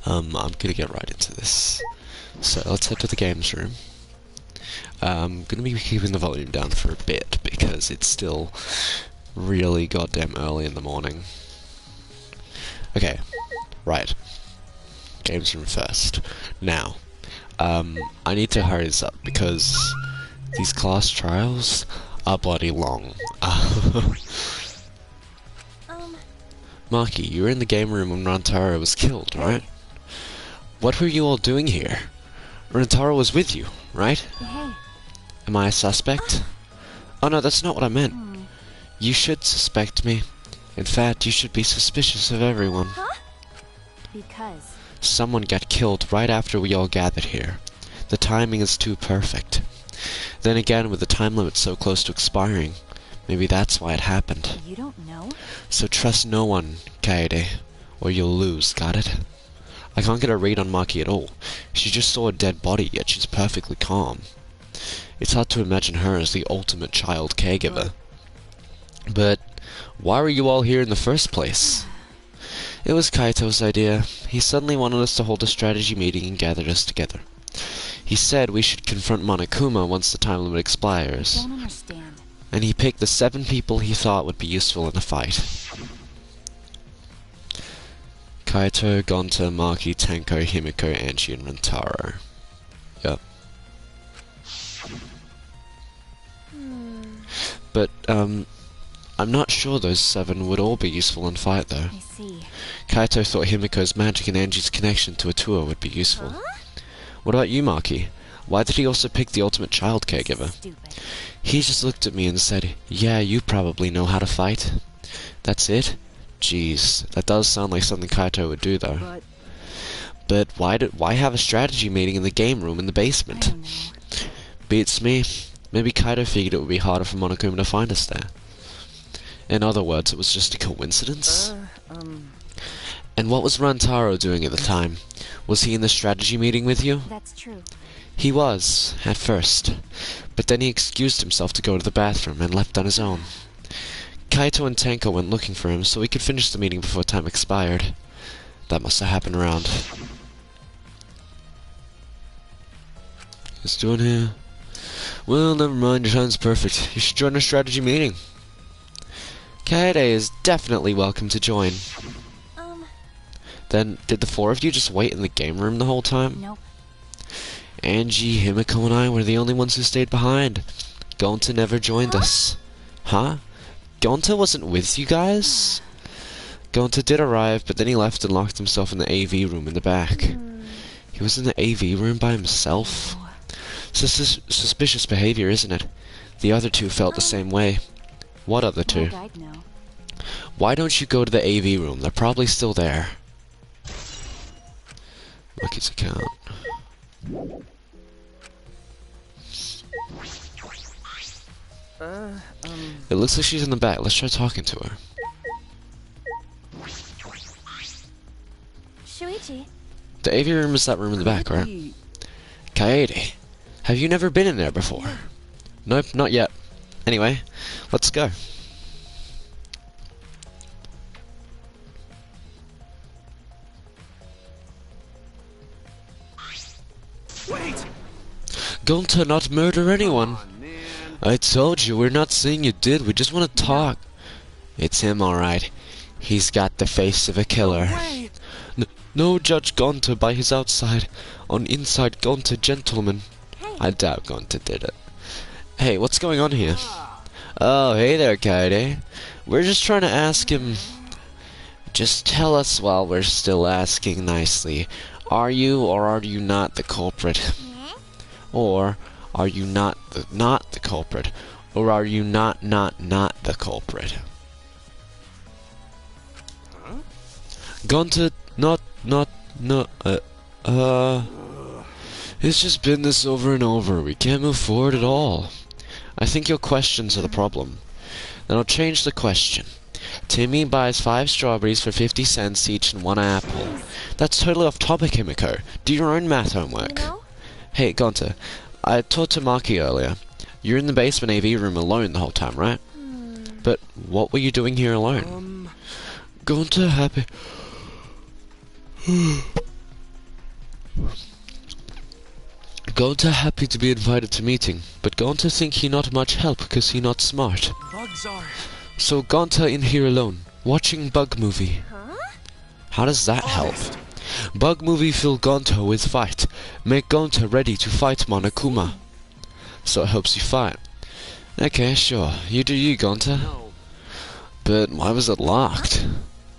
but I'm gonna get right into this. So let's head to the games room. I'm gonna be keeping the volume down for a bit because it's still really goddamn early in the morning. Okay, right. Games room first. Now, I need to hurry this up because these class trials are bloody long. Maki, you were in the game room when Rantaro was killed, right? What were you all doing here? Rantaro was with you, right? Am I a suspect? Oh no, that's not what I meant. You should suspect me. In fact, you should be suspicious of everyone. Because Someone got killed right after we all gathered here. The timing is too perfect. Then again, with the time limit so close to expiring, maybe that's why it happened. you don't know? So trust no one, Kaede, or you'll lose, got it? I can't get a read on Maki at all. She just saw a dead body, yet she's perfectly calm. It's hard to imagine her as the ultimate child caregiver. But why were you all here in the first place? It was Kaito's idea. He suddenly wanted us to hold a strategy meeting and gathered us together. He said we should confront Monokuma once the time limit expires. Don't understand. And he picked the 7 people he thought would be useful in a fight. Kaito, Gonta, Maki, Tenko, Himiko, Anchi, and Rantaro. Yep. But, I'm not sure those 7 would all be useful in fight, though. I see. Kaito thought Himiko's magic and Anji's connection to Atua would be useful. What about you, Maki? Why did he also pick the ultimate child caregiver? Stupid. He just looked at me and said, "Yeah, you probably know how to fight." That's it? Jeez, that does sound like something Kaito would do, though. But why have a strategy meeting in the game room in the I basement? don't know. Beats me. Maybe Kaito figured it would be harder for Monokuma to find us there. In other words, it was just a coincidence? And what was Rantaro doing at the time? Was he in the strategy meeting with you? That's true. He was, at first. But then he excused himself to go to the bathroom and left on his own. Kaito and Tenko went looking for him so he could finish the meeting before time expired. That must have happened around. What's doing here? Well, never mind, your time's perfect. You should join our strategy meeting. Kaede is definitely welcome to join. Then, did the 4 of you just wait in the game room the whole time? Nope. Angie, Himiko, and I were the only ones who stayed behind. Gonta never joined us. Huh? Gonta wasn't with you guys? Gonta did arrive, but then he left and locked himself in the AV room in the back. He was in the AV room by himself? Suspicious behavior, isn't it? The other 2 felt the same way. What other 2? Like I'd know. Why don't you go to the AV room? They're probably still there. Maki's account. It looks like she's in the back. Let's try talking to her. Shuichi. The AV room is that room in the back, right? Kaede, have you never been in there before? Nope, not yet. Anyway, let's go. Wait! Gonta not murder anyone. I told you, we're not saying you did, we just want to talk. It's him, alright. He's got the face of a killer. Wait! No judge Gonta by his outside. On inside Gonta gentleman. I doubt Gonta did it. Hey, what's going on here? Oh, hey there, Kaede. We're just trying to ask him... Just tell us while we're still asking nicely. Are you or are you not the culprit? Or are you not the culprit? Or are you not the culprit? Gonta, it's just been this over and over. We can't move forward at all. I think your questions are the problem. Then I'll change the question. Timmy buys 5 strawberries for 50 cents each and 1 apple. That's totally off topic, Himiko. Do your own math homework. You know? Hey, Gonta. I talked to Maki earlier. You're in the basement AV room alone the whole time, right? But what were you doing here alone? Gonta happy... Gonta happy to be invited to meeting, but Gonta think he not much help because he not smart. Bugs are... So Gonta in here alone, watching bug movie. Huh? How does that help? Honest. Bug movie fill Gonta with fight. Make Gonta ready to fight Monokuma. So it helps you fight. Okay, sure. You do you, Gonta. No. But why was it locked?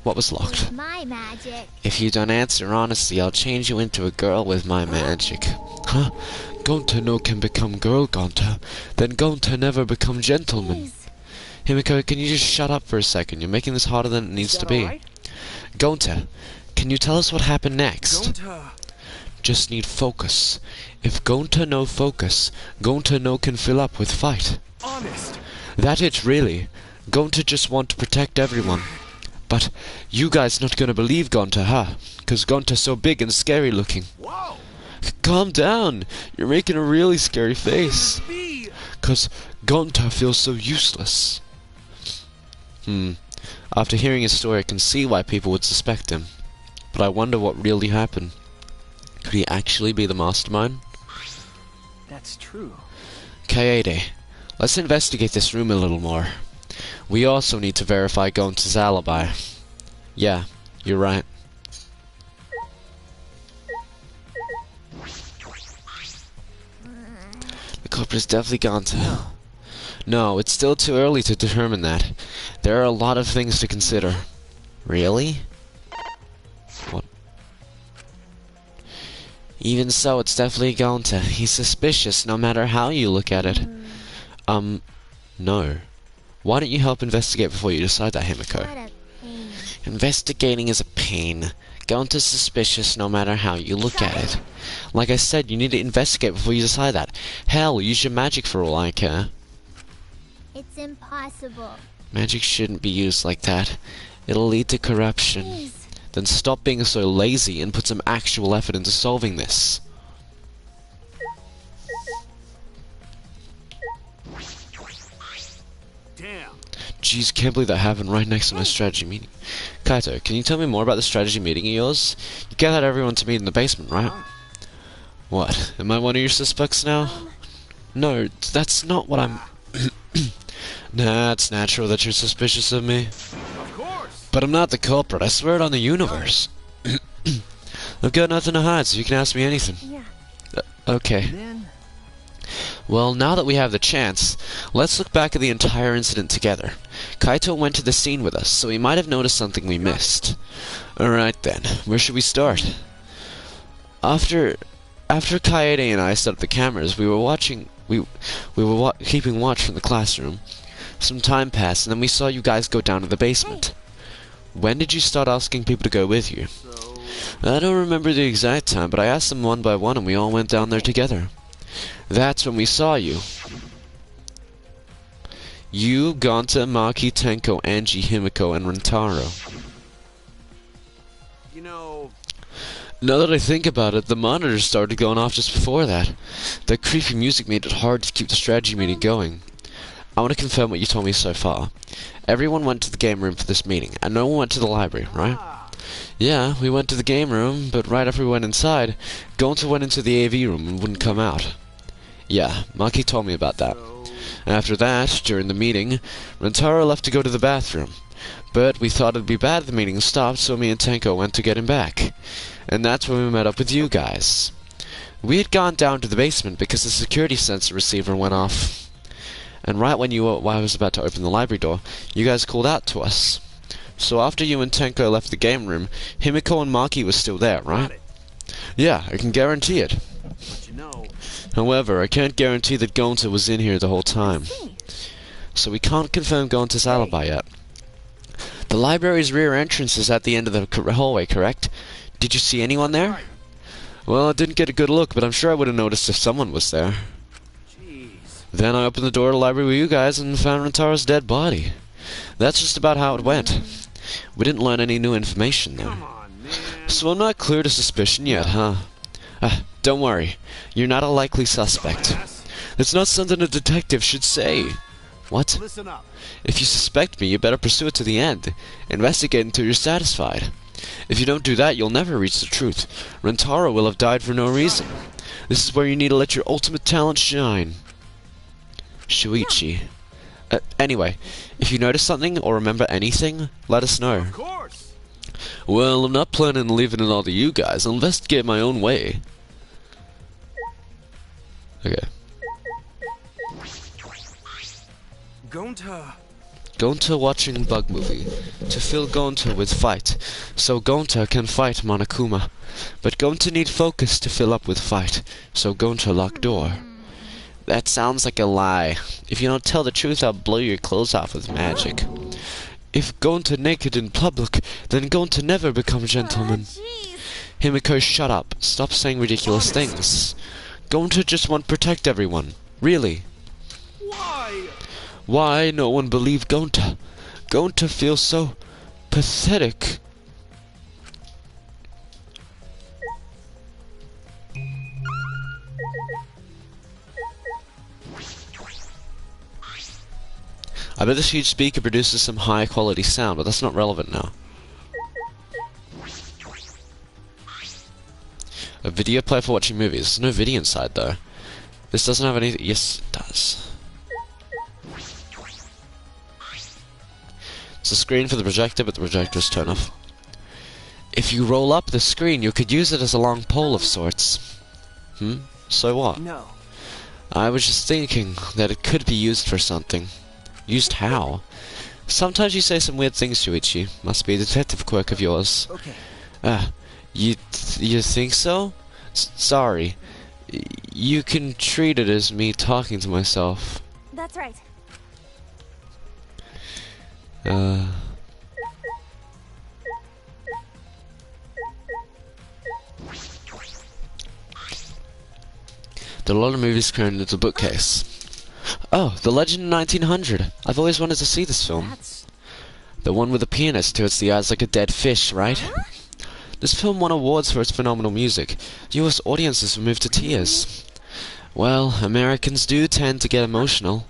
What was locked? With my magic. If you don't answer honestly, I'll change you into a girl with my magic. Huh? Gonta no can become girl Gonta. Then Gonta never become gentleman. Please. Himiko, can you just shut up for a second? You're making this harder than it needs to be. Right? Gonta, can you tell us what happened next? Don't, Just need focus. If Gonta no focus, Gonta no can fill up with fight. honest. That it really. Gonta just want to protect everyone. But you guys not gonna believe Gonta, huh? 'Cause Gonta's so big and scary looking. Whoa. Calm down. You're making a really scary face. B. 'Cause Gonta feels so useless. After hearing his story, I can see why people would suspect him. But I wonder what really happened. Could he actually be the mastermind? That's true. Kaede, let's investigate this room a little more. We also need to verify Gonta's alibi. Yeah, you're right. The culprit is definitely Gonta. No, it's still too early to determine that. There are a lot of things to consider. Really? What? Even so, it's definitely Gonta. He's suspicious no matter how you look at it. No. Why don't you help investigate before you decide that, Himiko? What a pain. Investigating is a pain. Gonta's suspicious no matter how you look at it. Like I said, you need to investigate before you decide that. Hell, use your magic for all I care. It's impossible. Magic shouldn't be used like that. It'll lead to corruption. Please. Then stop being so lazy and put some actual effort into solving this. Damn. Jeez, can't believe that happened right next to my strategy meeting. Kaito, can you tell me more about the strategy meeting of yours? You gathered everyone to meet in the basement, right? What? Am I one of your suspects now? No, that's not what I'm... Nah, it's natural that you're suspicious of me. Of course. But I'm not the culprit, I swear it on the universe. I've got nothing to hide, so you can ask me anything. Yeah. Okay. Then... Well, now that we have the chance, let's look back at the entire incident together. Kaito went to the scene with us, so he might have noticed something we missed. Alright then, where should we start? After Kaede and I set up the cameras, we were keeping watch from the classroom. Some time passed, and then we saw you guys go down to the basement. When did you start asking people to go with you? So... I don't remember the exact time, but I asked them one by one, and we all went down there together. That's when we saw you. You, Gonta, Maki, Tenko, Angie, Himiko, and Rentaro. You know... Now that I think about it, the monitors started going off just before that. The creepy music made it hard to keep the strategy meeting going. I want to confirm what you told me so far. Everyone went to the game room for this meeting, and no one went to the library, right? Yeah, we went to the game room, but right after we went inside, Gonta went into the AV room and wouldn't come out. Yeah, Maki told me about that. So... After that, during the meeting, Rentaro left to go to the bathroom. But we thought it'd be bad if the meeting stopped, so me and Tenko went to get him back. And that's when we met up with you guys. We had gone down to the basement because the security sensor receiver went off. And right when I was about to open the library door, you guys called out to us. So after you and Tenko left the game room, Himiko and Maki was still there, right? Got it. Yeah, I can guarantee it. But you know... However, I can't guarantee that Gonta was in here the whole time. Hey. So we can't confirm Gonta's alibi yet. The library's rear entrance is at the end of the hallway, correct? Did you see anyone there? Right. Well, I didn't get a good look, but I'm sure I would have noticed if someone was there. Jeez. Then I opened the door to the library with you guys and found Rentaro's dead body. That's just about how it went. We didn't learn any new information, though. Come on, man. So I'm not clear to suspicion yet, huh? Don't worry. You're not a likely suspect. Dumbass. It's not something a detective should say. What? Listen up. If you suspect me, you better pursue it to the end. Investigate until you're satisfied. If you don't do that, you'll never reach the truth. Rentaro will have died for no reason. This is where you need to let your ultimate talent shine. Shuichi. Anyway, if you notice something or remember anything, let us know. Of course. Well, I'm not planning on leaving it all to you guys. I'll investigate my own way. Okay. Gonta watching bug movie. To fill Gonta with fight. So Gonta can fight Monokuma. But Gonta need focus to fill up with fight. So Gonta lock door. That sounds like a lie. If you don't tell the truth, I'll blow your clothes off with magic. If Gonta naked in public, then Gonta never become gentleman. Jeez. Himiko, shut up. Stop saying ridiculous things. Gonta just want to protect everyone. Really. Why? Why no one believed Gonta? Gonta feels so pathetic. I bet this huge speaker produces some high quality sound, but that's not relevant now. A video player for watching movies. There's no video inside though. This doesn't have any. Yes, it does. It's a screen for the projector, but the projector is turned off. If you roll up the screen, you could use it as a long pole of sorts. So what? No. I was just thinking that it could be used for something. Used how? Sometimes you say some weird things, Shuichi. Must be a detective quirk of yours. Okay. You think so? Sorry. You can treat it as me talking to myself. That's right. There are a lot of movies crammed into the bookcase. Oh, The Legend of 1900. I've always wanted to see this film. That's... The one with the pianist who has the eyes like a dead fish, right? This film won awards for its phenomenal music. US audiences were moved to tears. Well, Americans do tend to get emotional.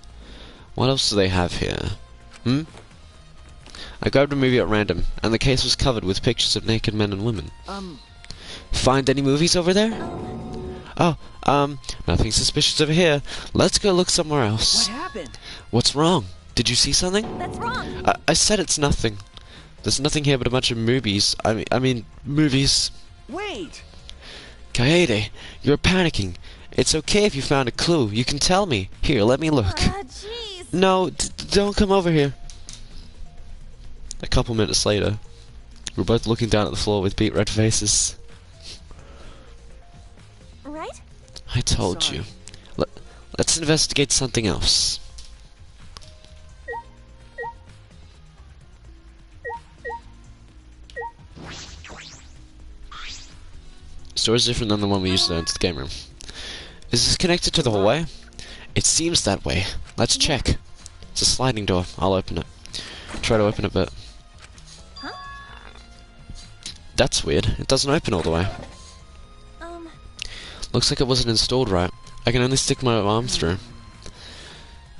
What else do they have here? I grabbed a movie at random, and the case was covered with pictures of naked men and women. Find any movies over there? Oh, nothing suspicious over here. Let's go look somewhere else. What happened? What's wrong? Did you see something? That's wrong. I said it's nothing. There's nothing here but a bunch of movies. I mean, movies. Wait! Kaede, you're panicking. It's okay if you found a clue. You can tell me. Here, let me look. Jeez. No, don't come over here. A couple minutes later, we're both looking down at the floor with beet red faces. Right? I told you. Let's investigate something else. The store's different than the one we used to enter the game room. Is this connected to the hallway? It seems that way. Let's check. It's a sliding door. I'll open it. Try to open it, but... Huh? That's weird. It doesn't open all the way. Looks like it wasn't installed right. I can only stick my arm through.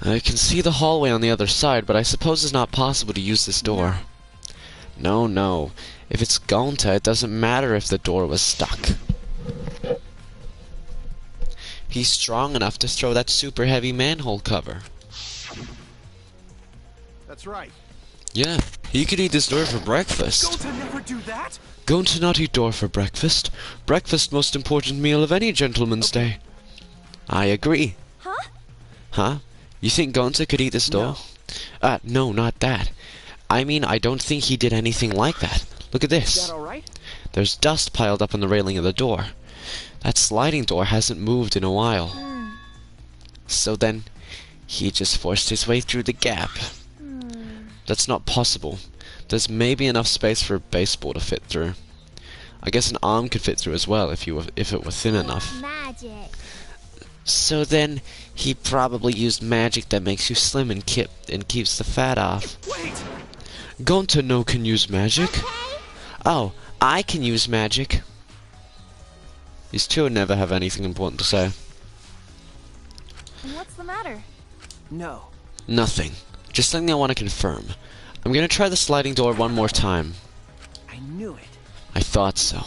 I can see the hallway on the other side, but I suppose it's not possible to use this door. No. If it's Gonta, it doesn't matter if the door was stuck. He's strong enough to throw that super heavy manhole cover. That's right. Yeah, he could eat this door for breakfast. Gonta never do that? Gonta not eat door for breakfast. Breakfast most important meal of any gentleman's day. I agree. Huh? Huh? You think Gonta could eat this door? No, not that. I mean, I don't think he did anything like that. Look at Is this. that alright? There's dust piled up on the railing of the door. That sliding door hasn't moved in a while. So then, he just forced his way through the gap. That's not possible. There's maybe enough space for a baseball to fit through. I guess an arm could fit through as well if it were thin enough. Magic. So then, he probably used magic that makes you slim and keeps the fat off. Wait! Gonta no can use magic. Oh, I can use magic. These two would never have anything important to say. And what's the matter? No. Nothing. Just something I want to confirm. I'm gonna try the sliding door one more time. I knew it. I thought so.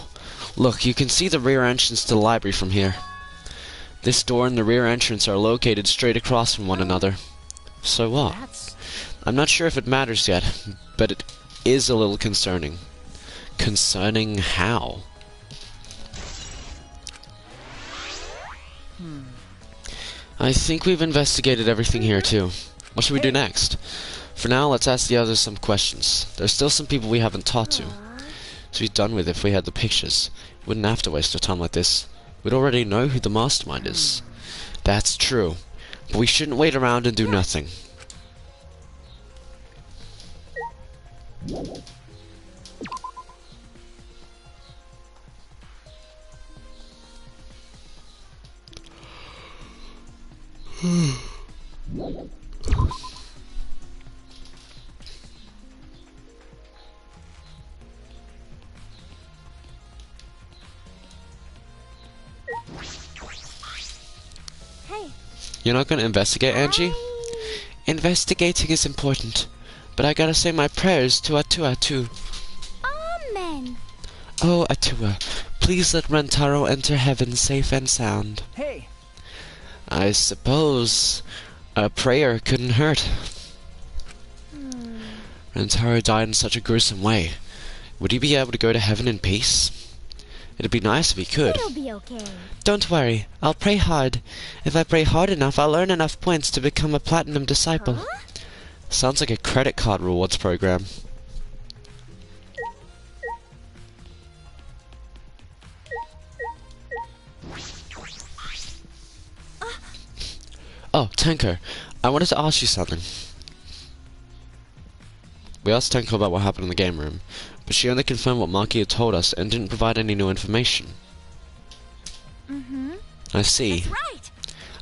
Look, you can see the rear entrance to the library from here. This door and the rear entrance are located straight across from one another. So what? That's... I'm not sure if it matters yet, but it is a little concerning. Concerning how? I think we've investigated everything here too. What should we do next? For now, let's ask the others some questions. There's still some people we haven't talked to. So we'd done with if we had the pictures. We wouldn't have to waste our time like this. We'd already know who the mastermind is. That's true. But we shouldn't wait around and do nothing. Hey. You're not gonna investigate, Angie? Investigating is important, but I gotta say my prayers to Atua too. Amen. Oh, Atua, please let Rentaro enter heaven safe and sound. Hey! I suppose a prayer couldn't hurt. Rentaro died in such a gruesome way. Would he be able to go to heaven in peace? It'd be nice if he could. It'll be okay. Don't worry, I'll pray hard. If I pray hard enough, I'll earn enough points to become a platinum disciple. Huh? Sounds like a credit card rewards program. Oh, Tenko, I wanted to ask you something. We asked Tenko about what happened in the game room, but she only confirmed what Maki had told us and didn't provide any new information. I see. That's right.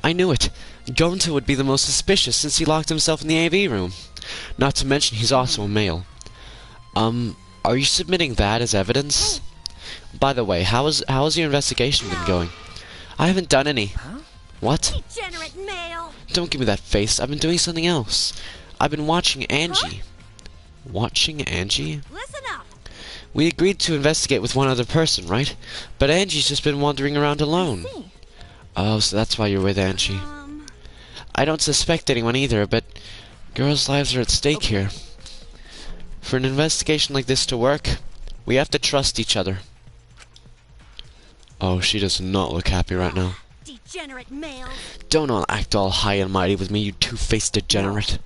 I knew it. Gonta would be the most suspicious since he locked himself in the AV room. Not to mention he's also a male. Are you submitting that as evidence? By the way, how has your investigation been going? I haven't done any. Huh? What? Degenerate male. Don't give me that face. I've been doing something else. I've been watching Angie. Watching Angie? Listen up. We agreed to investigate with one other person, right? But Angie's just been wandering around alone. See. Oh, so that's why you're with Angie. I don't suspect anyone either, but girls' lives are at stake here. For an investigation like this to work, we have to trust each other. Oh, she does not look happy right now. Degenerate male. Don't all act all high and mighty with me, you two-faced degenerate.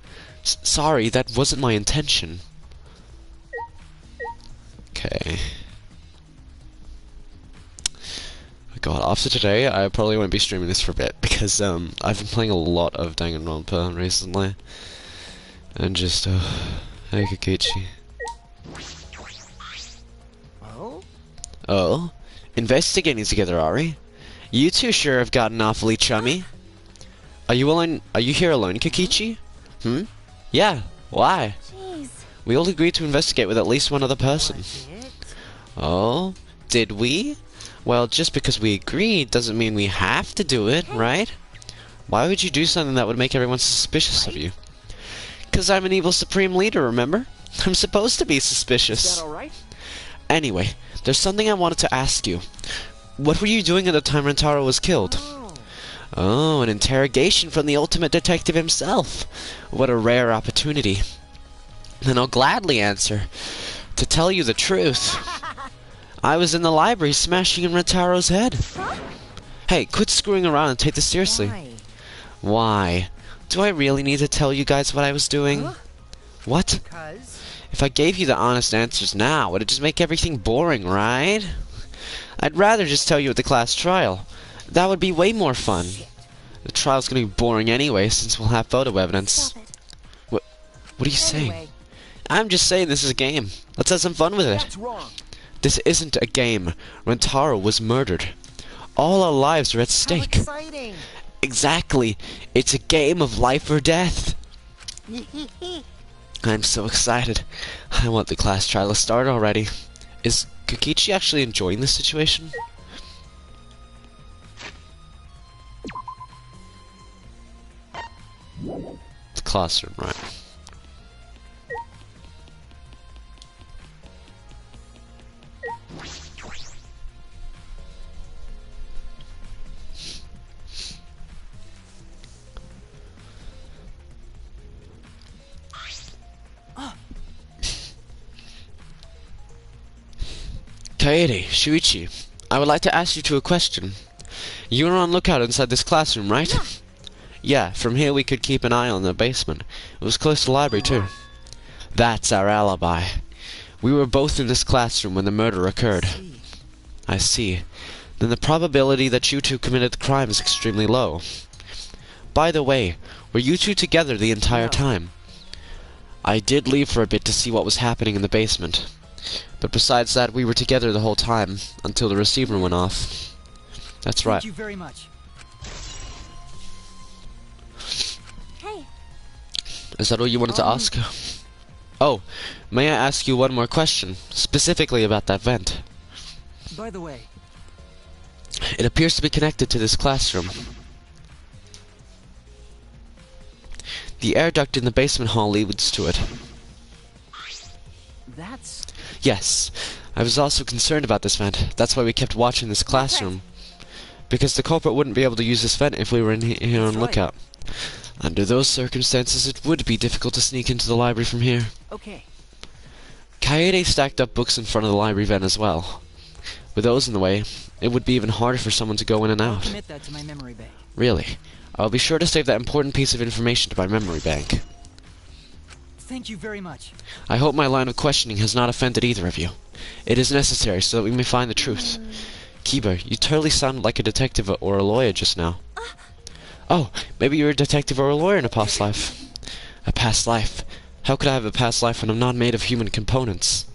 Sorry, that wasn't my intention. Okay. God, after today, I probably won't be streaming this for a bit, because, I've been playing a lot of Danganronpa recently. And just, hey, Kikichi. Oh? Oh? Investigating together, are we? You two sure have gotten awfully chummy. Are you here alone, Kikichi? Yeah, why? Jeez. We all agreed to investigate with at least one other person. Oh? Did we? Well, just because we agreed doesn't mean we have to do it, right? Why would you do something that would make everyone suspicious of you? 'Cause I'm an evil supreme leader, remember? I'm supposed to be Is suspicious. that alright? Anyway, there's something I wanted to ask you. What were you doing at the time Rentaro was killed? Oh. Oh, an interrogation from the ultimate detective himself. What a rare opportunity. And I'll gladly answer. To tell you the truth, I was in the library smashing in Rentaro's head. Huh? Hey, quit screwing around and take this seriously. Why? Why? Do I really need to tell you guys what I was doing? Huh? What? 'Cause... If I gave you the honest answers now, it'd just make everything boring, right? I'd rather just tell you at the class trial. That would be way more fun. The trial's gonna be boring anyway, since we'll have photo evidence. Stop it. What are you saying? Anyway, I'm just saying this is a game. Let's have some fun with it. that's wrong. This isn't a game. Rentaro was murdered. All our lives are at How stake. exciting! Exactly. It's a game of life or death. I'm so excited. I want the class trial to start already. Is Kokichi actually enjoying this situation? The classroom, right. Kaede, Shuichi, I would like to ask you two a question. You were on lookout inside this classroom, right? Yeah. Yeah, from here we could keep an eye on the basement. It was close to the library, too. That's our alibi. We were both in this classroom when the murder occurred. See. I see. Then the probability that you two committed the crime is extremely low. By the way, were you two together the entire No. time? I did leave for a bit to see what was happening in the basement. But besides that, we were together the whole time, until the receiver went off. That's right. Thank you very much. Hey, Is that all you wanted to ask? Oh, may I ask you one more question, specifically about that vent? By the way, It appears to be connected to this classroom. The air duct in the basement hall leads to it. that's... Yes, I was also concerned about this vent. That's why we kept watching this classroom. Because the culprit wouldn't be able to use this vent if we were in here on That's right. lookout. Under those circumstances, it would be difficult to sneak into the library from here. Okay. Kaede stacked up books in front of the library vent as well. With those in the way, it would be even harder for someone to go in and I'll out. commit that to my memory bank. Really? I'll be sure to save that important piece of information to my memory bank. Thank you very much. I hope my line of questioning has not offended either of you. It is necessary so that we may find the truth. Kiba, you totally sounded like a detective or a lawyer just now. Oh, maybe you're a detective or a lawyer in a past life. A past life? How could I have a past life when I'm not made of human components?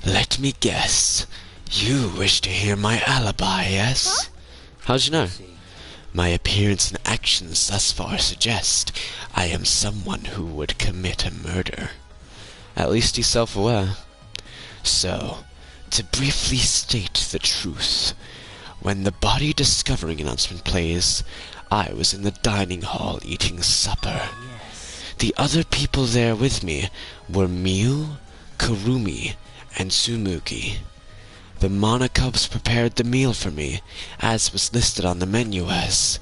Let me guess. You wish to hear my alibi, yes? How'd you know? My appearance and actions thus far suggest I am someone who would commit a murder. At least he's self-aware. So, to briefly state the truth, when the body discovering announcement plays, I was in the dining hall eating supper. Yes. The other people there with me were Miu, Kurumi, and Tsumugi. The Monocubs prepared the meal for me, as was listed on the menu as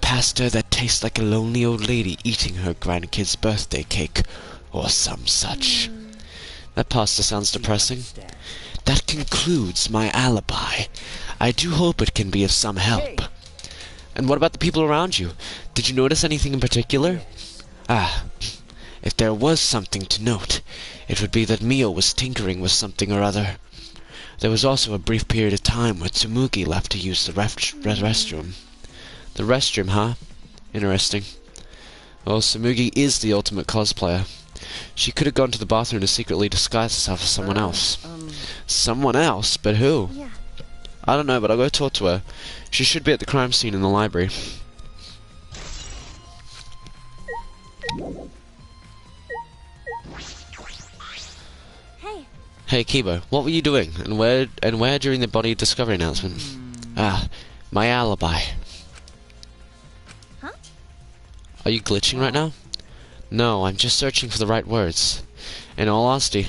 pasta that tastes like a lonely old lady eating her grandkid's birthday cake, or some such. That pasta sounds depressing. That concludes my alibi. I do hope it can be of some help. Hey. And what about the people around you? Did you notice anything in particular? Ah, if there was something to note, it would be that Mio was tinkering with something or other. There was also a brief period of time where Tsumugi left to use the restroom. The restroom, huh? Interesting. Well, Tsumugi is the ultimate cosplayer. She could have gone to the bathroom to secretly disguise herself as someone else. Someone else? But who? yeah. I don't know, but I'll go talk to her. She should be at the crime scene in the library. Hey, Hey, Kibo, what were you doing? And where during the body discovery announcement? Ah, my alibi. huh? Are you glitching right now? No, I'm just searching for the right words. In all honesty,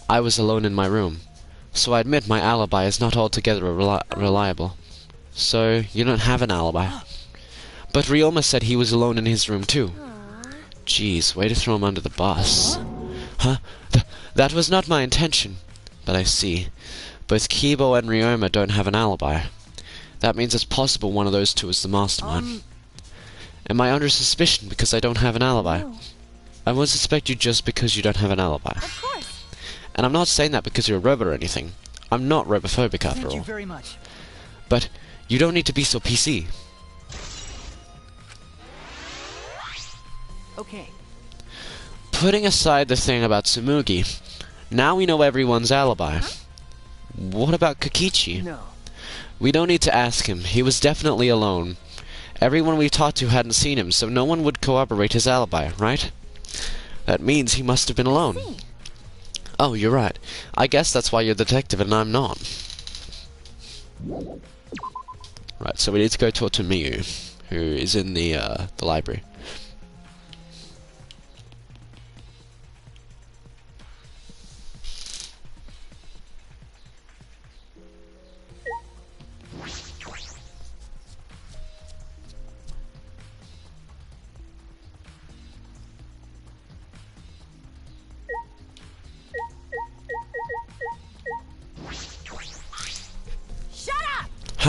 I was alone in my room. So I admit my alibi is not altogether reliable. So, you don't have an alibi. But Ryoma said he was alone in his room too. Jeez, way to throw him under the bus. Huh? That was not my intention. But I see. Both Kibo and Ryoma don't have an alibi. That means it's possible one of those two is the mastermind. Am I under suspicion because I don't have an alibi? No. I won't suspect you just because you don't have an alibi. Of course. And I'm not saying that because you're a robot or anything. I'm not robophobic after Thank you all. very much. But you don't need to be so PC. Okay. Putting aside the thing about Tsumugi, now we know everyone's alibi. What about Kokichi? No. We don't need to ask him. He was definitely alone. Everyone we talked to hadn't seen him, so no one would corroborate his alibi, right? That means he must have been alone. See. Oh, you're right. I guess that's why you're the detective and I'm not. Right, so we need to go talk to Miyu, who is in the library.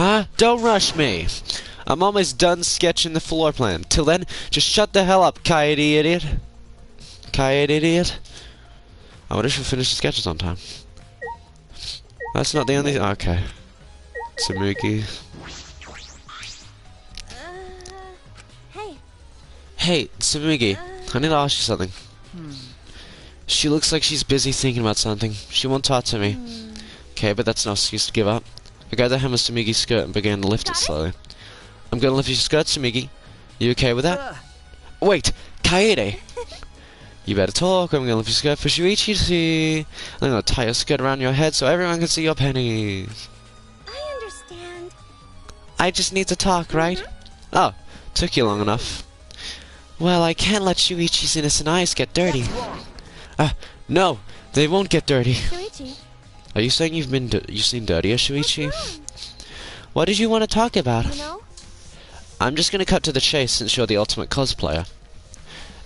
Huh? Don't rush me. I'm almost done sketching the floor plan. Till then, just shut the hell up, coyote idiot. Coyote idiot. I wonder if we finish the sketches on time. That's not the only... Okay. Samuki. Hey. Hey, Samugi. I need to ask you something. She looks like she's busy thinking about something. She won't talk to me. Okay, but that's no excuse to give up. I grabbed the hem of Samugi's skirt and began to lift it slowly. I'm gonna lift your skirt, Samigi. You okay with that? Wait, Kaede! You better talk, I'm gonna lift your skirt for Shuichi to see. I'm gonna tie your skirt around your head so everyone can see your pennies. I understand. I just need to talk, right? Oh, took you long enough. Well, I can't let Shuichi's innocent eyes get dirty. No, they won't get dirty. Shuichi. Are you saying you've seen dirtier, Shuichi? What did you want to talk about? You know? I'm just gonna cut to the chase since you're the ultimate cosplayer.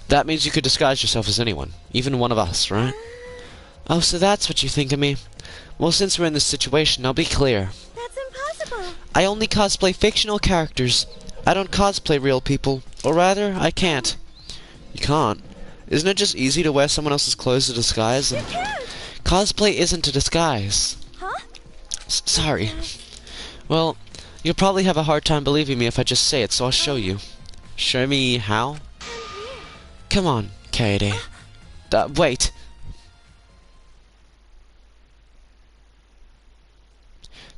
That means you could disguise yourself as anyone, even one of us, right? Oh, so that's what you think of me. Well, since we're in this situation, I'll be clear. That's impossible. I only cosplay fictional characters. I don't cosplay real people. Or rather, I can't. You can't? Isn't it just easy to wear someone else's clothes to disguise? You can't. Cosplay isn't a disguise. Huh? Sorry. Well, you'll probably have a hard time believing me if I just say it, so I'll show you. Show me how? Come on, Kaede. Wait.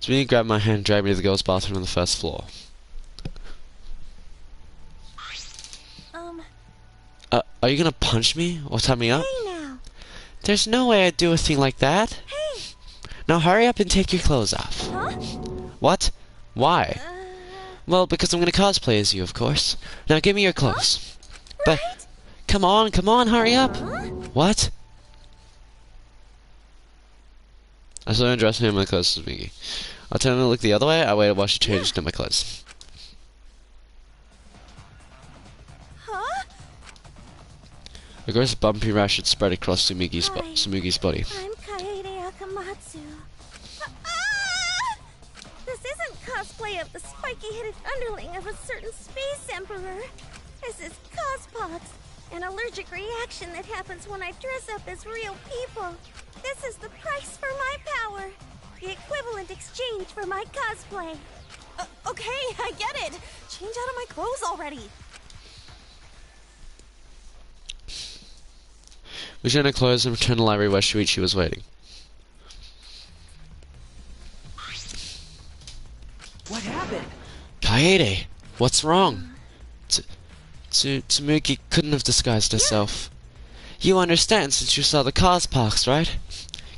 So you grabbed my hand and dragged me to the girls' bathroom on the first floor. Are you gonna punch me or tie me up? Hey now. There's no way I'd do a thing like that. Hey. Now hurry up and take your clothes off. Huh? What? Why? Well, because I'm gonna cosplay as you, of course. Now give me your clothes. But Right? come on, hurry up. Huh? What? I saw her undressing me in my clothes to Migi. I'll tell him to look the other way. I waited while she changed into my clothes. Huh? A gross bumpy rash had spread across Sumugi's body. I'm Kaede Akamatsu. Ah! This isn't cosplay of the spiky-headed underling of a certain space emperor. This is cospox, an allergic reaction that happens when I dress up as real people. This is the price for my power. The equivalent exchange for my cosplay. Okay, I get it. Change out of my clothes already. We turned our clothes and returned to the library where Shuichi was waiting. What happened? Kaede, what's wrong? Tsumugi couldn't have disguised herself. You understand since you saw the cospox, right?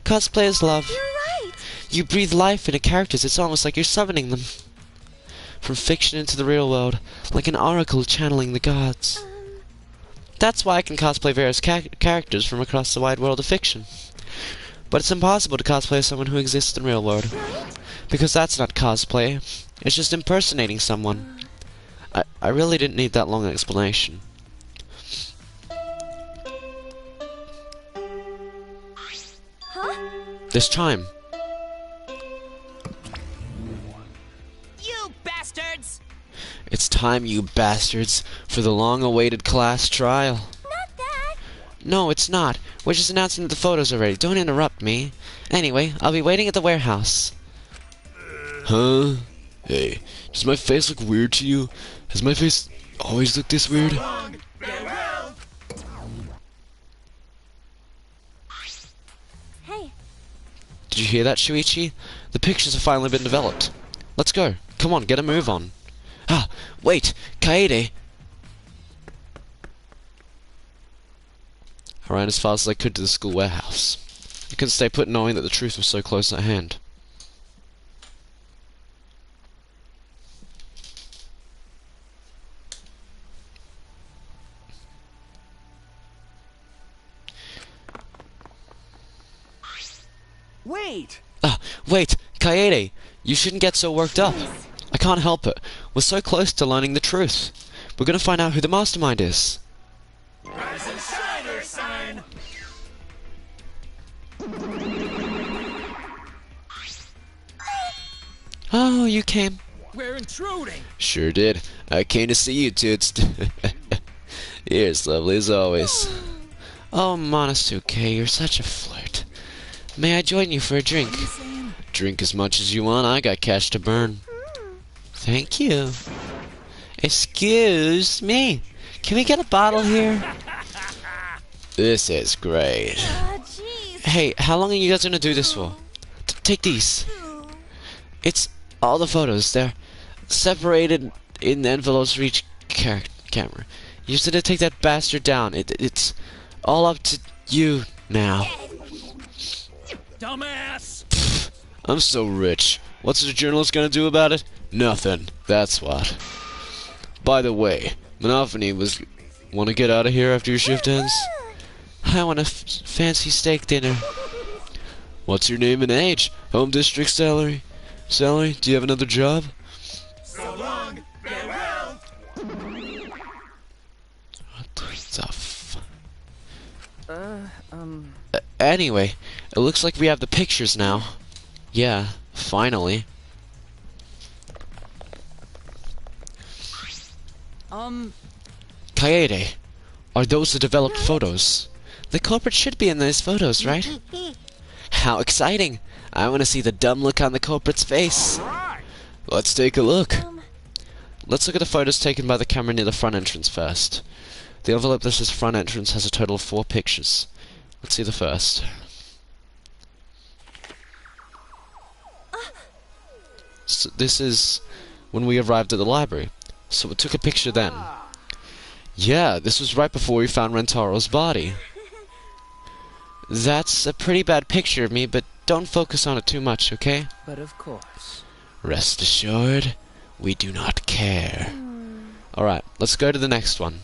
Cosplay is love. You're right. You breathe life into characters, it's almost like you're summoning them. From fiction into the real world, like an oracle channeling the gods. That's why I can cosplay various characters from across the wide world of fiction. But it's impossible to cosplay someone who exists in the real world. Because that's not cosplay. It's just impersonating someone. I really didn't need that long an explanation. Huh? This time. You bastards! It's time, you bastards, for the long-awaited class trial. Not that. No, it's not. We're just announcing the photos already. Don't interrupt me. Anyway, I'll be waiting at the warehouse. Huh? Hey, does my face look weird to you? Has my face always looked this weird? Hey. Did you hear that, Shuichi? The pictures have finally been developed. Let's go. Come on, get a move on. Ah, wait! Kaede! I ran as fast as I could to the school warehouse. I couldn't stay put knowing that the truth was so close at hand. Wait! Wait! Kaede! You shouldn't get so worked up. I can't help it. We're so close to learning the truth. We're gonna find out who the mastermind is. Rise and shine, Ursine! Oh, you came. We're intruding! Sure did. I came to see you, Toots. You're as lovely as always. Oh, Monosuke, you're such a flirt. May I join you for a drink? Drink as much as you want, I got cash to burn. Thank you. Excuse me. Can we get a bottle here? This is great. Jeez. Hey, how long are you guys gonna do this for? Take these. It's all the photos. They're separated in envelopes for each camera. You said to take that bastard down. It's all up to you now. Dumbass! I'm so rich. What's the journalist gonna do about it? Nothing. That's what. By the way, Monophagy wanna get out of here after your shift ends? I want a fancy steak dinner. What's your name and age? Home district salary? Do you have another job? So long, farewell! What the f... Anyway, it looks like we have the pictures now. Yeah, finally. Kaede, are those the developed photos? The culprit should be in those photos, right? How exciting! I want to see the dumb look on the culprit's face. Let's take a look. Let's look at the photos taken by the camera near the front entrance first. The envelope that says front entrance has a total of 4 pictures. Let's see the first. So this is when we arrived at the library. So we took a picture then. Yeah, this was right before we found Rentaro's body. That's a pretty bad picture of me, but don't focus on it too much, okay? But of course. Rest assured, we do not care. Alright, let's go to the next one.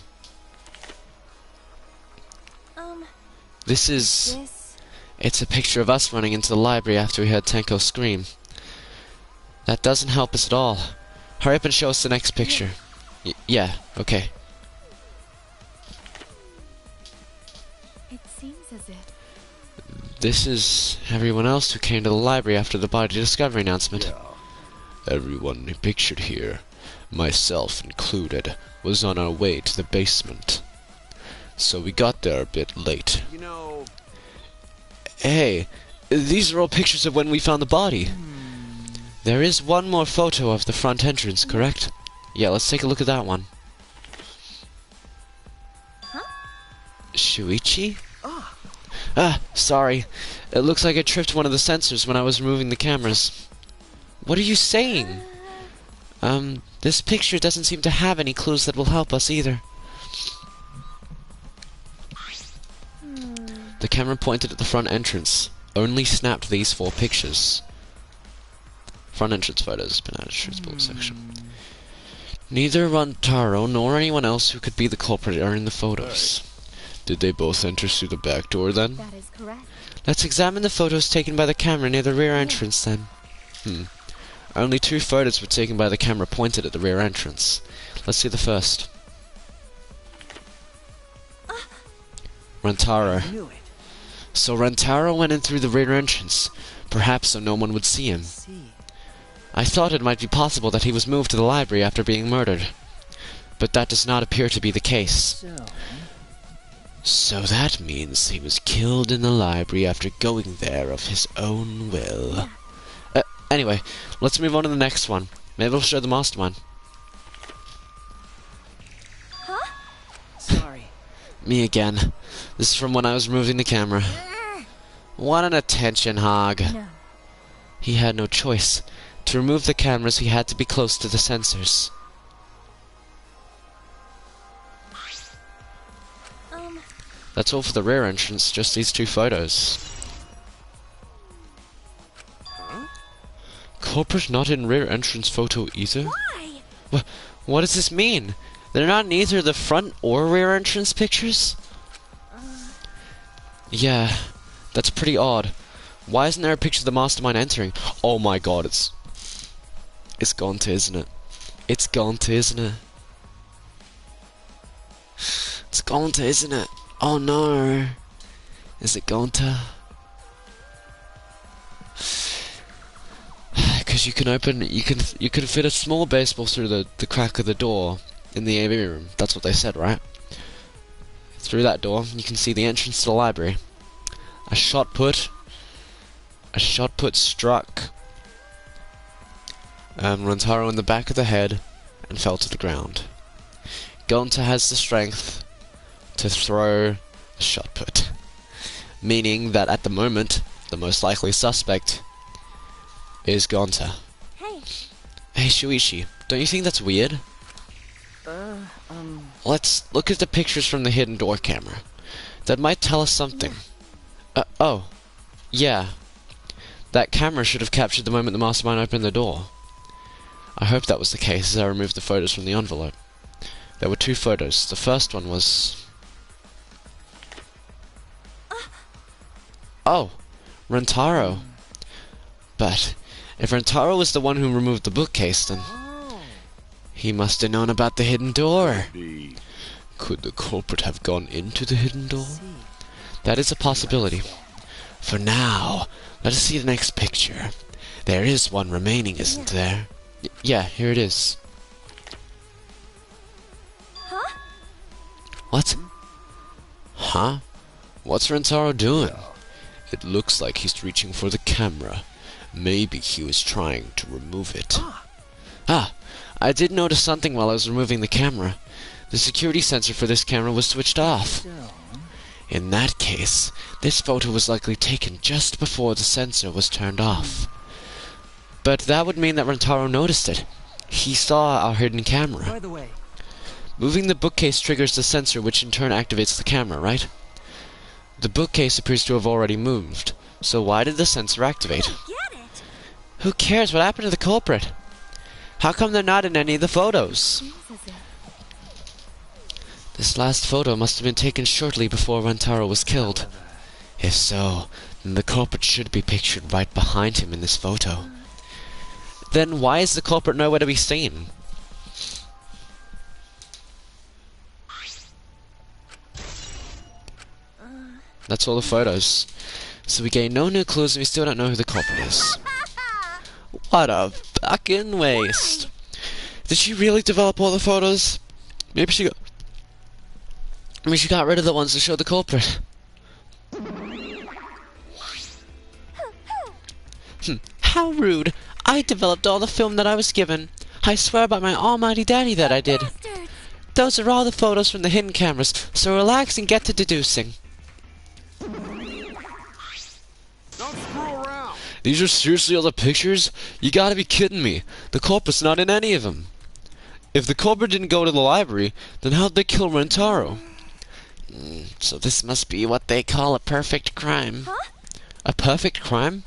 This is... It's a picture of us running into the library after we heard Tenko scream. That doesn't help us at all. Hurry up and show us the next picture. Yeah, okay. It seems as if... This is everyone else who came to the library after the body discovery announcement. Everyone pictured here, myself included, was on our way to the basement. So we got there a bit late. You know... Hey, these are all pictures of when we found the body. There is one more photo of the front entrance, correct? Yeah, let's take a look at that one. Shuichi? Ah, sorry. It looks like I tripped one of the sensors when I was removing the cameras. What are you saying? This picture doesn't seem to have any clues that will help us either. The camera pointed at the front entrance. Only snapped these 4 pictures. Front entrance photos been added to its bullet section. Neither Rantaro nor anyone else who could be the culprit are in the photos. Did they both enter through the back door then? That is correct. Let's examine the photos taken by the camera near the rear entrance then. Only 2 photos were taken by the camera pointed at the rear entrance. Let's see the first. Rantaro. I knew it. So Rantaro went in through the rear entrance, perhaps so no one would see him. I thought it might be possible that he was moved to the library after being murdered. But that does not appear to be the case. So that means he was killed in the library after going there of his own will. Anyway, let's move on to the next one. Maybe we'll show the mastermind. Sorry. Me again. This is from when I was removing the camera. What an attention hog. No. He had no choice. To remove the cameras, he had to be close to the sensors. That's all for the rear entrance, just these 2 photos. Culprit not in rear entrance photo either? Why? What does this mean? They're not in either the front or rear entrance pictures? Yeah, that's pretty odd. Why isn't there a picture of the mastermind entering? Oh my god, it's Gonta, isn't it? It's Gonta, isn't it? It's Gonta, isn't it? Oh no. Is it Gonta? Because you can fit a small baseball through the crack of the door in the AV room. That's what they said, right? Through that door, you can see the entrance to the library. A shot put struck Rantaro in the back of the head and fell to the ground. Gonta has the strength to throw a shot put, meaning that at the moment, the most likely suspect is Gonta. Hey. Hey, Shuichi, don't you think that's weird? Let's look at the pictures from the hidden door camera. That might tell us something. Oh. Yeah. That camera should have captured the moment the mastermind opened the door. I hope that was the case as I removed the photos from the envelope. There were 2 photos. The first one was... Oh! Rentaro. But if Rentaro was the one who removed the bookcase, then... he must have known about the hidden door. Could the culprit have gone into the hidden door? That is a possibility. For now, let us see the next picture. There is one remaining, isn't there? Yeah, here it is. Huh? What? Huh? What's Rentaro doing? It looks like he's reaching for the camera. Maybe he was trying to remove it. Ah! I did notice something while I was removing the camera. The security sensor for this camera was switched off. In that case, this photo was likely taken just before the sensor was turned off. But that would mean that Rentaro noticed it. He saw our hidden camera. By the way, Moving the bookcase triggers the sensor, which in turn activates the camera, right? The bookcase appears to have already moved. So why did the sensor activate? Get it? Who cares what happened to the culprit? How come they're not in any of the photos? This last photo must have been taken shortly before Rentaro was killed. If so, then the culprit should be pictured right behind him in this photo. Then why is the culprit nowhere to be seen? That's all the photos. So we gain no new clues and we still don't know who the culprit is. What a fucking waste. Did she really develop all the photos? Maybe she got rid of the ones that showed the culprit. How rude. I developed all the film that I was given. I swear by my almighty daddy that I did. Bastards. Those are all the photos from the hidden cameras, so relax and get to deducing. Don't screw around. These are seriously all the pictures? You gotta be kidding me. The culprit's not in any of them. If the culprit didn't go to the library, then how'd they kill Rentaro? So this must be what they call a perfect crime. Huh? A perfect crime?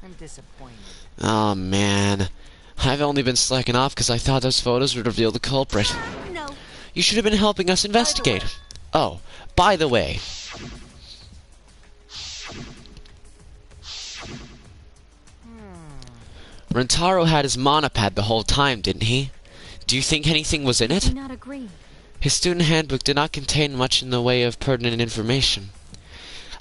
I'm disappointed. Oh man. I've only been slacking off because I thought those photos would reveal the culprit. No. You should have been helping us investigate. Oh, by the way. Rentaro had his monopad the whole time, didn't he? Do you think anything was in Do it? not agree. His student handbook did not contain much in the way of pertinent information.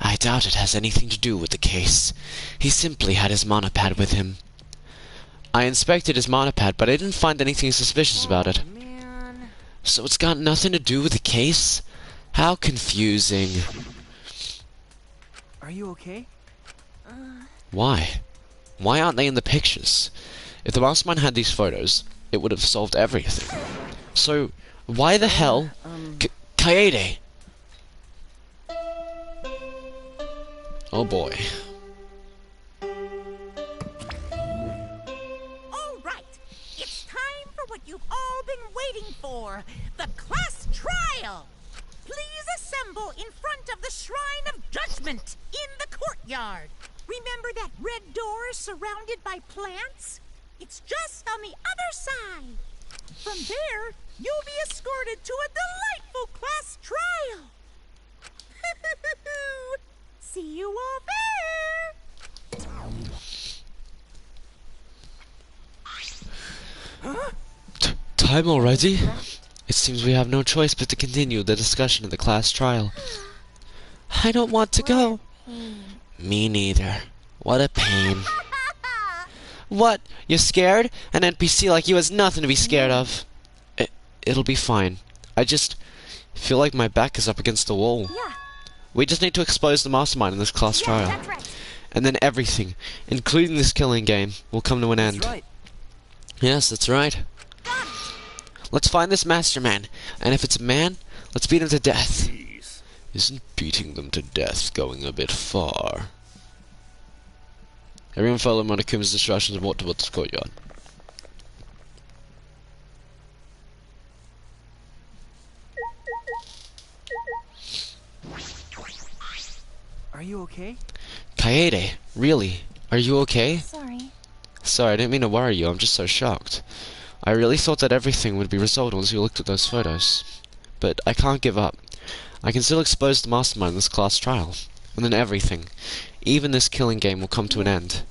I doubt it has anything to do with the case. He simply had his monopad with him. I inspected his monopad, but I didn't find anything suspicious about it. Man. So it's got nothing to do with the case? How confusing. Are you okay? Why? Why aren't they in the pictures? If the mastermind had these photos, it would have solved everything. So, why the hell... Kaede! Oh boy. All right, it's time for what you've all been waiting for, the class trial. Please assemble in front of the Shrine of Judgment in the courtyard. Remember that red door surrounded by plants? It's just on the other side. From there, you'll be escorted to a delightful class trial. See you all there. Time already? It seems we have no choice but to continue the discussion of the class trial. I don't want to go. Me neither. What a pain. What? You're scared? An NPC like you has nothing to be scared of. It'll be fine. I just feel like my back is up against the wall. Yeah. We just need to expose the mastermind in this class trial. That's right. And then everything, including this killing game, will come to an end. That's right. Yes, that's right. Let's find this masterman, and if it's a man, let's beat him to death. Jeez. Isn't beating them to death going a bit far? Everyone follow Monokuma's instructions and walk towards the courtyard. Are you okay? Kaede, really? Are you okay? Sorry. Sorry, I didn't mean to worry you, I'm just so shocked. I really thought that everything would be resolved once you looked at those photos. But I can't give up. I can still expose the mastermind in this class trial. And then everything, even this killing game, will come to an end.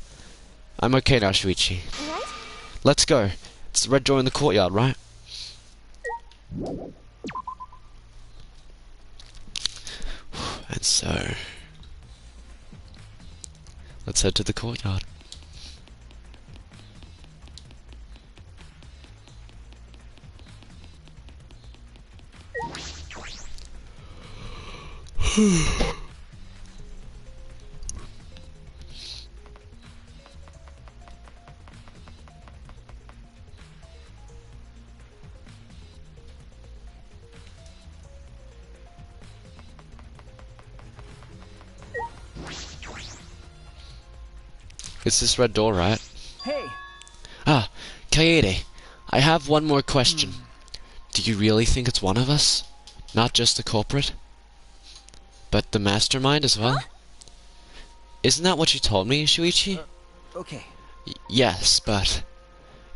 I'm okay now, Shuichi. Right? Let's go. It's the red door in the courtyard, right? And so... let's head to the courtyard. It's this red door, right? Hey, Ah, Kaede, I have one more question. Do you really think it's one of us? Not just the culprit? But the mastermind as well? Isn't that what you told me, Shuichi? okay. Yes, but...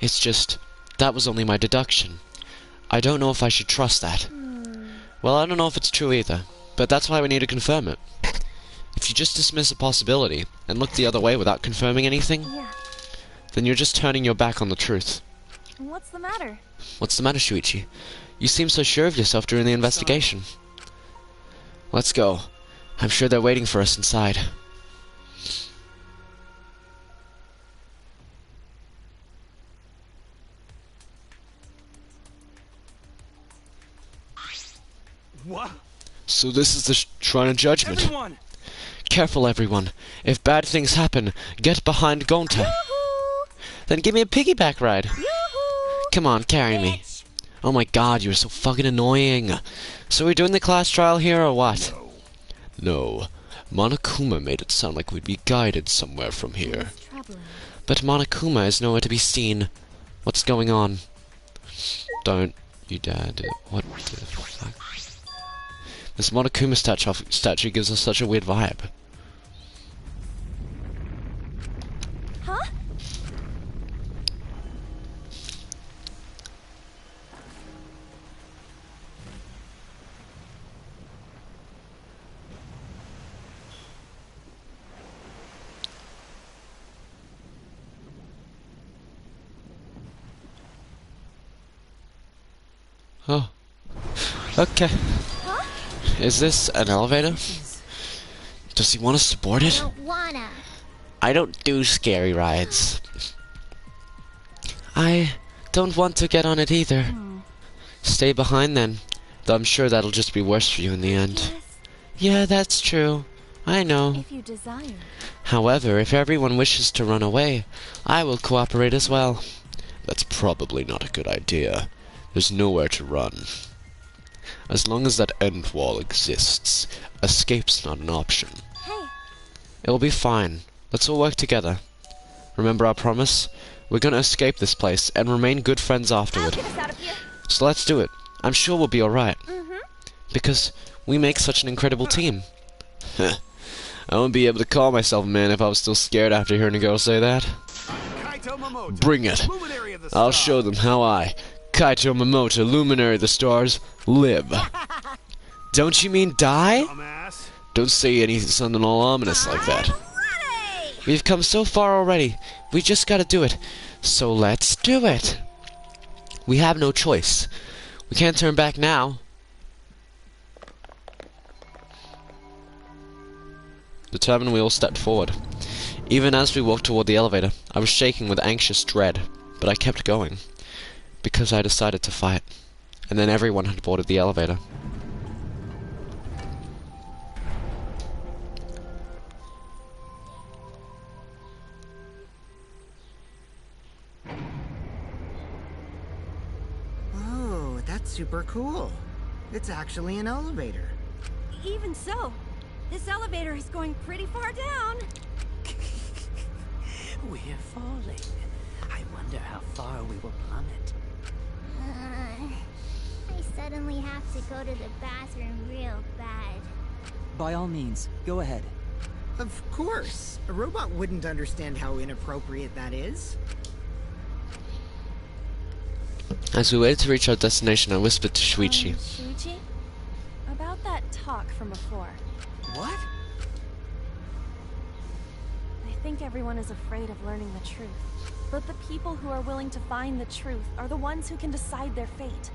it's just... that was only my deduction. I don't know if I should trust that. Well, I don't know if it's true either, but that's why we need to confirm it. If you just dismiss a possibility, and look the other way without confirming anything, Yeah. then you're just turning your back on the truth. What's the matter? What's the matter, Shuichi? You seem so sure of yourself during the investigation. Let's go. I'm sure they're waiting for us inside. What? So this is the Shrine of Judgment. Everyone! Careful, everyone. If bad things happen, get behind Gonta. Yoo-hoo! Then give me a piggyback ride. Yoo-hoo! Come on, carry me. Bitch. Oh my god, you're so fucking annoying. So we're doing the class trial here or what? No. Monokuma made it sound like we'd be guided somewhere from here. It's troubling. But Monokuma is nowhere to be seen. What's going on? Don't you dare do it. What the fuck? This Monokuma statue gives us such a weird vibe. Huh? Oh. Okay. Huh? Is this an elevator? Does he want us to board it? Don't wanna. I don't do scary rides. I don't want to get on it either. Stay behind then, though I'm sure that'll just be worse for you in the end. Yes, Yeah, that's true. I know. if you desire. However, if everyone wishes to run away, I will cooperate as well. That's probably not a good idea. There's nowhere to run. As long as that end wall exists, escape's not an option. Hey, It'll be fine. Let's all work together. Remember our promise? We're gonna escape this place and remain good friends I'll afterward. get us out of here. So let's do it. I'm sure we'll be alright. Mm-hmm. Because we make such an incredible team. I wouldn't be able to call myself a man if I was still scared after hearing a girl say that. Kaito Momoto, Bring it. luminary of the I'll stars. show them how I, Kaito Momoto, luminary of the stars, live. Don't you mean die? Dumbass. Don't say anything something all ominous like that. Ready! We've come so far already. We just gotta do it. So let's do it. We have no choice. We can't turn back now. Determined, we all stepped forward. Even as we walked toward the elevator, I was shaking with anxious dread, but I kept going, because I decided to fight. And then everyone had boarded the elevator. Oh, that's super cool. It's actually an elevator. Even so, this elevator is going pretty far down. We're falling. I wonder how far we will plummet. I suddenly have to go to the bathroom real bad. By all means, go ahead. Of course. A robot wouldn't understand how inappropriate that is. As we waited to reach our destination, I whispered to Shuichi. Shuichi? About that talk from before. What? I think everyone is afraid of learning the truth. But the people who are willing to find the truth are the ones who can decide their fate.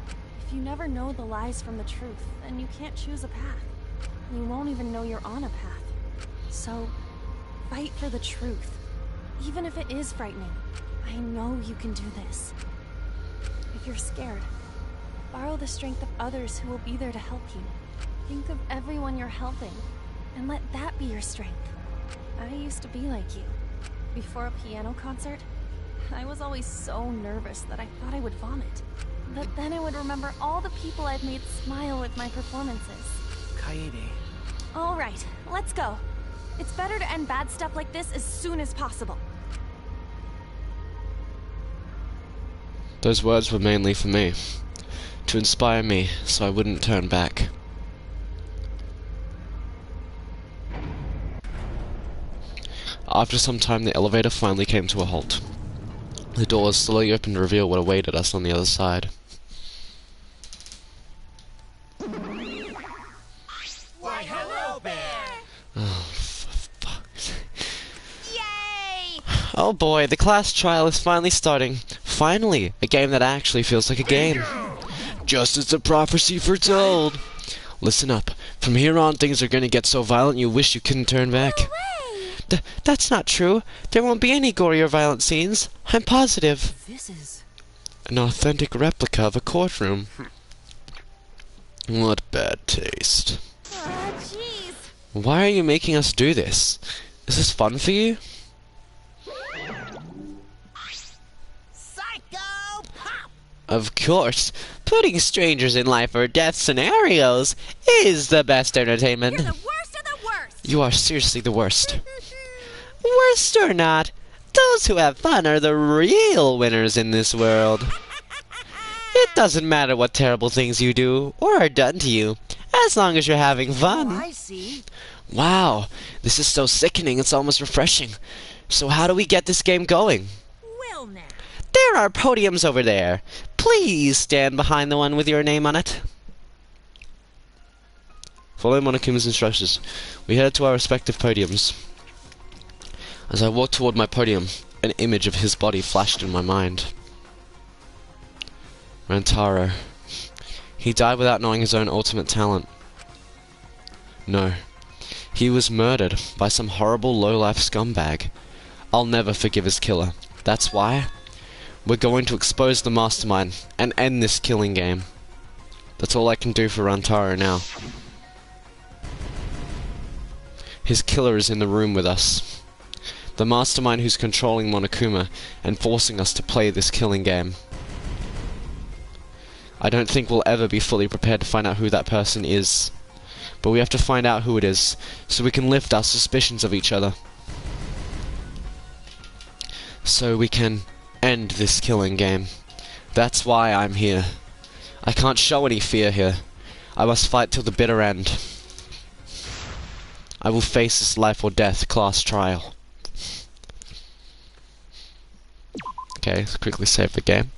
If you never know the lies from the truth, then you can't choose a path. You won't even know you're on a path. So, fight for the truth. Even if it is frightening, I know you can do this. If you're scared, borrow the strength of others who will be there to help you. Think of everyone you're helping, and let that be your strength. I used to be like you. Before a piano concert, I was always so nervous that I thought I would vomit. But then I would remember all the people I've made smile with my performances. Kaede. All right, let's go. It's better to end bad stuff like this as soon as possible. Those words were mainly for me, to inspire me so I wouldn't turn back. After some time, the elevator finally came to a halt. The doors slowly opened to reveal what awaited us on the other side. Why, hello there! Oh, for fuck's sake. Yay! Oh boy, the class trial is finally starting. Finally, a game that actually feels like a game. Just as the prophecy foretold. Listen up. From here on, things are gonna get so violent you wish you couldn't turn back. That's not true. There won't be any gory or violent scenes. I'm positive. This is... An authentic replica of a courtroom. What bad taste. Ah, jeez. Why are you making us do this? Is this fun for you? Psycho Pop! Of course. Putting strangers in life or death scenarios is the best entertainment. You're the worst of the worst. You are seriously the worst. Worst or not, those who have fun are the real winners in this world. It doesn't matter what terrible things you do or are done to you, as long as you're having fun. I see. Wow, this is so sickening, it's almost refreshing. So how do we get this game going? Well now. There are podiums over there. Please stand behind the one with your name on it. Following Monokuma's instructions, we headed to our respective podiums. As I walked toward my podium, an image of his body flashed in my mind. Rantaro. He died without knowing his own ultimate talent. No. He was murdered by some horrible low-life scumbag. I'll never forgive his killer. That's why we're going to expose the mastermind and end this killing game. That's all I can do for Rantaro now. His killer is in the room with us. The mastermind who's controlling Monokuma and forcing us to play this killing game. I don't think we'll ever be fully prepared to find out who that person is. But we have to find out who it is, so we can lift our suspicions of each other. So we can end this killing game. That's why I'm here. I can't show any fear here. I must fight till the bitter end. I will face this life or death class trial. Okay, let's quickly save the game.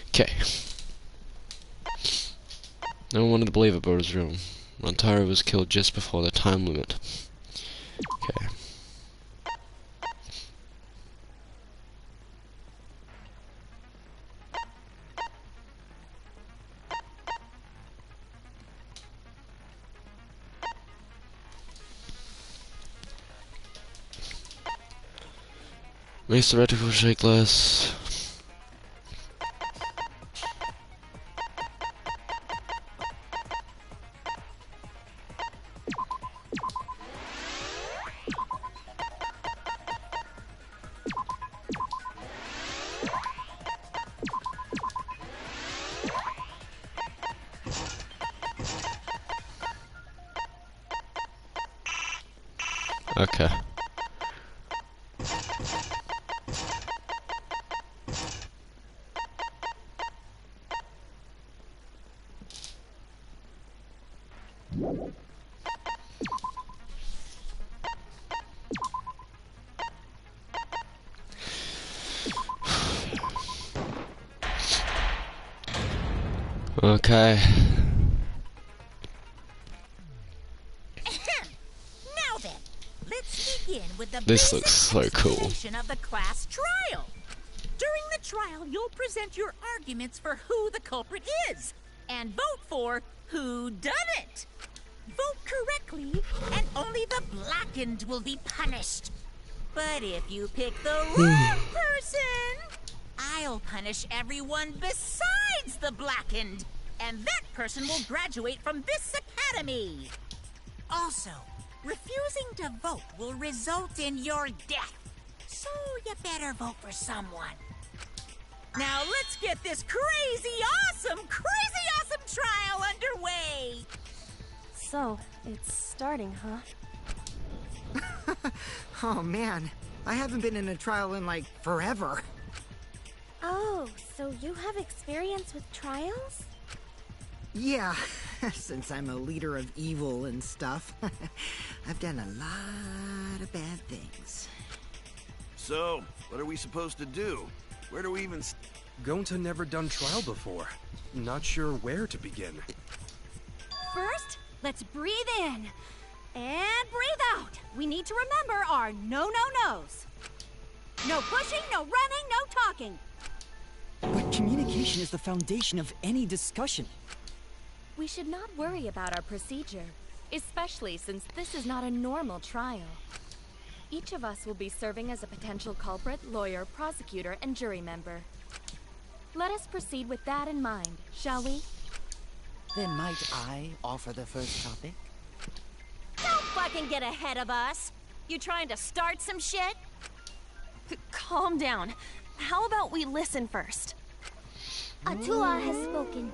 Okay. No one wanted to believe it, but it was real. Rantaro was killed just before the time limit. Okay. Makes the reticle shake less. Okay. Okay. Now then, let's begin with the This basic looks so cool. explanation of the class trial. During the trial, you'll present your arguments for who the culprit is, and vote for who done it. Vote correctly, and only the blackened will be punished. But if you pick the wrong person, I'll punish everyone besides the blackened, and that person will graduate from this academy. Also, refusing to vote will result in your death, so you better vote for someone. Now let's get this crazy awesome trial underway! So, it's starting, huh? Oh man, I haven't been in a trial in like forever. Oh, so you have experience with trials? Yeah, since I'm a leader of evil and stuff, I've done a lot of bad things. So, what are we supposed to do? Where do we even Gonta never done trial before. Not sure where to begin. First, let's breathe in. And breathe out. We need to remember our no-no-nos. No pushing, no running, no talking. But communication is the foundation of any discussion. We should not worry about our procedure, especially since this is not a normal trial. Each of us will be serving as a potential culprit, lawyer, prosecutor, and jury member. Let us proceed with that in mind, shall we? Then might I offer the first topic? Don't fucking get ahead of us. You trying to start some shit? Calm down. How about we listen first? Atua has spoken.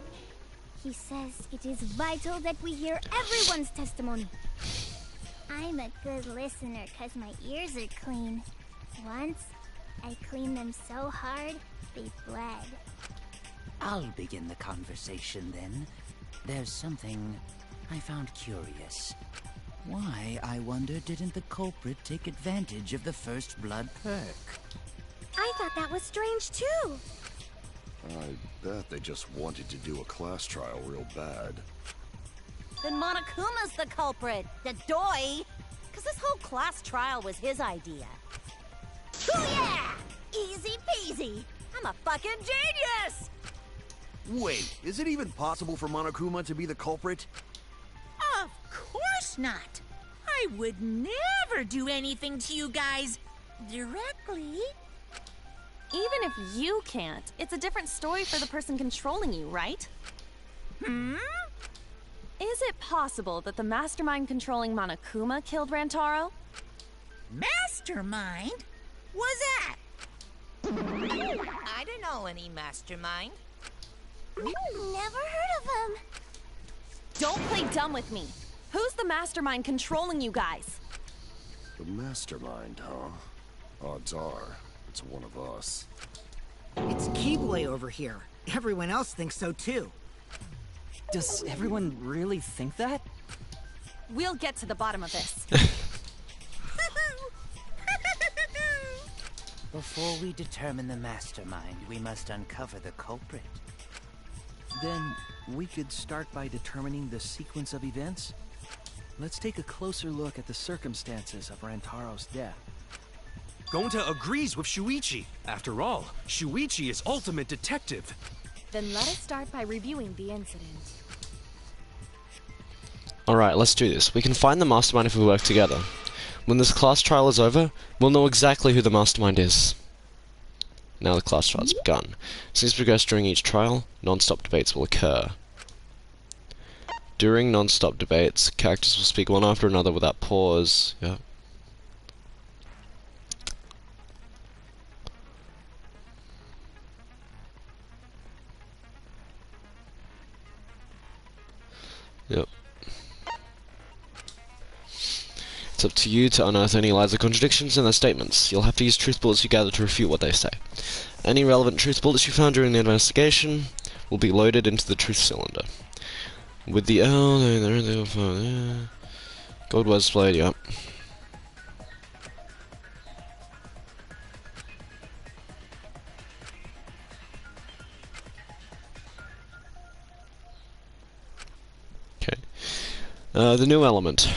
He says it is vital that we hear everyone's testimony. I'm a good listener because my ears are clean. Once, I cleaned them so hard, they bled. I'll begin the conversation then. There's something I found curious. Why, I wonder, didn't the culprit take advantage of the first blood perk? I thought that was strange too. I bet they just wanted to do a class trial real bad. Then Monokuma's the culprit, the doi. Cause this whole class trial was his idea. Hoo-yeah! Easy peasy. I'm a fucking genius! Wait, is it even possible for Monokuma to be the culprit? Of course not. I would never do anything to you guys directly. Even if you can't, it's a different story for the person controlling you, right? Hmm? Is it possible that the mastermind controlling Monokuma killed Rantaro? Mastermind? Was that? I don't know any mastermind. Never heard of him. Don't play dumb with me. Who's the mastermind controlling you guys? The mastermind, huh? Odds are, it's one of us. It's Keyblade over here. Everyone else thinks so too. Does everyone really think that? We'll get to the bottom of this. Before we determine the mastermind, we must uncover the culprit. Then we could start by determining the sequence of events. Let's take a closer look at the circumstances of Rantaro's death. Gonta agrees with Shuichi. After all, Shuichi is ultimate detective. Then let us start by reviewing the incident. Alright, let's do this. We can find the mastermind if we work together. When this class trial is over, we'll know exactly who the mastermind is. Now the class trial has begun. As things progress during each trial, non-stop debates will occur. During non-stop debates, characters will speak one after another without pause. Yeah. Yep. It's up to you to unearth any lies or contradictions in their statements. You'll have to use truth bullets you gather to refute what they say. Any relevant truth bullets you found during the investigation will be loaded into the truth cylinder. With the gold was played, yep. Okay. The new element.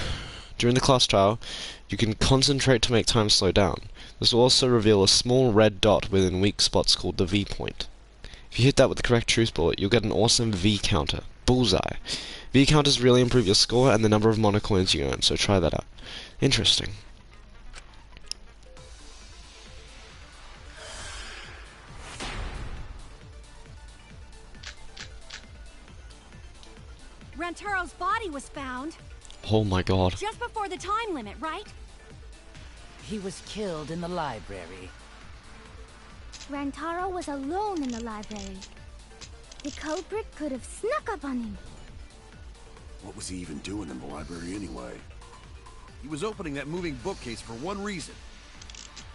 During the class trial, you can concentrate to make time slow down. This will also reveal a small red dot within weak spots called the V point. If you hit that with the correct truth bullet, you'll get an awesome V counter. Bullseye. V counters really improve your score and the number of monocoins you earn, so try that out. Interesting. Rantaro's body was found. Oh my god. Just before the time limit, right? He was killed in the library. Rantaro was alone in the library. The culprit could have snuck up on him. What was he even doing in the library anyway? He was opening that moving bookcase for one reason.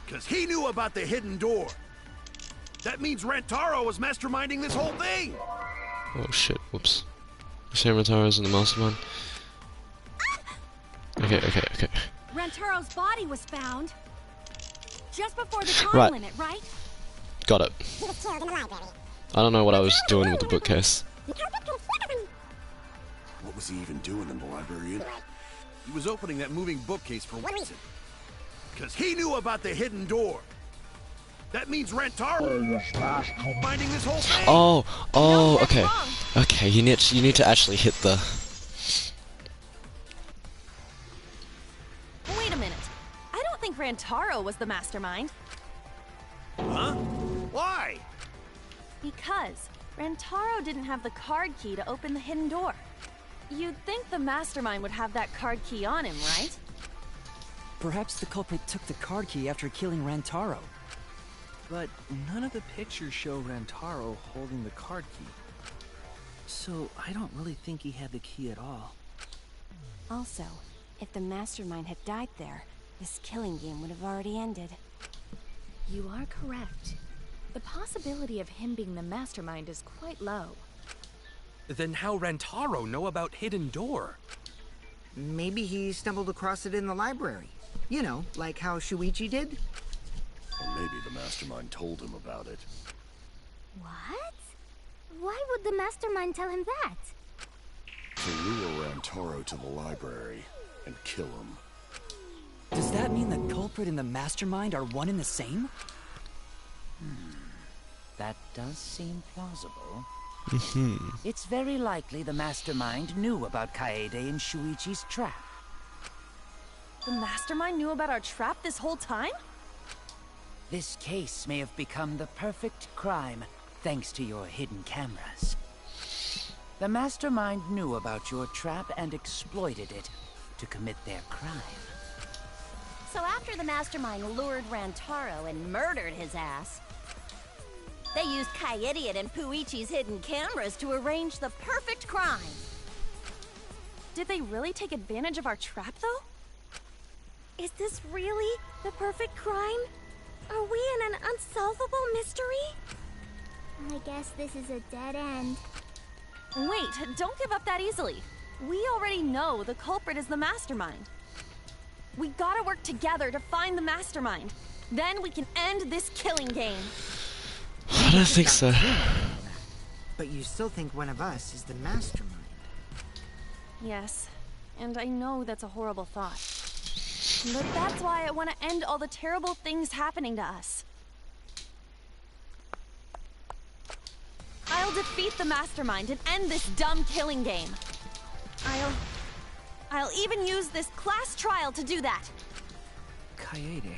Because he knew about the hidden door. That means Rantaro was masterminding this whole thing! Oh shit, whoops. Say Rantaro's in the mastermind. Okay. Rantaro's body was found. Just before the time limit, right? Got it. I don't know what I was doing with the bookcase. What was he even doing in the library anyway? He was opening that moving bookcase for one reason. Because he knew about the hidden door. That means Rantaro was finding this whole thing. Oh, okay. Okay, you need to actually hit the... Wait a minute. I don't think Rantaro was the mastermind. Huh? Why? Because Rantaro didn't have the card key to open the hidden door. You'd think the mastermind would have that card key on him, right? Perhaps the culprit took the card key after killing Rantaro. But none of the pictures show Rantaro holding the card key. So I don't really think he had the key at all. Also, if the mastermind had died there, this killing game would have already ended. You are correct. The possibility of him being the mastermind is quite low. Then how Rantaro know about Hidden Door? Maybe he stumbled across it in the library. You know, like how Shuichi did? Or maybe the mastermind told him about it. What? Why would the mastermind tell him that? To lure Rantaro to the library and kill him. Does that mean the culprit and the mastermind are one and the same? That does seem plausible. It's very likely the mastermind knew about Kaede and Shuichi's trap. The mastermind knew about our trap this whole time? This case may have become the perfect crime thanks to your hidden cameras. The mastermind knew about your trap and exploited it to commit their crime. So after the mastermind lured Rantaro and murdered his ass, they used Kaede and Puichi's hidden cameras to arrange the perfect crime. Did they really take advantage of our trap, though? Is this really the perfect crime? Are we in an unsolvable mystery? I guess this is a dead end. Wait, don't give up that easily. We already know the culprit is the mastermind. We gotta work together to find the mastermind. Then we can end this killing game. I don't think so. But you still think one of us is the mastermind. Yes, and I know that's a horrible thought. But that's why I want to end all the terrible things happening to us. I'll defeat the mastermind and end this dumb killing game. I'll even use this class trial to do that. Kaede.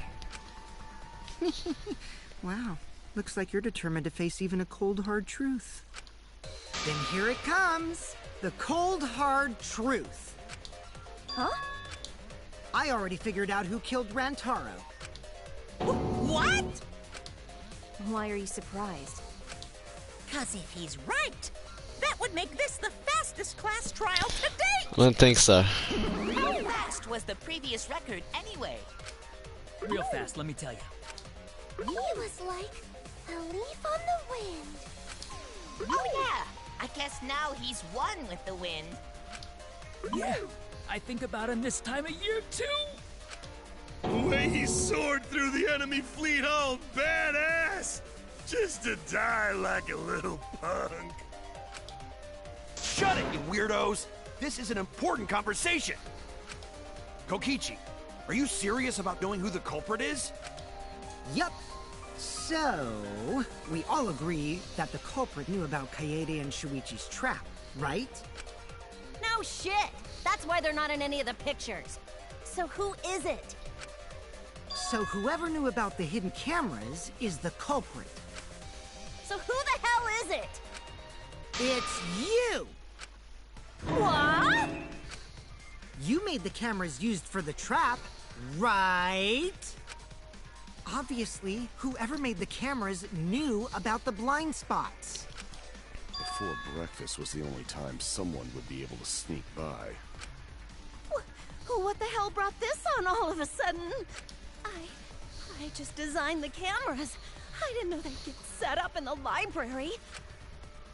Wow, Looks like you're determined to face even a cold, hard truth. Then here it comes. The cold, hard truth. Huh? I already figured out who killed Rantaro. What? Why are you surprised? 'Cause if he's right, that would make this the fastest class trial to date! I don't think so. How fast was the previous record anyway? Real fast, let me tell you. He was like a leaf on the wind. Oh yeah, I guess now he's one with the wind. Yeah, I think about him this time of year too. The way he soared through the enemy fleet, all badass! Just to die like a little punk. Shut it, you weirdos! This is an important conversation! Kokichi, are you serious about knowing who the culprit is? Yup. So, we all agree that the culprit knew about Kaede and Shuichi's trap, right? No shit! That's why they're not in any of the pictures. So who is it? So whoever knew about the hidden cameras is the culprit. So who the hell is it? It's you! What? You made the cameras used for the trap, right? Obviously, whoever made the cameras knew about the blind spots. Before breakfast was the only time someone would be able to sneak by. What the hell brought this on all of a sudden? I just designed the cameras. I didn't know they'd get set up in the library.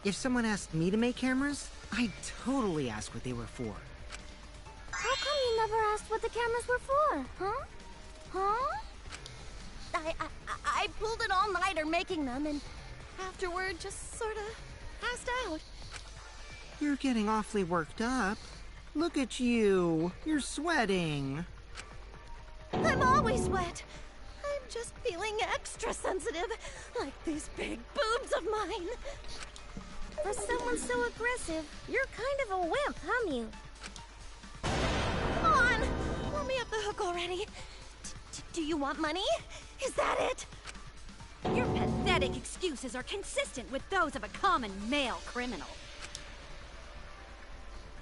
If someone asked me to make cameras, I'd totally ask what they were for. How come you never asked what the cameras were for, huh? Huh? I pulled an all-nighter making them, and afterward just sort of passed out. You're getting awfully worked up. Look at you. You're sweating. I'm always wet. I'm just feeling extra sensitive, like these big boobs of mine. For someone so aggressive, you're kind of a wimp, huh, Mew? Come on! Let me off the hook already. Do you want money? Is that it? Your pathetic excuses are consistent with those of a common male criminal.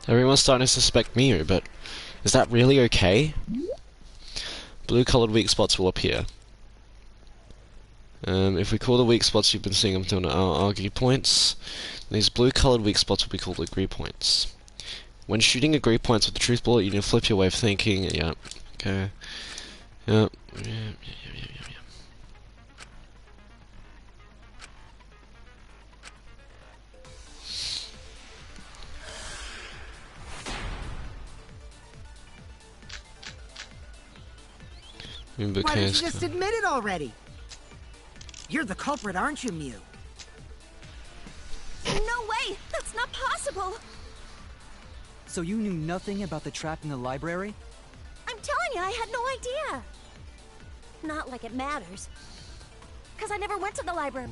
Everyone's starting to suspect Miu, but is that really okay? Blue-colored weak spots will appear. If we call the weak spots you've been seeing them to argue points, these blue-colored weak spots will be called agree points. When shooting agree points with the truth bullet, you need to flip your way of thinking. Yeah. Okay. Yep. Yeah. Why didn't you just admit it already? You're the culprit, aren't you, Mew? No way! That's not possible! So you knew nothing about the trap in the library? I'm telling you, I had no idea. Not like it matters. Because I never went to the library.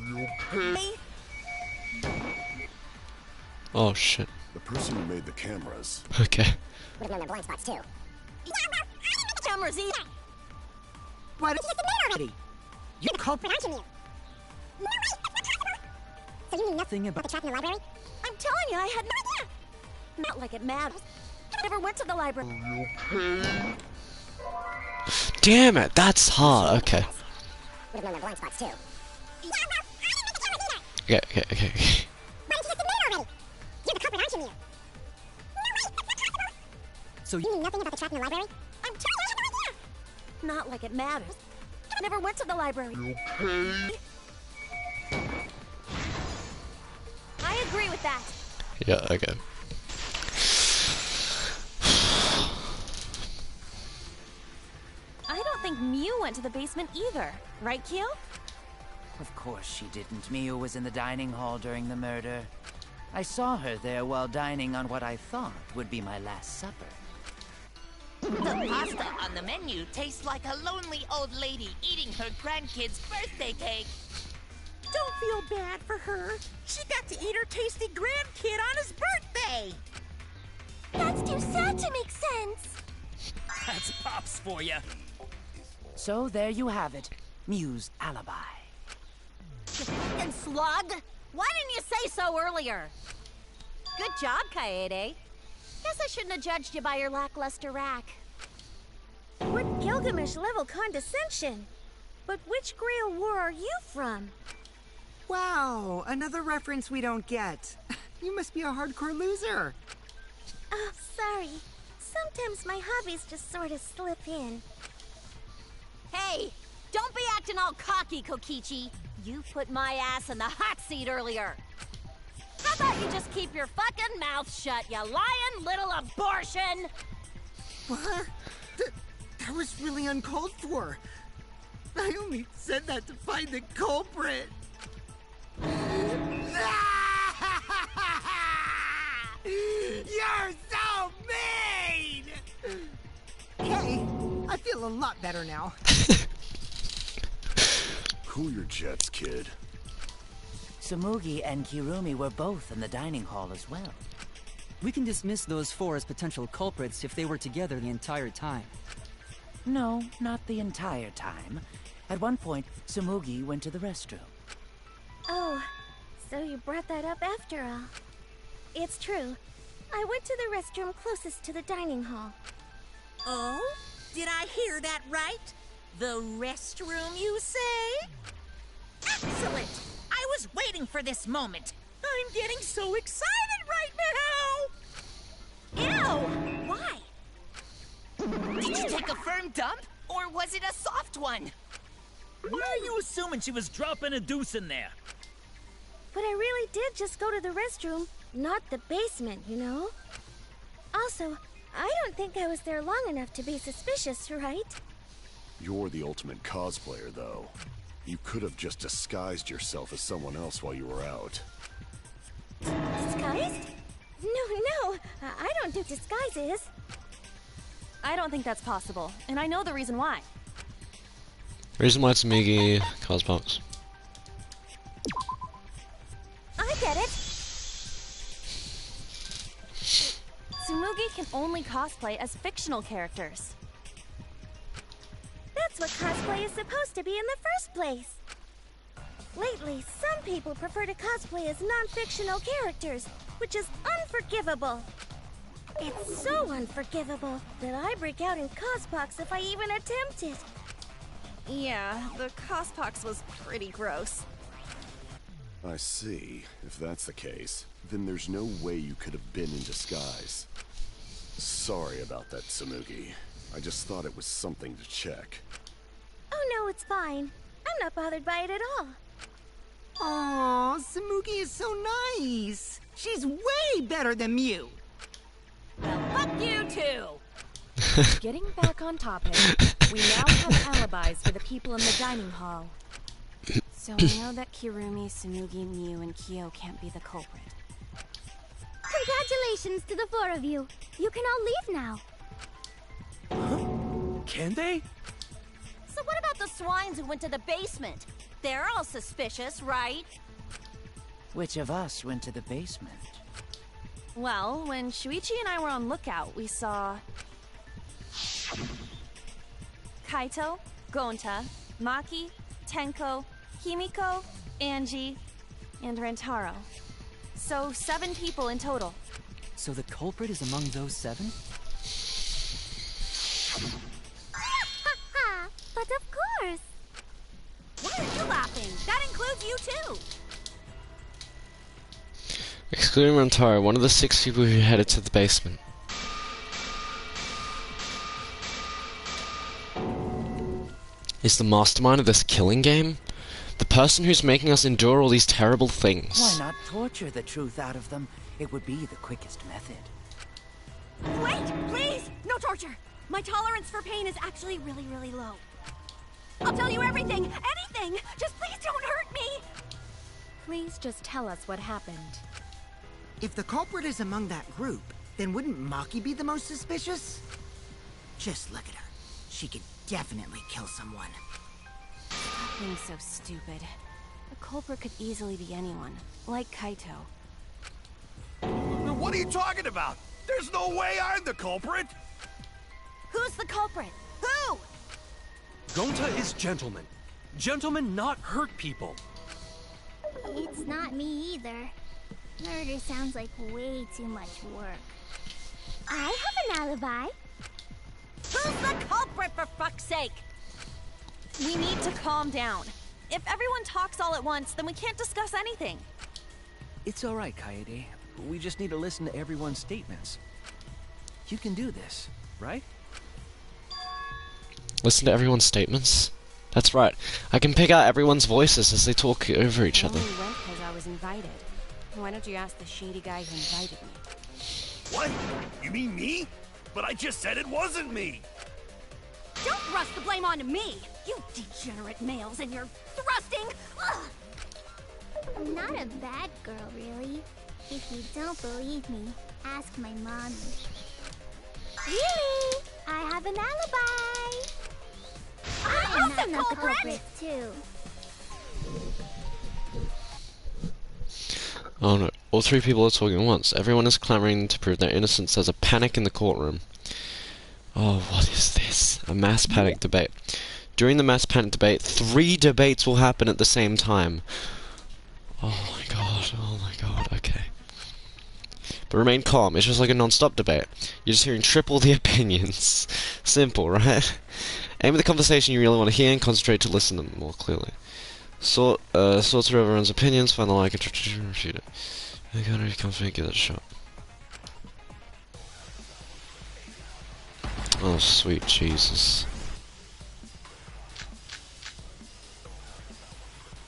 Oh shit. The person who made the cameras. Okay. Would have known their blind spots too. Cameras either. What is it already? You're the culprit, aren't you, Mew? So you knew nothing about the trap in the library? I'm telling you, I had no idea. Not like it matters. I never went to the library. Damn it, that's hard. Okay. Would have known their blind spots too. Okay. Why didn't you just admit it already? You're the culprit, aren't you, Mew? So you knew nothing about the trap in the library? I'm telling you, I had no idea. Not like it matters. I never went to the library. I agree with that. Yeah, okay. I don't think Mew went to the basement either. Right, Kyo? Of course she didn't. Miu was in the dining hall during the murder. I saw her there while dining on what I thought would be my last supper. The pasta on the menu tastes like a lonely old lady eating her grandkid's birthday cake. Don't feel bad for her. She got to eat her tasty grandkid on his birthday. That's too sad to make sense. That's Pops for you. So there you have it. Miu's alibi. slug! Why didn't you say so earlier? Good job, Kaede. Guess I shouldn't have judged you by your lackluster rack. What Gilgamesh-level condescension? But which Grail War are you from? Wow, another reference we don't get. You must be a hardcore loser. Oh, sorry. Sometimes my hobbies just sort of slip in. Hey, don't be acting all cocky, Kokichi. You put my ass in the hot seat earlier. How about you just keep your fucking mouth shut, you lying little abortion? What? That was really uncalled for. I only said that to find the culprit. You're so mean! Hey, I feel a lot better now. Cool your jets, kid. Tsumugi and Kirumi were both in the dining hall as well. We can dismiss those four as potential culprits if they were together the entire time. No, not the entire time. At one point, Tsumugi went to the restroom. Oh, so you brought that up after all. It's true. I went to the restroom closest to the dining hall. Oh? Did I hear that right? The restroom, you say? Excellent! I was waiting for this moment. I'm getting so excited right now! Ew! Why? Did you take a firm dump? Or was it a soft one? Why are you assuming she was dropping a deuce in there? But I really did just go to the restroom, not the basement, you know? Also, I don't think I was there long enough to be suspicious, right? You're the ultimate cosplayer, though. You could have just disguised yourself as someone else while you were out. Disguised? No, I don't do disguises. I don't think that's possible, and I know the reason why. Reason why Tsumugi cosbox. I get it. Tsumugi can only cosplay as fictional characters. That's what cosplay is supposed to be in the first place. Lately, some people prefer to cosplay as non-fictional characters, which is unforgivable. It's so unforgivable that I break out in cospox if I even attempt it. Yeah, the cospox was pretty gross. I see. If that's the case, then there's no way you could have been in disguise. Sorry about that, Tsumugi. I just thought it was something to check. Oh no, it's fine. I'm not bothered by it at all. Aw, Tsumugi is so nice. She's way better than Mew. Well, fuck you too! Getting back on topic, we now have alibis for the people in the dining hall. So we know that Kirumi, Tsumugi, Mew, and Kyo can't be the culprit. Congratulations to the four of you. You can all leave now. Can they? So what about the swines who went to the basement? They're all suspicious, right? Which of us went to the basement? Well, when Shuichi and I were on lookout, we saw Kaito, Gonta, Maki, Tenko, Himiko, Angie, and Rentaro. So 7 people in total. So the culprit is among those 7? But of course. Why are you laughing? That includes you too. Excluding Rentaro, one of the 6 people who headed to the basement. Is the mastermind of this killing game? The person who's making us endure all these terrible things. Why not torture the truth out of them? It would be the quickest method. Wait, please! No torture! My tolerance for pain is actually really, really low. I'll tell you everything! Anything! Just please don't hurt me! Please just tell us what happened. If the culprit is among that group, then wouldn't Maki be the most suspicious? Just look at her. She could definitely kill someone. Stop being so stupid. The culprit could easily be anyone, like Kaito. What are you talking about? There's no way I'm the culprit! Who's the culprit? Who? Gonta is gentleman. Gentlemen not hurt people. It's not me either. Murder sounds like way too much work. I have an alibi. Who's the culprit, for fuck's sake? We need to calm down. If everyone talks all at once, then we can't discuss anything. It's all right, Kaede. We just need to listen to everyone's statements. You can do this, right? Listen to everyone's statements? That's right. I can pick out everyone's voices as they talk over each other. I only went because I was invited. Why don't you ask the shady guy who invited me? What? You mean me? But I just said it wasn't me! Don't thrust the blame onto me! You degenerate males and your thrusting! Ugh. I'm not a bad girl, really. If you don't believe me, ask my mommy. Really? I have an alibi! I'm not the culprit, too. Oh no, all three people are talking at once. Everyone is clamoring to prove their innocence. There's a panic in the courtroom. Oh, what is this? A mass panic debate. During the mass panic debate, 3 debates will happen at the same time. Oh my god, okay. But remain calm, it's just like a non-stop debate. You're just hearing triple the opinions. Simple, right? Aim at the conversation you really want to hear and concentrate to listen to them more clearly. Sort through everyone's opinions, find the like and refute it. I gotta be confident, give it a shot. Oh, sweet Jesus.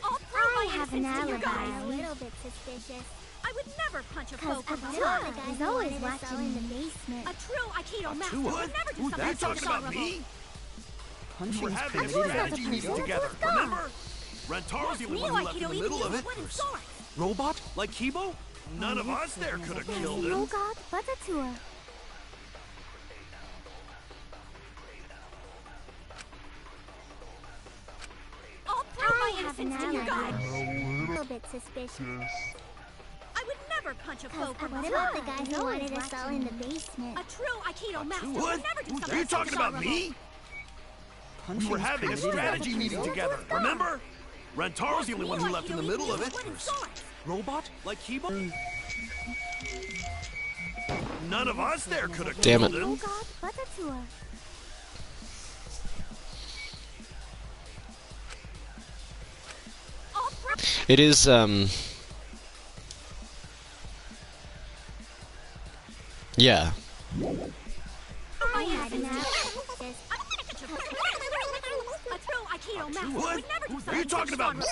I have an alibi. A little bit suspicious. I would never punch a foe from Atua, behind. the guy's always watching in the basement. A true Aikido master would never do Ooh, something that's so talking about dishonorable. me? We were Punching's having a permitted. strategy meeting together, remember? Rentaro's the only one who left in the middle of it. Robot? Like Kibo? None of us there could have killed Oh him. god, but Atua. I'll prove my I have an innocence to you alibi. guys. A little bit suspicious. I would never punch a foe from What behind. about the guy who wanted us all in the basement? A true Aikido master What? would never do Are something you so talking about dishonorable. me? We Punching's were having a permitted. strategy meeting together, remember? Rentaro's the only one who left in the middle of it. Robot? Like Kibo? None of us there could have Damn killed it. Oh him. god, but Atua. It is, yeah. I had an alibi. A true Aikido master What? would never do Are something you talking so about me?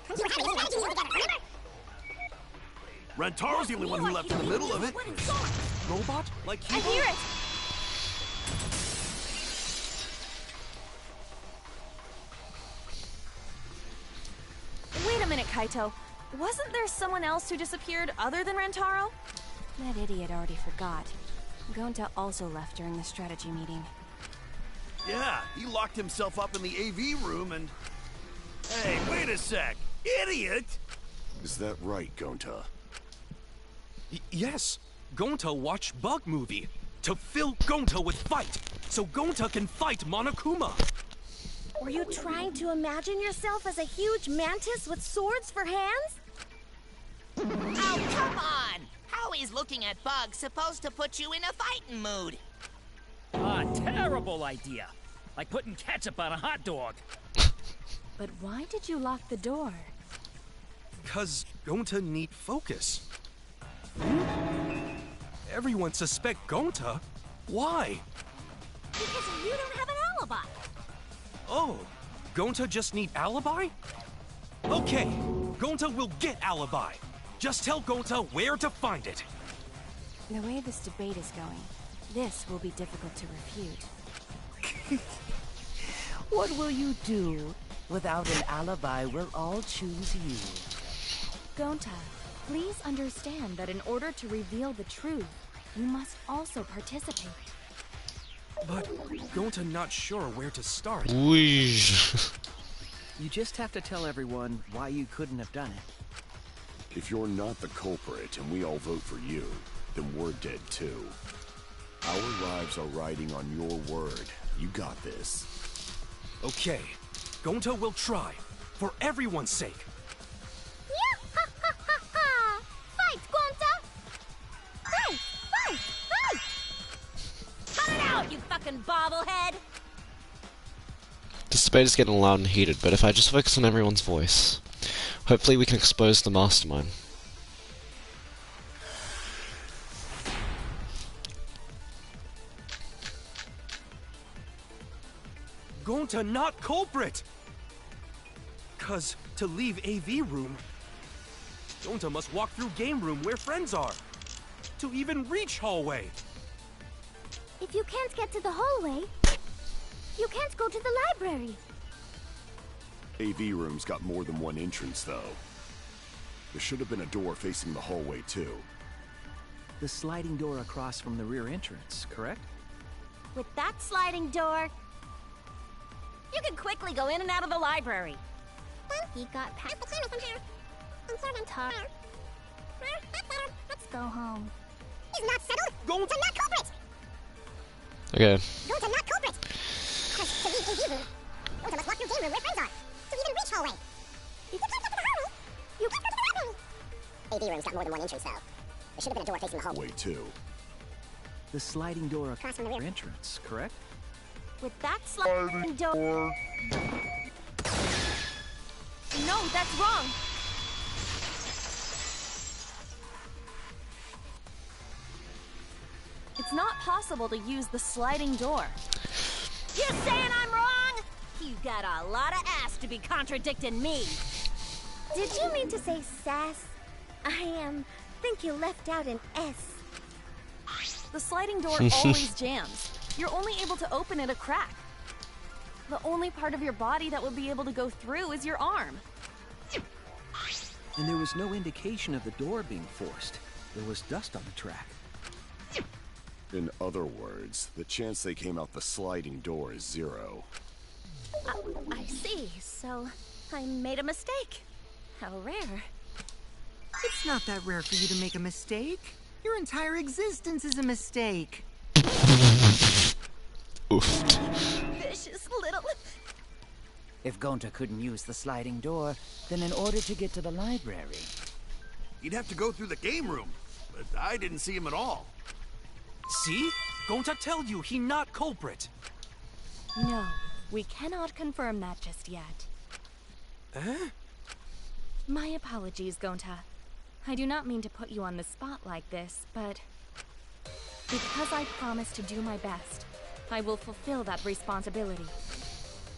dishonorable. Rentaro's the only one who left in the middle of it. Robot? Like I Kibo? hear it! Wait a minute, Kaito. Wasn't there someone else who disappeared other than Rantaro? That idiot already forgot. Gonta also left during the strategy meeting. Yeah, he locked himself up in the AV room and... Hey, wait a sec! Idiot! Is that right, Gonta? Yes. Gonta watched Bug Movie to fill Gonta with fight, so Gonta can fight Monokuma. Were you trying to imagine yourself as a huge mantis with swords for hands? Oh, come on! How is looking at Bug supposed to put you in a fighting mood? Ah, terrible idea. Like putting ketchup on a hot dog. But why did you lock the door? 'Cause Gonta need focus. Everyone suspect Gonta? Why? Because you don't have an alibi. Oh, Gonta just need alibi? Okay, Gonta will get alibi. Just tell Gonta where to find it. The way this debate is going, this will be difficult to refute. What will you do? Without an alibi, we'll all choose you. Gonta, please understand that in order to reveal the truth, you must also participate. But Gonta not sure where to start. Weesh. You just have to tell everyone why you couldn't have done it. If you're not the culprit and we all vote for you, then we're dead too. Our lives are riding on your word. You got this. Okay, Gonta will try, for everyone's sake. out, you fucking bobblehead! This debate is getting loud and heated, but if I just focus on everyone's voice, hopefully we can expose the mastermind. Gonta not culprit! 'Cause to leave AV room, Gonta must walk through game room where friends are. To even reach hallway. If you can't get to the hallway, you can't go to the library. AV room's got more than one entrance, though. There should have been a door facing the hallway, too. The sliding door across from the rear entrance, correct? With that sliding door, you can quickly go in and out of the library. He got past the corner somehow. Let's go home. He's not settled. Gonta not culprit. Okay. Gonta not culprit. Because to leave AV room, Gonta must walk through game room where friends are. To even reach hallway. If you can't get to the hallway, you can't go to the library. AV room's got more than one entrance, though. There should have been a door facing the hallway, too. The sliding door across from the rear entrance, correct? With that sliding door... No, that's wrong! It's not possible to use the sliding door. You saying I'm wrong? You got a lot of ass to be contradicting me. Did you mean to say sass? I think you left out an S. The sliding door always jams. You're only able to open it a crack. The only part of your body that would be able to go through is your arm. And there was no indication of the door being forced. There was dust on the track. In other words, the chance they came out the sliding door is 0. I see. So, I made a mistake. How rare. It's not that rare for you to make a mistake. Your entire existence is a mistake. Oof. Vicious little... If Gonta couldn't use the sliding door, then in order to get to the library... He'd have to go through the game room, but I didn't see him at all. See? Gonta tell you he not culprit. No, we cannot confirm that just yet. My apologies, Gonta. I do not mean to put you on the spot like this, but... because I promised to do my best, I will fulfill that responsibility.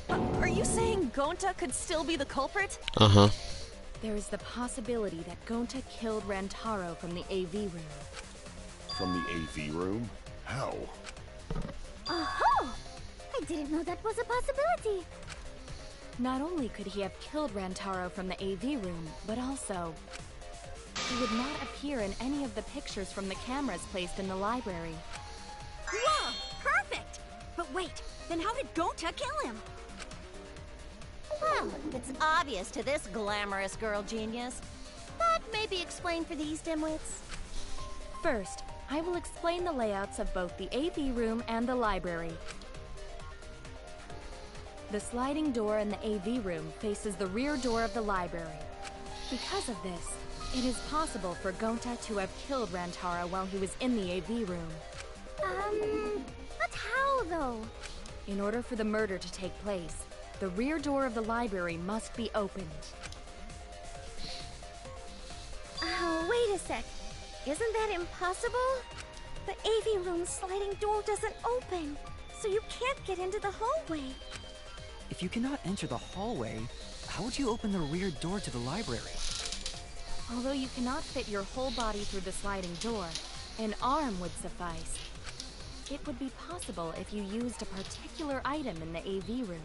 Are you saying Gonta could still be the culprit? Uh-huh. There is the possibility that Gonta killed Rantaro from the AV room. From the AV room? How? Oh! I didn't know that was a possibility. Not only could he have killed Rantaro from the AV room, but also... he would not appear in any of the pictures from the cameras placed in the library. Whoa! Perfect! But wait, then how did Gonta kill him? Well, it's obvious to this glamorous girl genius. But maybe explain for these dimwits. First, I will explain the layouts of both the AV room and the library. The sliding door in the AV room faces the rear door of the library. Because of this, it is possible for Gonta to have killed Rantaro while he was in the AV room. But how, though? In order for the murder to take place, the rear door of the library must be opened. Wait a sec. Isn't that impossible? The AV room's sliding door doesn't open, so you can't get into the hallway. If you cannot enter the hallway, how would you open the rear door to the library? Although you cannot fit your whole body through the sliding door, an arm would suffice. It would be possible if you used a particular item in the AV room.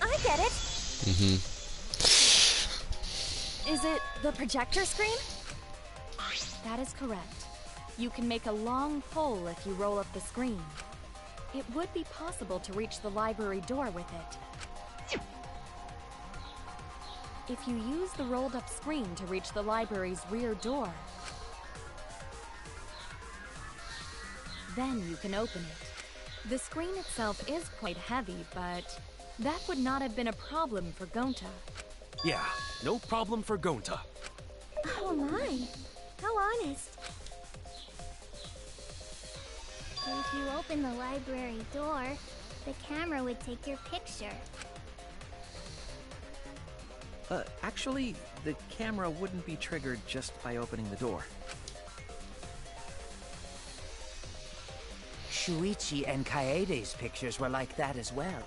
I get it. Is it the projector screen? That is correct. You can make a long pole if you roll up the screen. It would be possible to reach the library door with it. If you use the rolled up screen to reach the library's rear door, then you can open it. The screen itself is quite heavy, but that would not have been a problem for Gonta. Yeah, no problem for Gonta. Oh my, how honest. If you open the library door, the camera would take your picture. Actually, the camera wouldn't be triggered just by opening the door. Shuichi and Kaede's pictures were like that as well.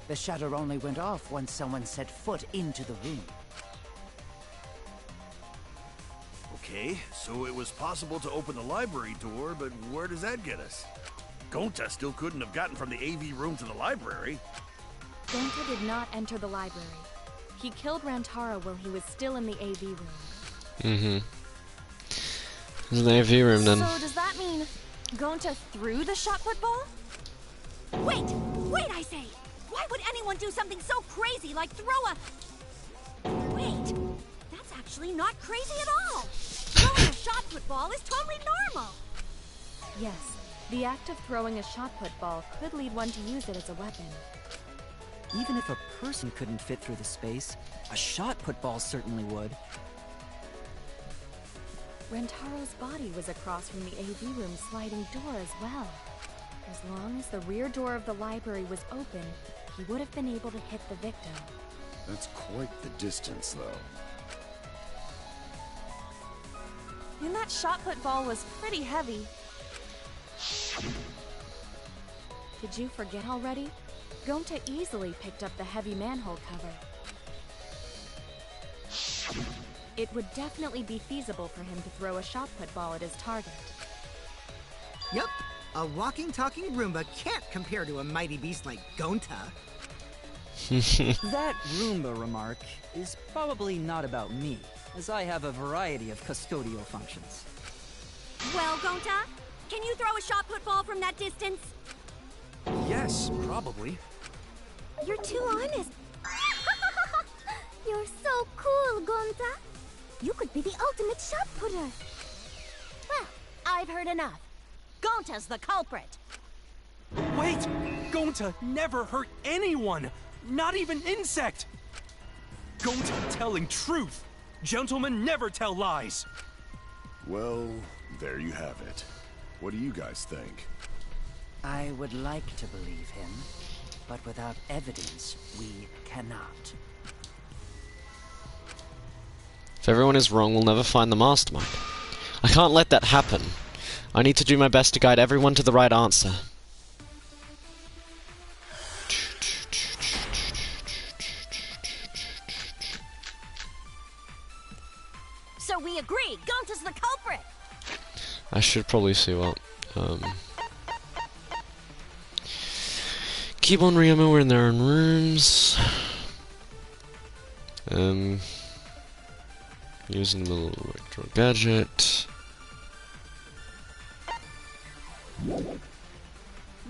The shutter only went off once someone set foot into the room. Okay, so it was possible to open the library door, but where does that get us? Gonta still couldn't have gotten from the AV room to the library. Gonta did not enter the library. He killed Rantaro while he was still in the AV room. Mm-hmm. In the AV room then. So does that mean Gonta threw the shot put ball? Wait, I say! Why would anyone do something so crazy like throw a... Wait, that's actually not crazy at all! Throwing a shot put ball is totally normal! Yes, the act of throwing a shot put ball could lead one to use it as a weapon. Even if a person couldn't fit through the space, a shot put ball certainly would. Rantaro's body was across from the AV room sliding door as well. As long as the rear door of the library was open, he would have been able to hit the victim. That's quite the distance, though. And that shot put ball was pretty heavy. Did you forget already? Gonta easily picked up the heavy manhole cover. It would definitely be feasible for him to throw a shot put ball at his target. Yep, a walking, talking Roomba can't compare to a mighty beast like Gonta. That Roomba remark is probably not about me, as I have a variety of custodial functions. Well, Gonta, can you throw a shot put ball from that distance? Yes, probably. You're too honest. You're so cool, Gonta. You could be the ultimate shot putter. Well, I've heard enough. Gonta's the culprit. Wait! Gonta never hurt anyone! Not even insect! Gonta telling truth! Gentlemen never tell lies! Well, there you have it. What do you guys think? I would like to believe him, but without evidence, we cannot. If everyone is wrong, we'll never find the mastermind. I can't let that happen. I need to do my best to guide everyone to the right answer. So we agree, Gonta's the culprit! I should probably see what, Kibo and Ryoma were in their own rooms. Using the little electro gadget.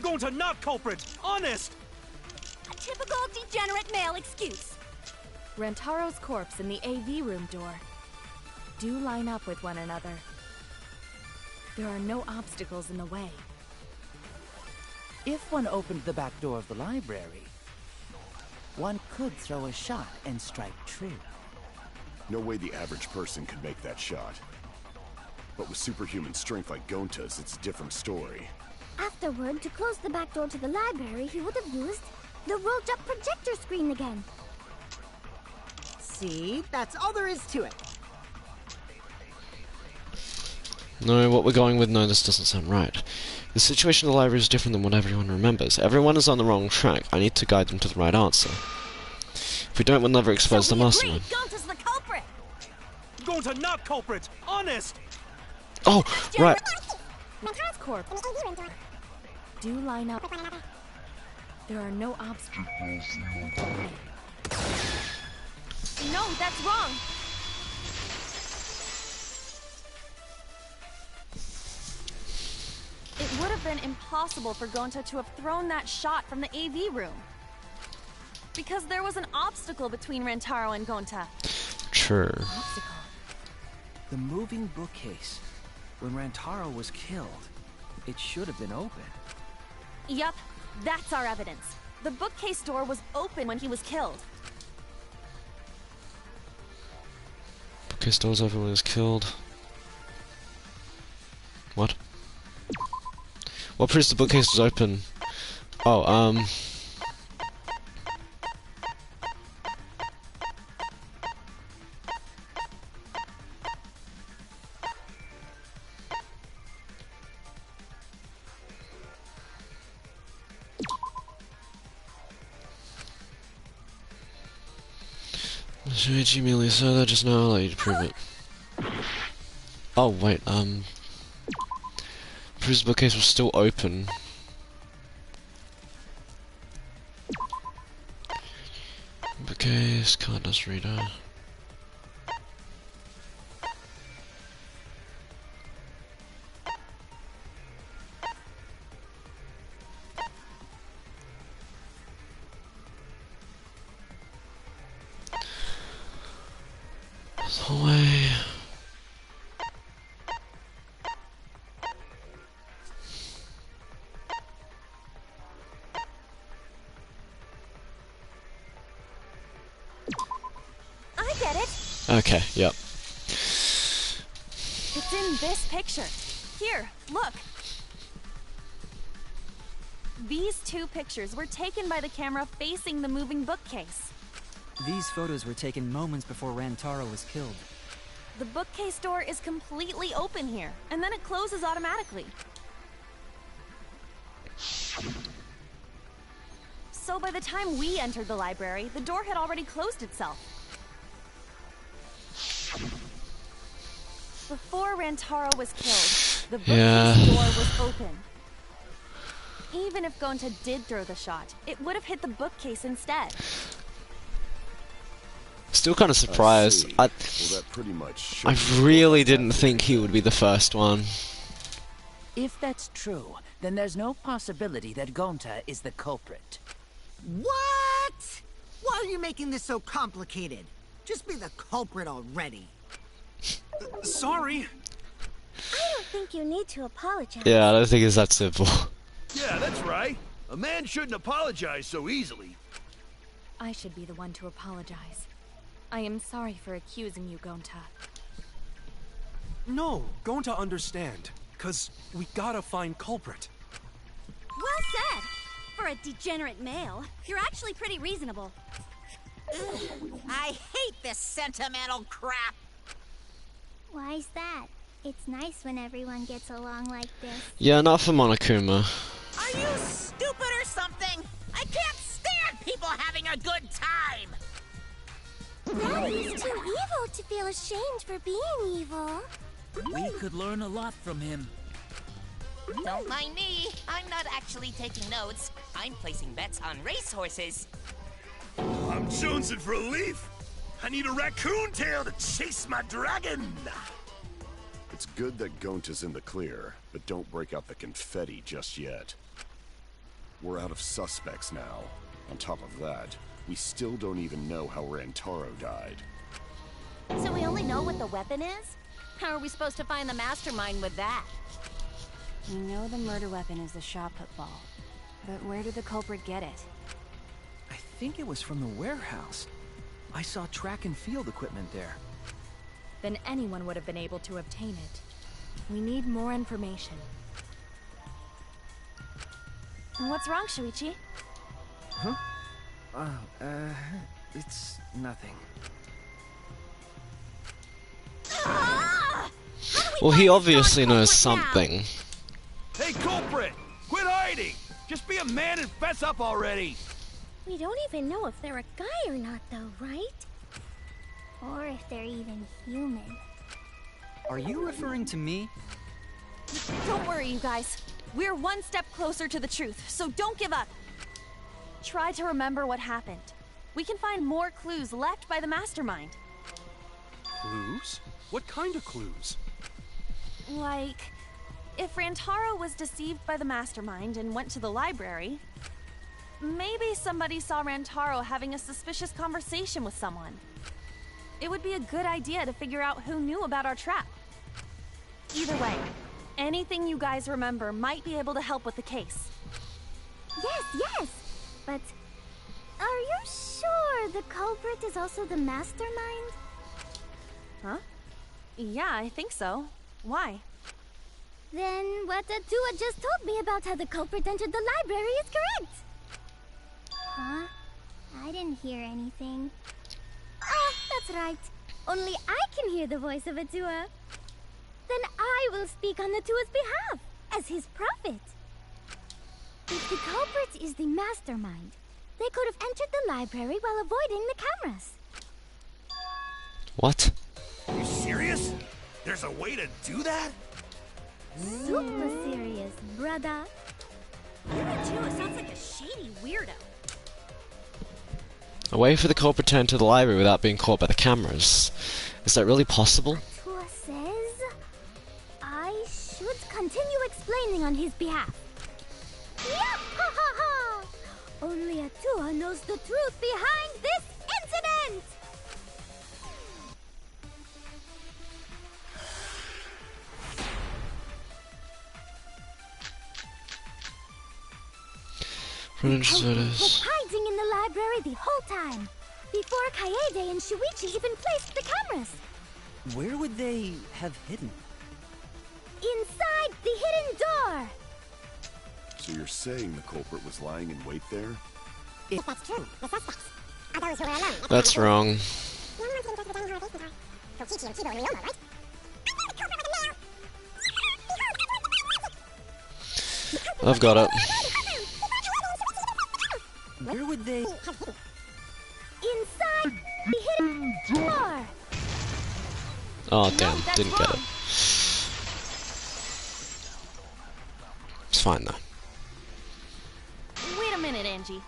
Gonta not culprit! Honest! A typical degenerate male excuse. Rantaro's corpse in the AV room door. Do line up with one another. There are no obstacles in the way. If one opened the back door of the library, one could throw a shot and strike true. No way the average person could make that shot. But with superhuman strength like Gonta's, it's a different story. Afterward, to close the back door to the library, he would have used the rolled-up projector screen again. See? That's all there is to it. No, what we're going with, no, this doesn't sound right. The situation in the library is different than what everyone remembers. Everyone is on the wrong track. I need to guide them to the right answer. If we don't, we'll never expose the mastermind. Gonta's the culprit! Gonta not culprit! Honest! Oh, right. Rantaro's corpse. Do line up. There are no obstacles in the way. No, that's wrong. It would have been impossible for Gonta to have thrown that shot from the AV room. Because there was an obstacle between Rantaro and Gonta. True. Obstacle. The moving bookcase. When Rantaro was killed, it should have been open. Yup, that's our evidence. The bookcase door was open when he was killed. bookcase door was open when he was killed. What? What proves the bookcase was open? Oh, Shuichi merely said that just now, I'll let you to prove it. Oh, wait, proves the bookcase was still open. Bookcase, cardless reader. Hallway. I get it. Okay, yep. It's in this picture. Here, look. These two pictures were taken by the camera facing the moving bookcase. These photos were taken moments before Rantaro was killed. The bookcase door is completely open here, and then it closes automatically. So by the time we entered the library, the door had already closed itself. Before Rantaro was killed, the bookcase door was open. Even if Gonta did throw the shot, it would have hit the bookcase instead. Still kind of surprised. I really didn't think he would be the first one. If that's true, then there's no possibility that Gonta is the culprit. What? Why are you making this so complicated? Just be the culprit already. Sorry. I don't think you need to apologize. Yeah, I don't think it's that simple. Yeah, that's right. A man shouldn't apologize so easily. I should be the one to apologize. I am sorry for accusing you, Gonta. No, Gonta understand. 'Cause we gotta find culprit. Well said! For a degenerate male, you're actually pretty reasonable. Ugh, I hate this sentimental crap! Why's that? It's nice when everyone gets along like this. Yeah, not for Monokuma. Are you stupid or something? I can't stand people having a good time! Daddy is too evil to feel ashamed for being evil. We could learn a lot from him. Don't mind me. I'm not actually taking notes. I'm placing bets on racehorses. I'm jonesing for a leaf. I need a raccoon tail to chase my dragon. It's good that Gonta's in the clear, but don't break out the confetti just yet. We're out of suspects now. On top of that, we still don't even know how Rantaro died. So we only know what the weapon is? How are we supposed to find the mastermind with that? We know the murder weapon is the shot put ball. But where did the culprit get it? I think it was from the warehouse. I saw track and field equipment there. Then anyone would have been able to obtain it. We need more information. What's wrong, Shuichi? Huh? It's nothing. Well, he obviously knows something. Hey, culprit! Quit hiding! Just be a man and fess up already! We don't even know if they're a guy or not, though, right? Or if they're even human. Are you referring to me? Don't worry, you guys. We're one step closer to the truth, so don't give up. Try to remember what happened. We can find more clues left by the mastermind. Clues? What kind of clues? Like, if Rantaro was deceived by the mastermind and went to the library, maybe somebody saw Rantaro having a suspicious conversation with someone. It would be a good idea to figure out who knew about our trap. Either way, anything you guys remember might be able to help with the case. Yes! But are you sure the culprit is also the mastermind? Huh? Yeah, I think so. Why? Then what Atua just told me about how the culprit entered the library is correct. Huh? I didn't hear anything. Oh, that's right. Only I can hear the voice of Atua. Then I will speak on Atua's behalf, as his prophet. If the culprit is the mastermind, they could have entered the library while avoiding the cameras. What? Are you serious? There's a way to do that? Super serious, brother. Atua sounds like a shady weirdo. A way for the culprit to enter the library without being caught by the cameras. Is that really possible? Atua says I should continue explaining on his behalf. Yeah, ha ha ha! Only Atua knows the truth behind this incident! The culprit was hiding in the library the whole time, before Kaede and Shuichi even placed the cameras. Where would they have hidden? Inside the hidden door! So you're saying the culprit was lying in wait there? If that's true, the suspects are those who were alone. That's wrong. I've got it. Where would they... Inside the hidden door! Oh damn, didn't get it. It's fine though. Wait a minute, Angie.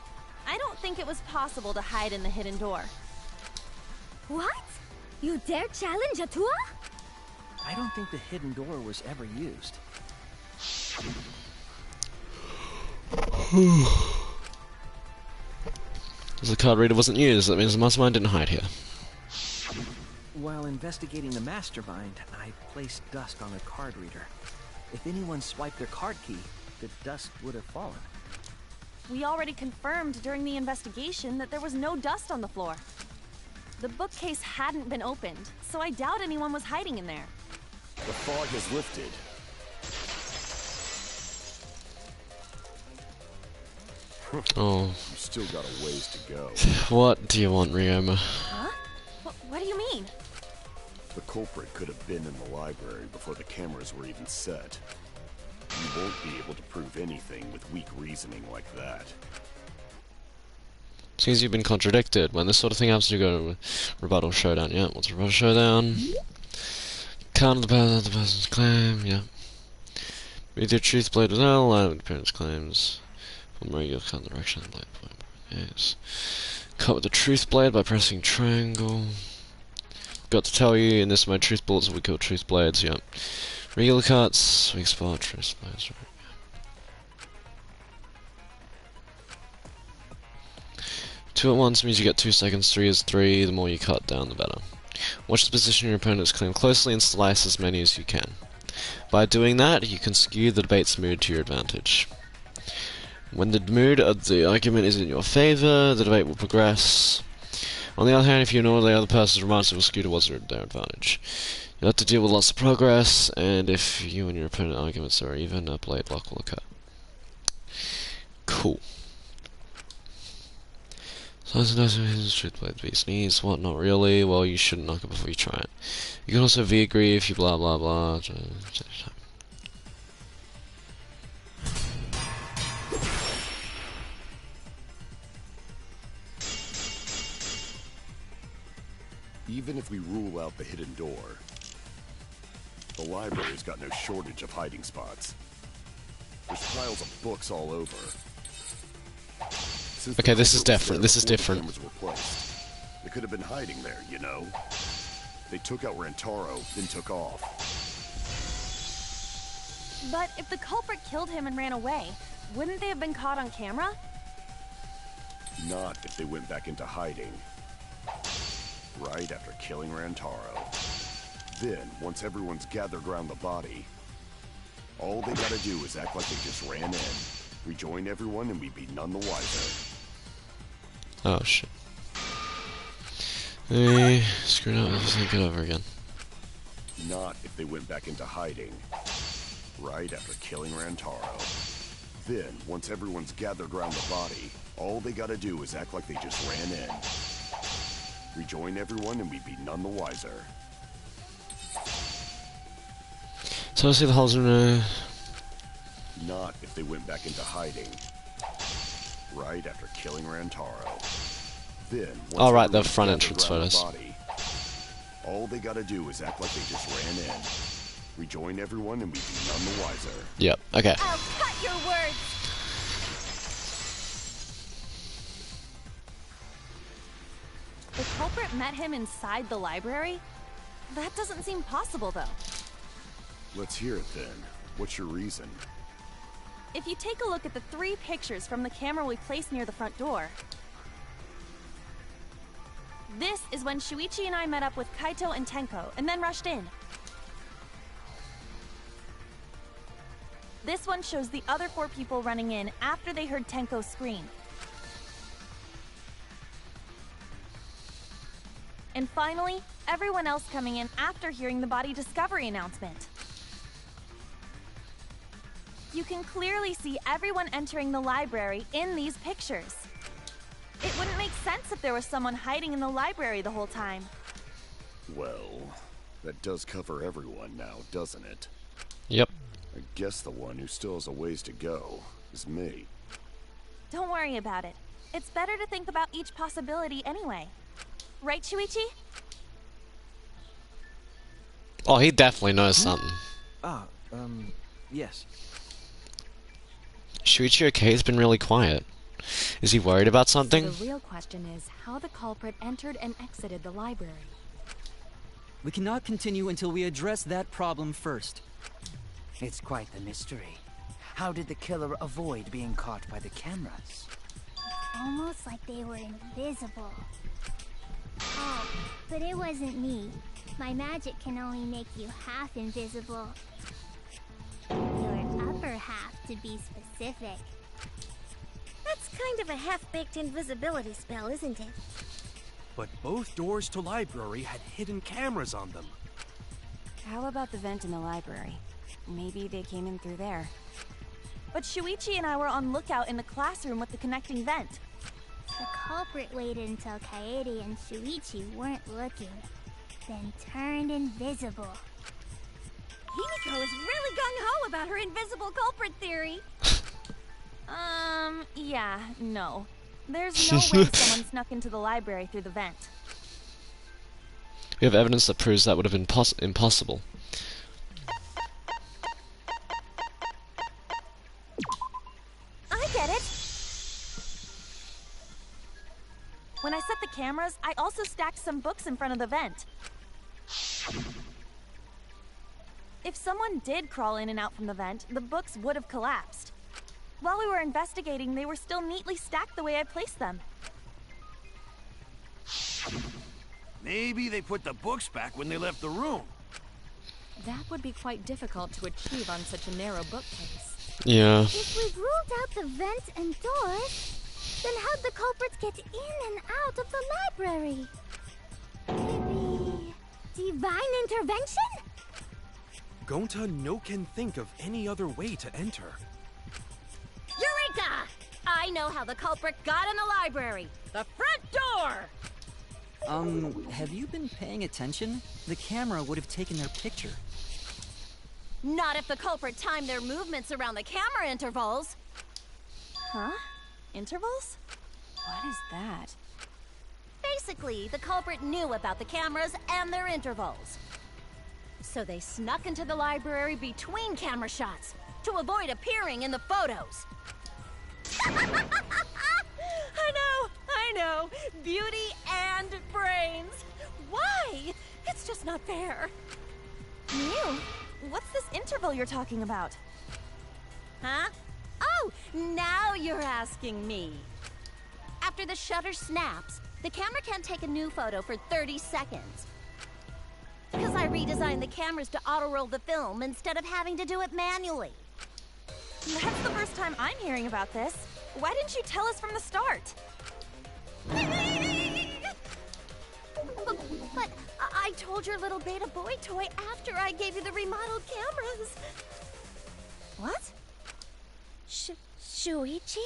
I don't think it was possible to hide in the hidden door. What? You dare challenge Atua? I don't think the hidden door was ever used. The card reader wasn't used, that means the mastermind didn't hide here. While investigating the mastermind, I placed dust on the card reader. If anyone swiped their card key, the dust would have fallen. We already confirmed during the investigation that there was no dust on the floor. The bookcase hadn't been opened, so I doubt anyone was hiding in there. The fog has lifted. Oh. You still got a ways to go. What do you want, Ryoma? Huh? What do you mean? The culprit could have been in the library before the cameras were even set. You won't be able to prove anything with weak reasoning like that. Seems you've been contradicted. When this sort of thing happens, you go to rebuttal showdown. Yeah, what's a rebuttal showdown? Counter the person's claim. Yeah. Read the truth blade without align with the parent's claims. From regular count direction. Blade point. Yes. Cut with the truth blade by pressing triangle. Got to tell you, in this mode, truth bullets we call truth blades. Yeah. Regular cuts. Weak spot. Truth blades. Right. 2 at once means you get 2 seconds, 3 is 3, the more you cut down the better. Watch the position of your opponent's claim closely and slice as many as you can. By doing that, you can skew the debate's mood to your advantage. When the mood of the argument is in your favour, the debate will progress. On the other hand, if you ignore the other person's remarks, it will skew towards their advantage. You'll have to deal with lots of progress, and if you and your opponent's arguments are even, a blade block will occur. Cool. Truth blade be sneeze. What? Not really? Well, you shouldn't knock it before you try it. You can also agree if you blah blah blah. Even if we rule out the hidden door, the library's got no shortage of hiding spots. There's piles of books all over. Okay, this is different. This is different. They could have been hiding there, you know. They took out Rantaro, then took off. But if the culprit killed him and ran away, wouldn't they have been caught on camera? Not if they went back into hiding. Right after killing Rantaro. Then, once everyone's gathered around the body, all they gotta do is act like they just ran in, rejoin everyone, and we'd be none the wiser. Oh shit. Screwed up, let's think it over again. Not if they went back into hiding. Right after killing Rantaro. Then, once everyone's gathered around the body, all they gotta do is act like they just ran in. Rejoin everyone and we'd be none the wiser. So I see the holes in the... Not if they went back into hiding. Right after killing Rantaro. Then, oh right, the front entrance photos. All they gotta do is act like they just ran in. Rejoin everyone and we'd be none the wiser. Yep, okay. I'll cut your words! The culprit met him inside the library? That doesn't seem possible, though. Let's hear it then. What's your reason? If you take a look at the 3 pictures from the camera we placed near the front door. This is when Shuichi and I met up with Kaito and Tenko, and then rushed in. This one shows the other 4 people running in after they heard Tenko scream. And finally, everyone else coming in after hearing the body discovery announcement. You can clearly see everyone entering the library in these pictures. It wouldn't make sense if there was someone hiding in the library the whole time. Well, that does cover everyone now, doesn't it? Yep. I guess the one who still has a ways to go is me. Don't worry about it. It's better to think about each possibility anyway. Right, Shuichi? Oh, he definitely knows something. Yes. Shuichi okay? He's been really quiet. Is he worried about something? So the real question is how the culprit entered and exited the library. We cannot continue until we address that problem first. It's quite the mystery. How did the killer avoid being caught by the cameras? Almost like they were invisible. Oh, but it wasn't me. My magic can only make you half invisible. Your upper half, to be specific. That's kind of a half-baked invisibility spell, isn't it? But both doors to library had hidden cameras on them. How about the vent in the library? Maybe they came in through there. But Shuichi and I were on lookout in the classroom with the connecting vent. The culprit waited until Kaede and Shuichi weren't looking, then turned invisible. Himiko is really gung-ho about her invisible culprit theory. Yeah, no. There's no way someone snuck into the library through the vent. We have evidence that proves that would have been impossible. I get it! When I set the cameras, I also stacked some books in front of the vent. If someone did crawl in and out from the vent, the books would have collapsed. While we were investigating, they were still neatly stacked the way I placed them. Maybe they put the books back when they left the room. That would be quite difficult to achieve on such a narrow bookcase. Yeah. If we've ruled out the vent and doors, then how'd the culprits get in and out of the library? Maybe divine intervention? Gonta no can think of any other way to enter. Eureka! I know how the culprit got in the library. The front door! Have you been paying attention? The camera would have taken their picture. Not if the culprit timed their movements around the camera intervals. Huh? Intervals? What is that? Basically, the culprit knew about the cameras and their intervals. So they snuck into the library between camera shots to avoid appearing in the photos. I know. Beauty and brains. Why? It's just not fair. Mew, what's this interval you're talking about? Huh? Oh, now you're asking me. After the shutter snaps, the camera can't take a new photo for 30 seconds. Because I redesigned the cameras to auto-roll the film instead of having to do it manually. That's the first time I'm hearing about this. Why didn't you tell us from the start? But I told your little beta boy toy after I gave you the remodeled cameras. What? Shuichi?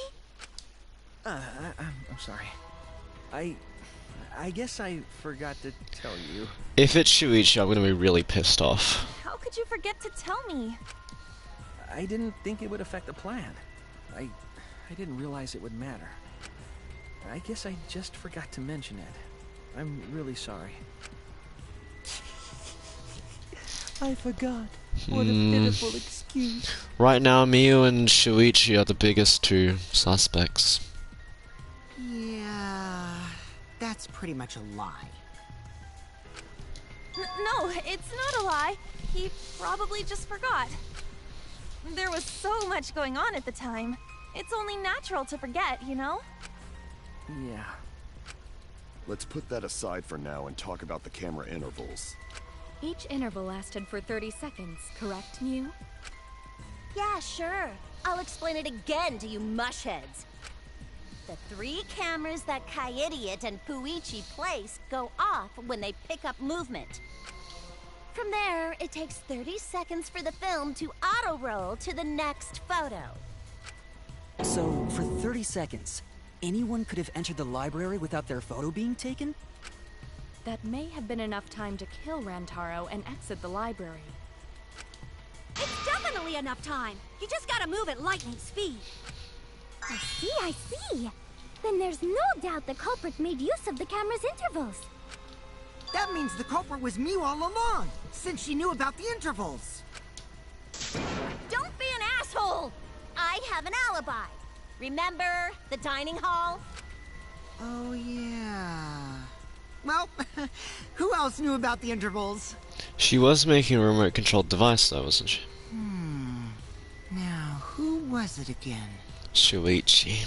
I'm sorry. I guess I forgot to tell you. If it's Shuichi, I'm gonna be really pissed off. How could you forget to tell me? I didn't think it would affect the plan. I didn't realize it would matter. I guess I just forgot to mention it. I'm really sorry. I forgot. What a pitiful excuse. Right now, Miyu and Shuichi are the biggest two suspects. Yeah, that's pretty much a lie. No, it's not a lie. He probably just forgot. There was so much going on at the time. It's only natural to forget, you know? Yeah. Let's put that aside for now and talk about the camera intervals. Each interval lasted for 30 seconds, correct, Mew? Yeah, sure. I'll explain it again to you mushheads. The 3 cameras that Kaidiot and Puichi place go off when they pick up movement. From there, it takes 30 seconds for the film to auto-roll to the next photo. So, for 30 seconds, anyone could have entered the library without their photo being taken? That may have been enough time to kill Rantaro and exit the library. It's definitely enough time. You just gotta move at lightning speed. I see. Then there's no doubt the culprit made use of the camera's intervals. That means the culprit was Mew all along, since she knew about the intervals. Don't be an asshole! I have an alibi. Remember the dining hall? Oh, yeah. Well, who else knew about the intervals? She was making a remote-controlled device, though, wasn't she? Now, who was it again? Shuichi.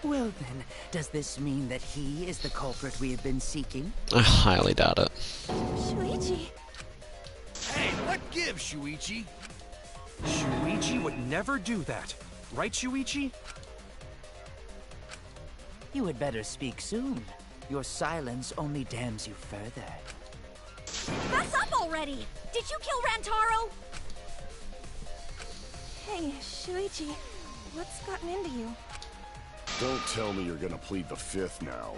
Well then, does this mean that he is the culprit we have been seeking? I highly doubt it. Shuichi! Hey, what gives, Shuichi? Shuichi would never do that. Right, Shuichi? You had better speak soon. Your silence only damns you further. Fess up already! Did you kill Rantaro? Hey, Shuichi, what's gotten into you? Don't tell me you're gonna plead the fifth now.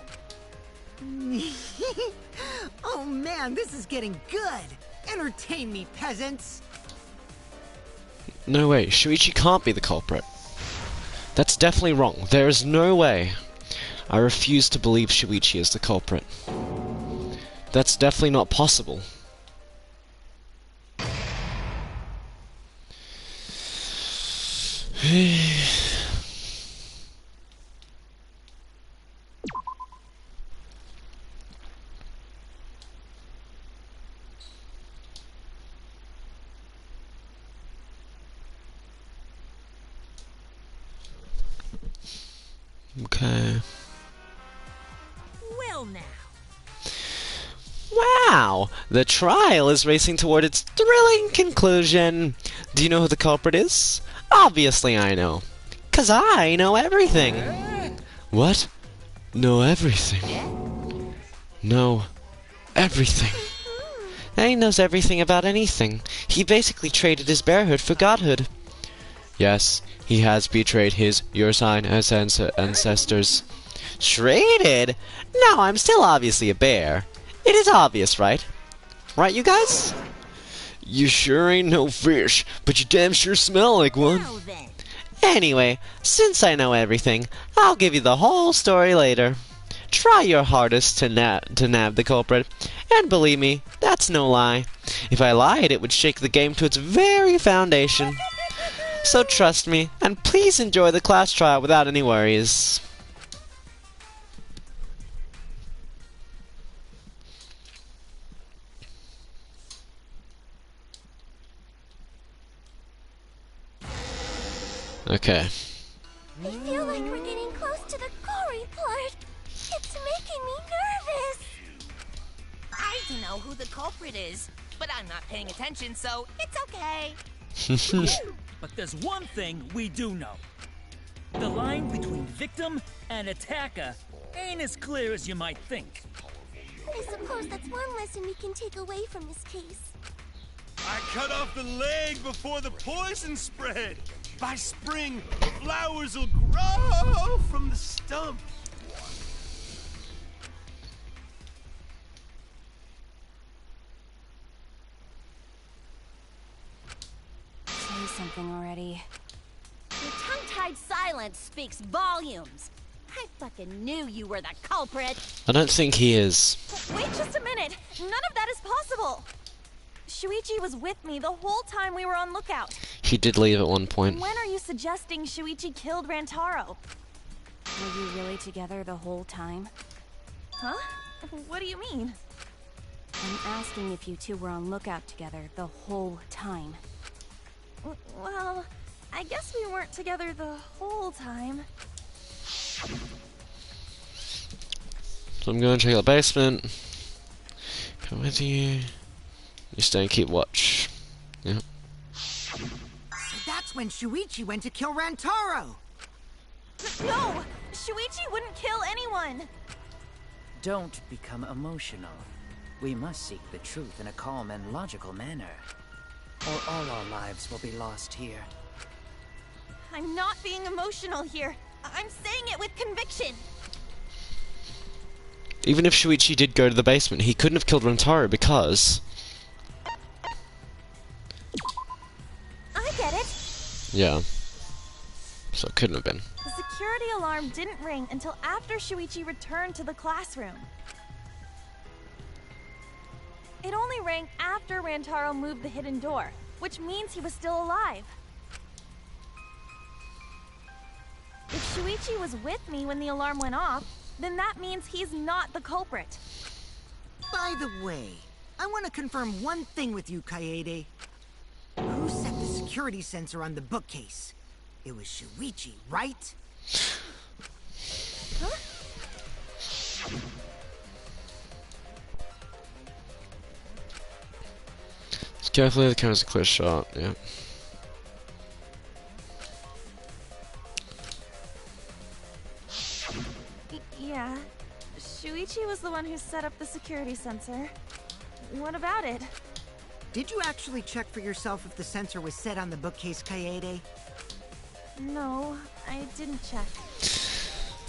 Oh man, this is getting good! Entertain me, peasants! No way, Shuichi can't be the culprit. That's definitely wrong. There is no way. I refuse to believe Shuichi is the culprit. That's definitely not possible. Okay. Well now. Wow! The trial is racing toward its thrilling conclusion. Do you know who the culprit is? Obviously I know. 'Cause I know everything. What? Know everything? Know everything. And he knows everything about anything. He basically traded his bearhood for godhood. Yes, he has betrayed his your sign as ancestors. Traded? No, I'm still obviously a bear. It is obvious, right? Right, you guys? You sure ain't no fish, but you damn sure smell like one. Anyway, since I know everything, I'll give you the whole story later. Try your hardest to nab the culprit, and believe me, that's no lie. If I lied, it would shake the game to its very foundation. So trust me, and please enjoy the class trial without any worries. Okay. I feel like we're getting close to the gory part. It's making me nervous. I don't know who the culprit is, but I'm not paying attention, so it's okay. But there's one thing we do know. The line between victim and attacker ain't as clear as you might think. I suppose that's one lesson we can take away from this case. I cut off the leg before the poison spread. By spring, flowers will grow from the stump. Say something already. Your tongue-tied silence speaks volumes. I fucking knew you were the culprit. I don't think he is. Wait just a minute! None of that is possible! Shuichi was with me the whole time we were on lookout. He did leave at one point. When are you suggesting Shuichi killed Rantaro? Were you really together the whole time? Huh? What do you mean? I'm asking if you two were on lookout together the whole time. Well, I guess we weren't together the whole time. So I'm going to check out the basement. Come with you. You stay and keep watch. Yeah. So that's when Shuichi went to kill Rantaro! No! Shuichi wouldn't kill anyone! Don't become emotional. We must seek the truth in a calm and logical manner, or all our lives will be lost here. I'm not being emotional here. I'm saying it with conviction. Even if Shuichi did go to the basement, he couldn't have killed Rantaro because... I get it. Yeah. So it couldn't have been. The security alarm didn't ring until after Shuichi returned to the classroom. It only rang after Rantaro moved the hidden door, which means he was still alive. If Shuichi was with me when the alarm went off, then that means he's not the culprit. By the way, I want to confirm one thing with you, Kaede. Who set the security sensor on the bookcase? It was Shuichi, right? Huh? Carefully, the camera's a clear shot, yeah. Yeah. Shuichi was the one who set up the security sensor. What about it? Did you actually check for yourself if the sensor was set on the bookcase, Kaede? No, I didn't check.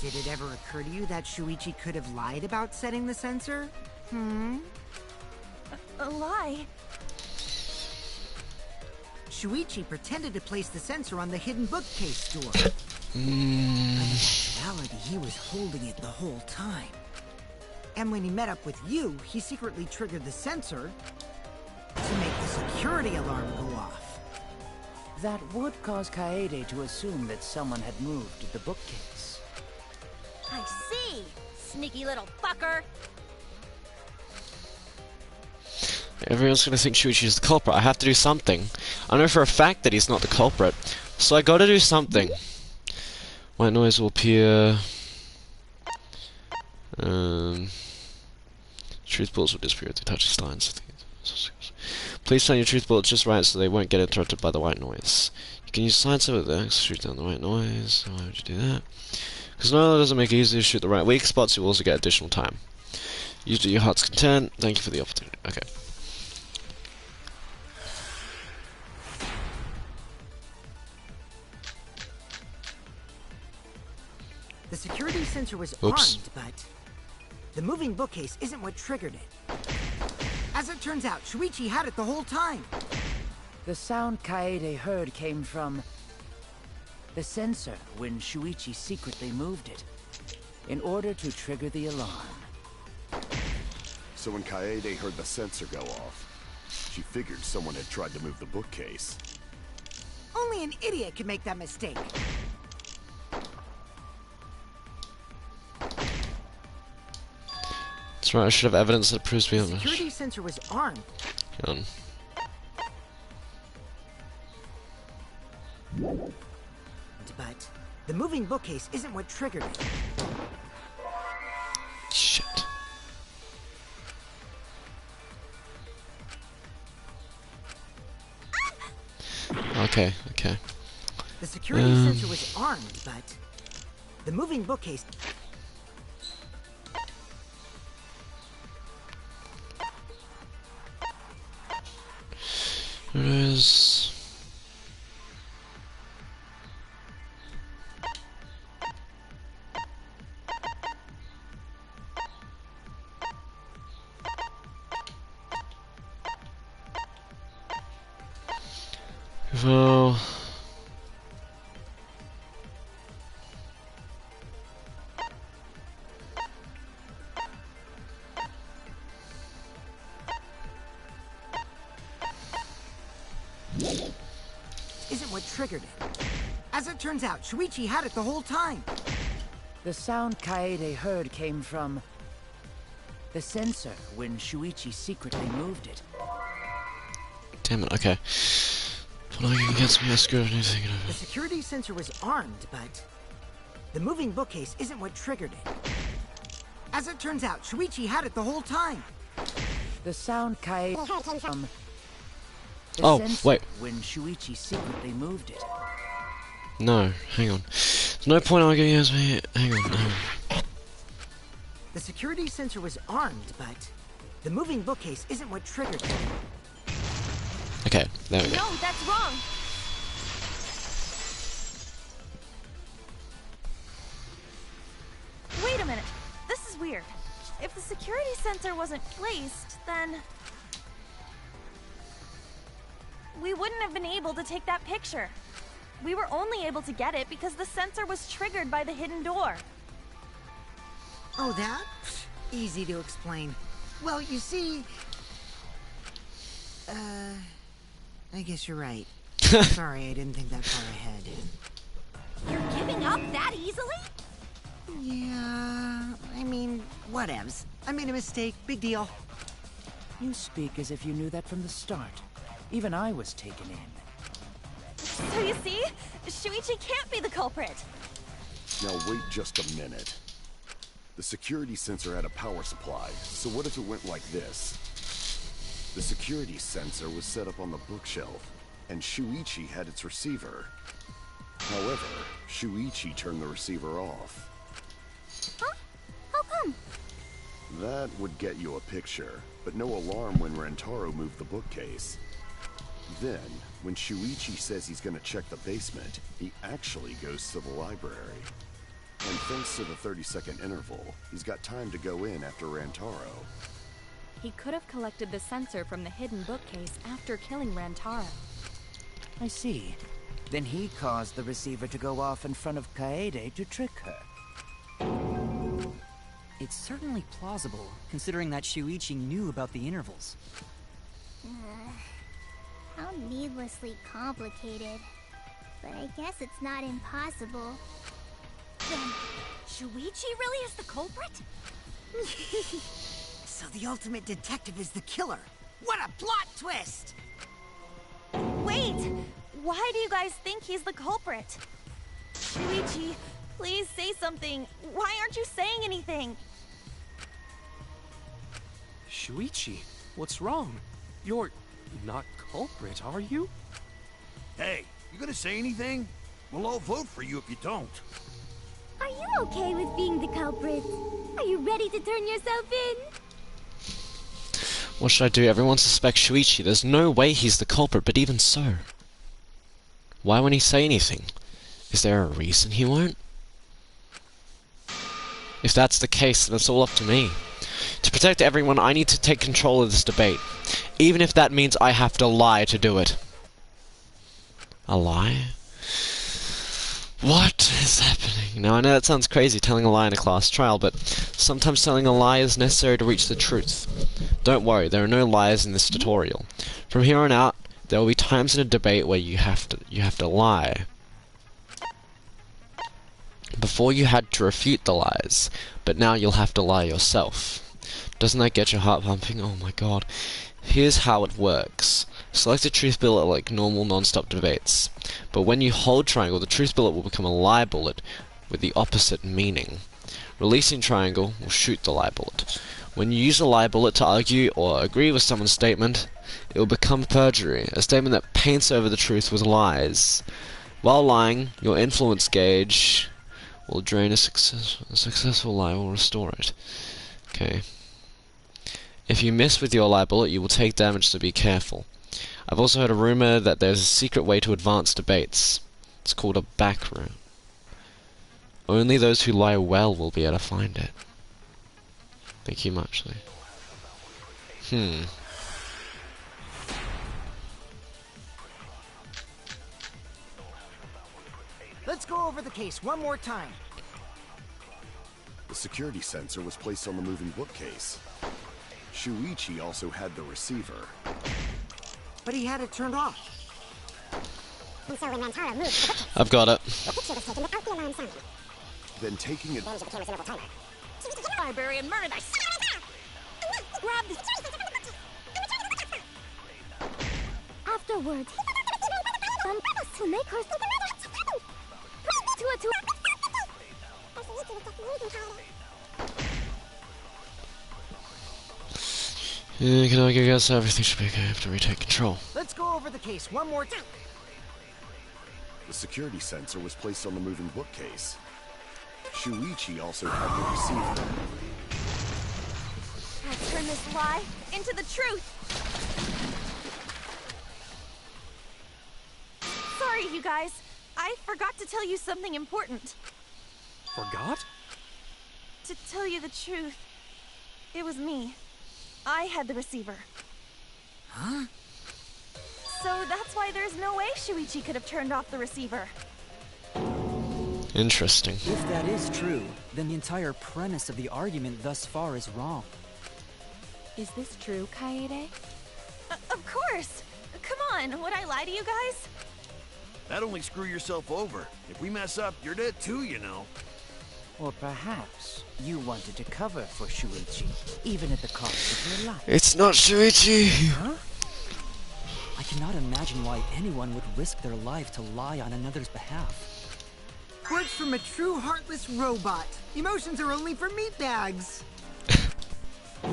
Did it ever occur to you that Shuichi could have lied about setting the sensor? A lie? Shuichi pretended to place the sensor on the hidden bookcase door. But in reality, he was holding it the whole time. And when he met up with you, he secretly triggered the sensor to make the security alarm go off. That would cause Kaede to assume that someone had moved the bookcase. I see! Sneaky little fucker! Everyone's gonna think Shuichi is the culprit. I have to do something. I know for a fact that he's not the culprit, so I gotta do something. White noise will appear. Truth bullets will disappear if they touch these lines. Please turn your truth bullets just right so they won't get interrupted by the white noise. You can use science over there to shoot down the white noise. Why would you do that? Because not only does it make it easier to shoot the right weak spots, you will also get additional time. Use to your heart's content. Thank you for the opportunity. Okay. The security sensor was Oops. armed, but the moving bookcase isn't what triggered it. As it turns out, Shuichi had it the whole time. The sound Kaede heard came from the sensor when Shuichi secretly moved it, in order to trigger the alarm. So when Kaede heard the sensor go off, she figured someone had tried to move the bookcase. Only an idiot could make that mistake. That's right, I should have evidence that proves The beyond security sensor was armed. Hang on. But the moving bookcase isn't what triggered it. Shit. Okay, okay. The security sensor was armed, but the moving bookcase... There it is. Well... isn't what triggered it. As it turns out, Shuichi had it the whole time. The sound Kaede heard came from the sensor when Shuichi secretly moved it. Damn it, okay. When I against me, I screwed anything The security sensor was armed, but the moving bookcase isn't what triggered it. As it turns out, Shuichi had it the whole time. The sound Kaede heard came from the oh, sensor wait. when Shuichi secretly moved it. No, hang on. There's no point arguing against me. Hang on, hang on. The security sensor was armed, but the moving bookcase isn't what triggered it. Okay, there we go. No, that's wrong. Wait a minute. This is weird. If the security sensor wasn't placed, then we wouldn't have been able to take that picture. We were only able to get it because the sensor was triggered by the hidden door. Oh, that? Easy to explain. Well, you see... I guess you're right. Sorry, I didn't think that far ahead. You're giving up that easily? Yeah, I mean, whatevs. I made a mistake, big deal. You speak as if you knew that from the start. Even I was taken in. So you see, Shuichi can't be the culprit. Now wait just a minute. The security sensor had a power supply, so what if it went like this? The security sensor was set up on the bookshelf, and Shuichi had its receiver. However, Shuichi turned the receiver off. Huh? How come? That would get you a picture, but no alarm when Rantaro moved the bookcase. Then, when Shuichi says he's gonna check the basement, he actually goes to the library. And thanks to the 30-second interval, he's got time to go in after Rantaro. He could have collected the sensor from the hidden bookcase after killing Rantaro. I see. Then he caused the receiver to go off in front of Kaede to trick her. It's certainly plausible, considering that Shuichi knew about the intervals. How needlessly complicated. But I guess it's not impossible. Then, Shuichi really is the culprit? So the ultimate detective is the killer. What a plot twist! Wait! Why do you guys think he's the culprit? Shuichi, please say something. Why aren't you saying anything? Shuichi, what's wrong? You're not culprit, are you? Hey, you gonna say anything? We'll all vote for you if you don't. Are you okay with being the culprit? Are you ready to turn yourself in? What should I do? Everyone suspects Shuichi. There's no way he's the culprit, but even so. Why won't he say anything? Is there a reason he won't? If that's the case, then it's all up to me. To protect everyone, I need to take control of this debate. Even if that means I have to lie to do it. A lie? What is happening? Now, I know that sounds crazy, telling a lie in a class trial, but sometimes telling a lie is necessary to reach the truth. Don't worry, there are no lies in this tutorial. From here on out, there will be times in a debate where you have to lie. Before you had to refute the lies, but now you'll have to lie yourself. Doesn't that get your heart pumping? Oh my god. Here's how it works. Select a truth bullet like normal non-stop debates. But when you hold triangle, the truth bullet will become a lie bullet with the opposite meaning. Releasing triangle will shoot the lie bullet. When you use a lie bullet to argue or agree with someone's statement, it will become perjury, a statement that paints over the truth with lies. While lying, your influence gauge will drain a successful lie will restore it. Okay. If you miss with your lie bullet, you will take damage, so be careful. I've also heard a rumor that there's a secret way to advance debates. It's called a back room. Only those who lie well will be able to find it. Thank you muchly. Let's go over the case one more time. The security sensor was placed on the moving bookcase. Shuichi also had the receiver. But he had it turned off. And so when Rantaro moved the bookcase, I've got it. the picture was taken without the alarm sounding. Then taking it... Advantage of the camera's interval timer. Library and murder. Grab this. Afterwards, to make her Can I guess everything should be okay after we take control? Let's go over the case one more time. The security sensor was placed on the moving bookcase. Shuichi also had the receiver. I'll turn this lie into the truth. Sorry, you guys. I forgot to tell you something important. Forgot? To tell you the truth, it was me. I had the receiver. Huh? So that's why there's no way Shuichi could have turned off the receiver. Interesting. If that is true, then the entire premise of the argument thus far is wrong. Is this true, Kaede? Of course! Come on, would I lie to you guys? That'd only screw yourself over. If we mess up, you're dead too, you know. Or perhaps you wanted to cover for Shuichi, even at the cost of your life. It's not Shuichi! Huh? I cannot imagine why anyone would risk their life to lie on another's behalf. Words from a true heartless robot. Emotions are only for meatbags.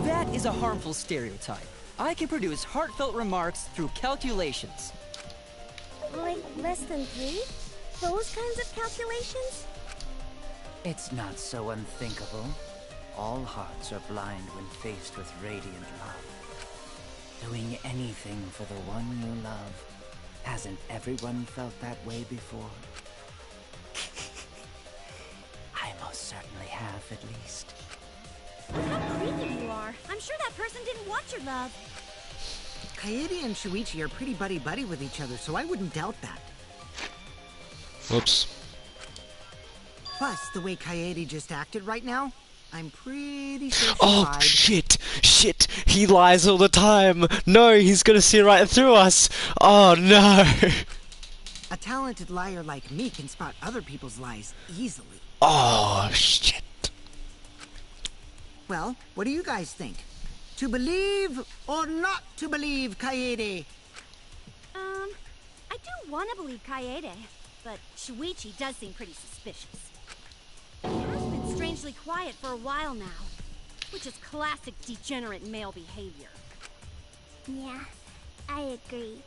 That is a harmful stereotype. I can produce heartfelt remarks through calculations. like less than 3? Those kinds of calculations? It's not so unthinkable. All hearts are blind when faced with radiant love. Doing anything for the one you love. Hasn't everyone felt that way before? I most certainly have, at least. How creepy you are. I'm sure that person didn't want your love. Kaede and Shuichi are pretty buddy-buddy with each other, so I wouldn't doubt that. Whoops. Plus, the way Kaede just acted right now, I'm pretty sure she Oh, lied. shit! Shit! He lies all the time! No, he's gonna see right through us! Oh, no! A talented liar like me can spot other people's lies easily. Oh, shit. Well, what do you guys think? To believe or not to believe, Kaede? I do want to believe Kaede, but Shuichi does seem pretty suspicious. He has been strangely quiet for a while now, which is classic degenerate male behavior. Yeah, I agree.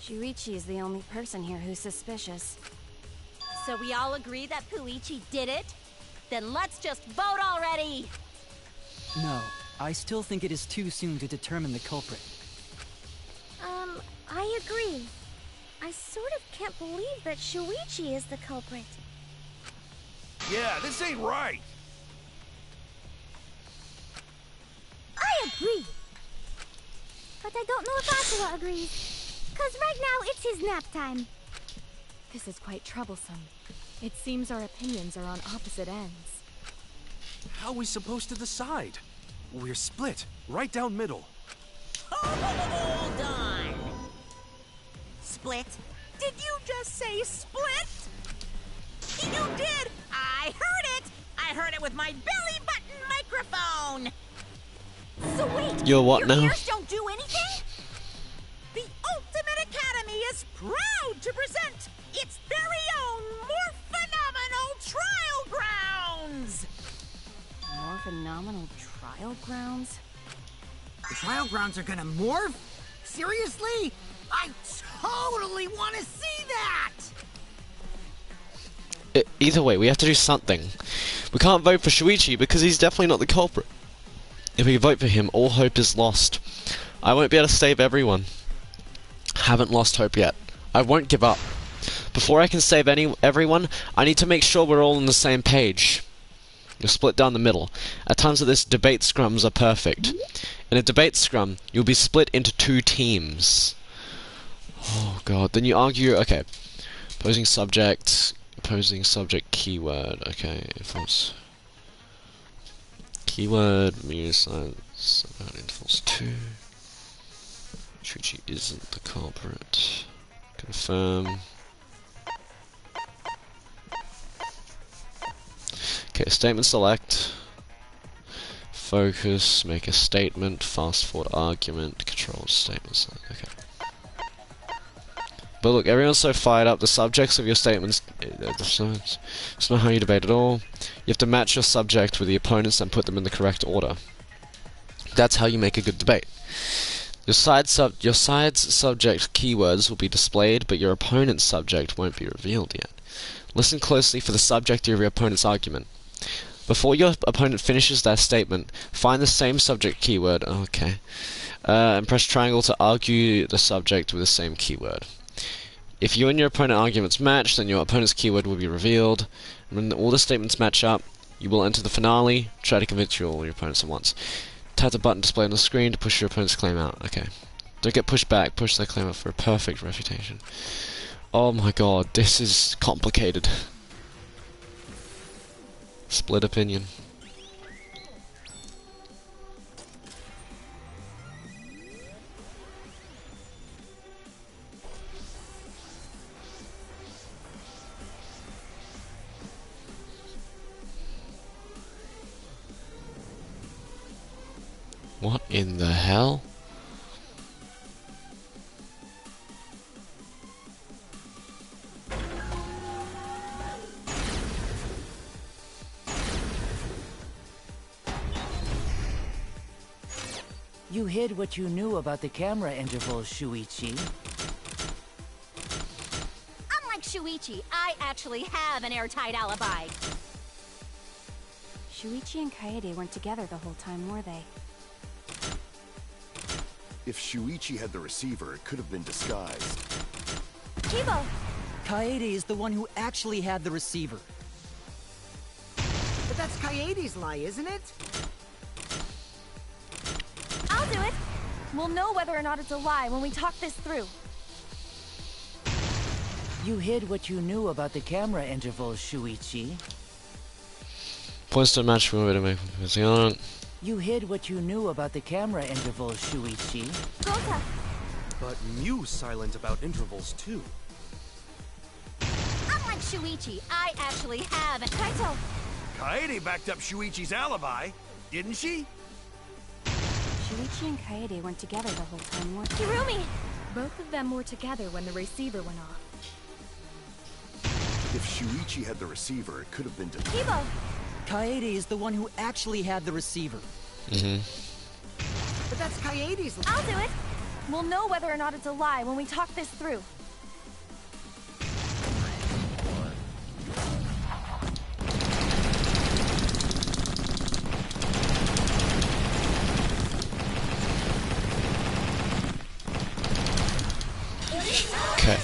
Shuichi is the only person here who's suspicious. So we all agree that Puichi did it? Then let's just vote already! No, I still think it is too soon to determine the culprit. I agree. I sort of can't believe that Shuichi is the culprit. Yeah, this ain't right. I agree. But I don't know if Asura agrees. 'Cause right now it's his nap time. This is quite troublesome. It seems our opinions are on opposite ends. How are we supposed to decide? We're split, right down middle. Hold on. Split? Did you just say split? You did! I heard it! I heard it with my belly button microphone! So wait! You're what your now? ears don't do anything? The Ultimate Academy is proud to present its very own more phenomenal trial grounds! More phenomenal trial grounds? The trial grounds are gonna morph? Seriously? I totally want to see that! Either way, we have to do something. We can't vote for Shuichi because he's definitely not the culprit. If we vote for him, all hope is lost. I won't be able to save everyone. Haven't lost hope yet. I won't give up. Before I can save everyone, I need to make sure we're all on the same page. You're split down the middle. At times like this, debate scrums are perfect. In a debate scrum, you'll be split into 2 teams. Oh god, then you argue, okay. Opposing subject keyword, okay, false. Keyword, mirror science, about intervals 2. Shuichi isn't the culprit. Confirm. Okay, statement select. Focus, make a statement, fast forward argument, control statement select, okay. But look, everyone's so fired up, the subjects of your statements, it's not how you debate at all. You have to match your subject with the opponents and put them in the correct order. That's how you make a good debate. Your side's subject keywords will be displayed, but your opponent's subject won't be revealed yet. Listen closely for the subject of your opponent's argument. Before your opponent finishes their statement, find the same subject keyword, and press triangle to argue the subject with the same keyword. If you and your opponent arguments match, then your opponent's keyword will be revealed. And when all the statements match up, you will enter the finale, try to convince all your opponents at once. Tap the button displayed on the screen to push your opponent's claim out. Okay. Don't get pushed back, push their claim out for a perfect refutation. Oh my god, this is complicated. Split opinion. What in the hell? You hid what you knew about the camera intervals, Shuichi. Unlike Shuichi, I actually have an airtight alibi. Shuichi and Kaede weren't together the whole time, were they? If Shuichi had the receiver, it could have been disguised. Kibo! Kaede is the one who actually had the receiver. But that's Kaede's lie, isn't it? I'll do it. We'll know whether or not it's a lie when we talk this through. You hid what you knew about the camera intervals, Shuichi. Points to match for a way to make them. You hid what you knew about the camera intervals, Shuichi. Gota! But Mew's silent about intervals too. Unlike Shuichi, I actually have an... Kaito! Kaede backed up Shuichi's alibi, didn't she? Shuichi and Kaede weren't together the whole time, were they? Hirumi! Both of them were together when the receiver went off. If Shuichi had the receiver, it could have been Kibo! Kaede is the one who actually had the receiver. But that's Kaede's lie. I'll do it. We'll know whether or not it's a lie when we talk this through. Okay.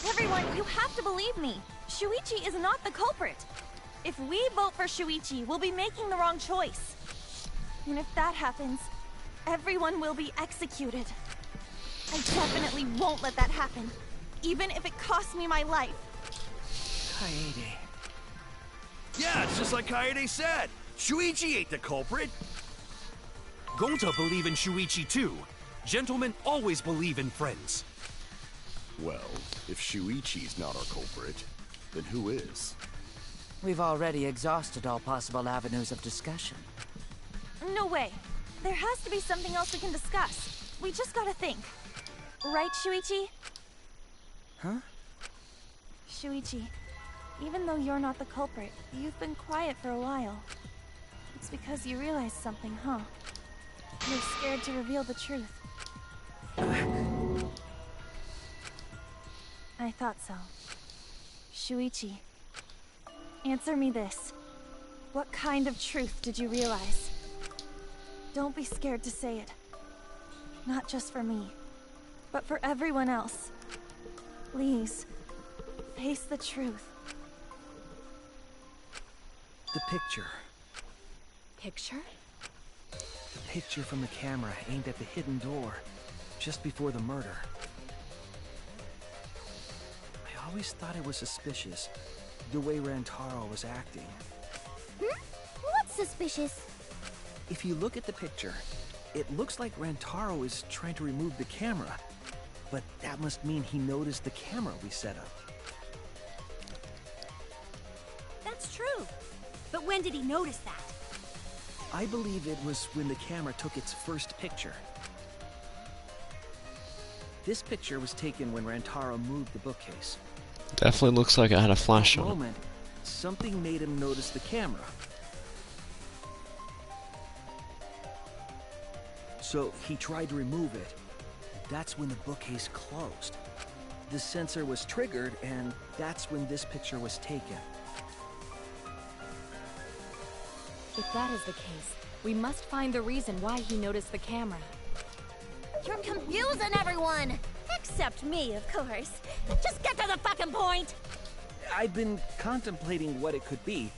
Everyone, you have to believe me. Shuichi is not the culprit. If we vote for Shuichi, we'll be making the wrong choice. And if that happens, everyone will be executed. I definitely won't let that happen, even if it costs me my life. Kaede. Yeah, it's just like Kaede said. Shuichi ain't the culprit. Gonta believe in Shuichi too. Gentlemen always believe in friends. Well, if Shuichi's not our culprit, then who is? We've already exhausted all possible avenues of discussion. No way. There has to be something else we can discuss. We just gotta think. Right, Shuichi? Huh? Shuichi, even though you're not the culprit, you've been quiet for a while. It's because you realized something, huh? You're scared to reveal the truth. I thought so. Shuichi, answer me this. What kind of truth did you realize? Don't be scared to say it. Not just for me, but for everyone else. Please, face the truth. The picture. Picture? The picture from the camera aimed at the hidden door, just before the murder. I always thought it was suspicious, the way Rantaro was acting. What's suspicious? If you look at the picture, it looks like Rantaro is trying to remove the camera, but that must mean he noticed the camera we set up. That's true. But when did he notice that? I believe it was when the camera took its first picture. This picture was taken when Rantaro moved the bookcase. Definitely looks like it had a flash At that on it. moment, something made him notice the camera. So he tried to remove it. That's when the bookcase closed. The sensor was triggered, and that's when this picture was taken. If that is the case, we must find the reason why he noticed the camera. You're confusing everyone! Except me, of course. Just get to the fucking point! I've been contemplating what it could be.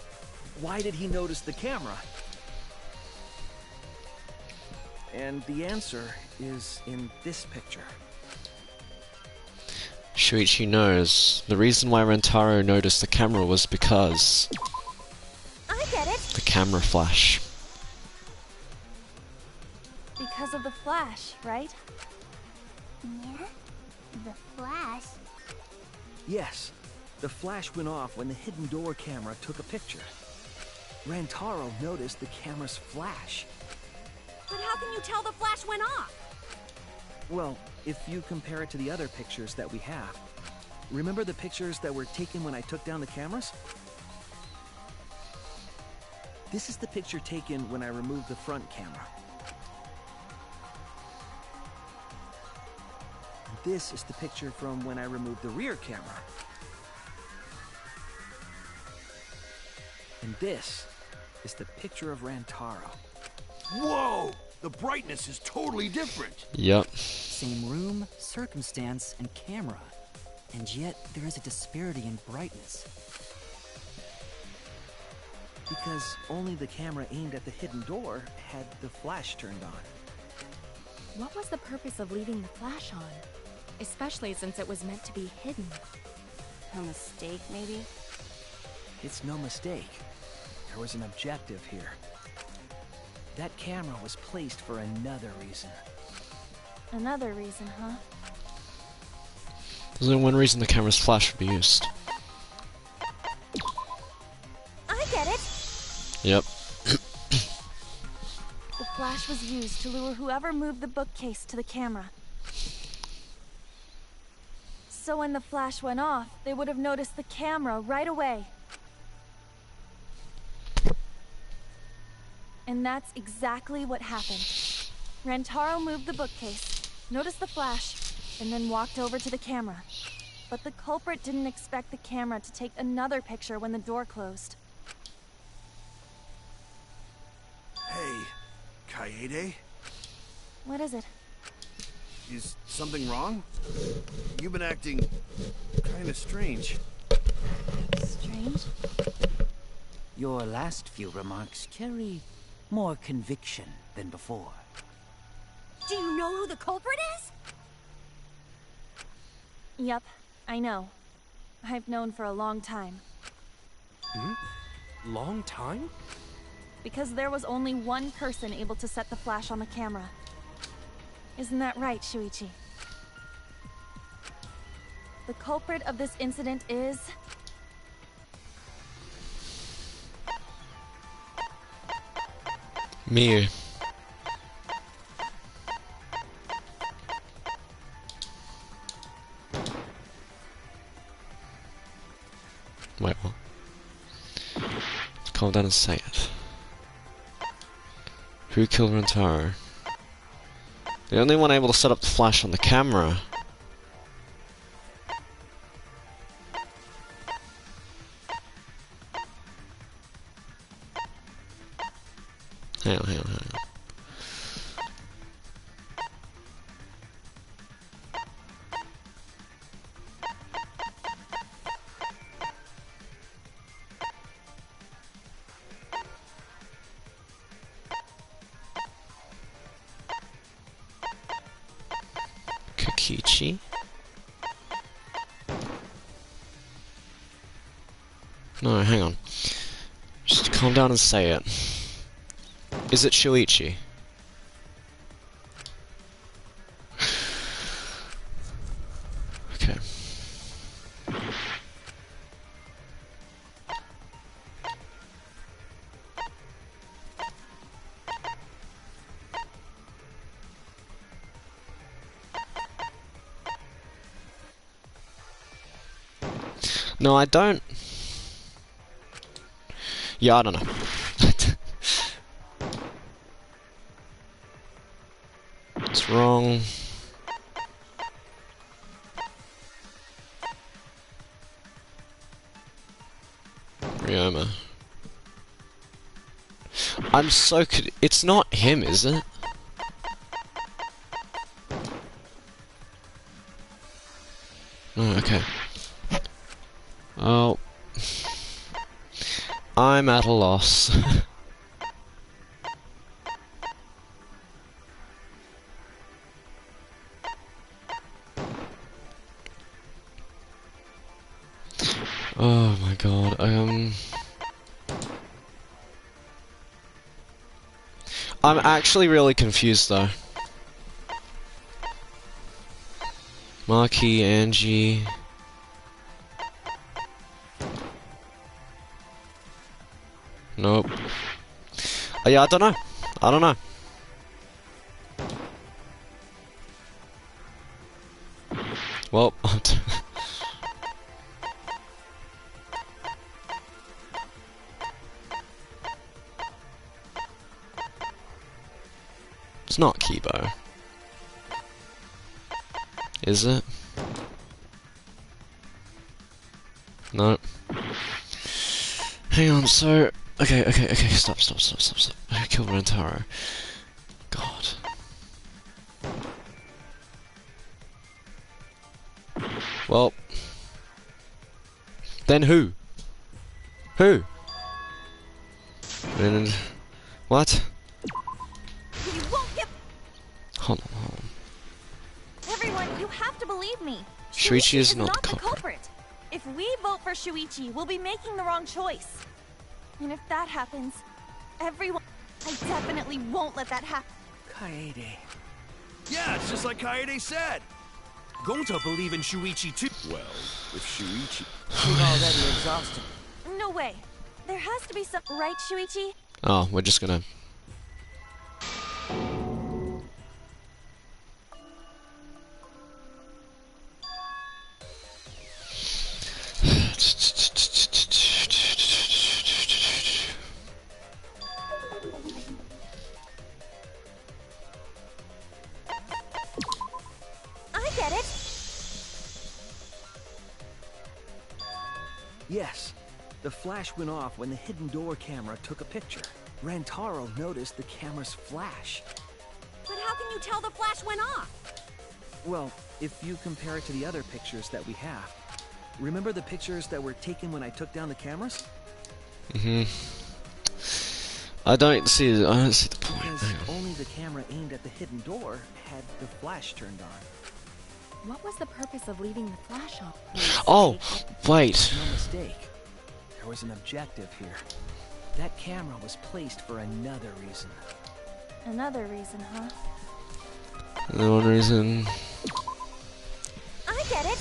Why did he notice the camera? And the answer is in this picture. Shuichi knows. The reason why Rentaro noticed the camera was because... I get it! the camera flash. Because of the flash, right? Yeah? The flash? Yes, the flash went off when the hidden door camera took a picture. Rantaro noticed the camera's flash. But how can you tell the flash went off? Well, if you compare it to the other pictures that we have. Remember the pictures that were taken when I took down the cameras? This is the picture taken when I removed the front camera. This is the picture from when I removed the rear camera. And this is the picture of Rantaro. Whoa! The brightness is totally different. Yep. Same room, circumstance, and camera. And yet, there is a disparity in brightness. Because only the camera aimed at the hidden door had the flash turned on. What was the purpose of leaving the flash on? Especially since it was meant to be hidden. A mistake, maybe? It's no mistake. There was an objective here. That camera was placed for another reason. Another reason, huh? There's only one reason the camera's flash would be used. I get it! Yep. The flash was used to lure whoever moved the bookcase to the camera. So when the flash went off, they would have noticed the camera right away. And that's exactly what happened. Rantaro moved the bookcase, noticed the flash, and then walked over to the camera. But the culprit didn't expect the camera to take another picture when the door closed. Hey, Kaede? What is it? Is something wrong? You've been acting kinda strange. Strange? Your last few remarks carry more conviction than before. Do you know who the culprit is? Yep, I know. I've known for a long time. Long time? Because there was only one person able to set the flash on the camera. Isn't that right, Shuichi? The culprit of this incident is... Miu. Wait, what? Let's calm down and say it. Who killed Rentaro? The only one able to set up the flash on the camera. Hang on. Kokichi? No, hang on. Just calm down and say it. Is it Shuichi? Okay. No, I don't. Yeah, I don't know. It's wrong. Ryoma. I'm so it's not him, is it? Oh, okay. Oh. I'm at a loss. Oh my god, I'm actually really confused though. Marky, Angie... Nope. Yeah, I don't know. I don't know. Well, it's not Kibo. Is it? No. Hang on, so... Okay, stop. I killed Rentaro. God. Well... Then who? Who? And... What? You won't get... Hold on. Everyone, you have to believe me. Shuichi is not the culprit. If we vote for Shuichi, we'll be making the wrong choice. And if that happens, everyone... I definitely won't let that happen. Kaede. Yeah, it's just like Kaede said. Gonta believe in Shuichi too. Well, if Shuichi... We've already exhausted. No way. There has to be some... Right, Shuichi? Oh, we're just gonna... I get it. Yes. The flash went off when the hidden door camera took a picture. Rantaro noticed the camera's flash. But how can you tell the flash went off? Well, if you compare it to the other pictures that we have. Remember the pictures that were taken when I took down the cameras? I don't see the point. Because only the camera aimed at the hidden door had the flash turned on. What was the purpose of leaving the flash on? Oh, wait. No mistake. There was an objective here. That camera was placed for another reason. Another reason, huh? The one reason... I get it.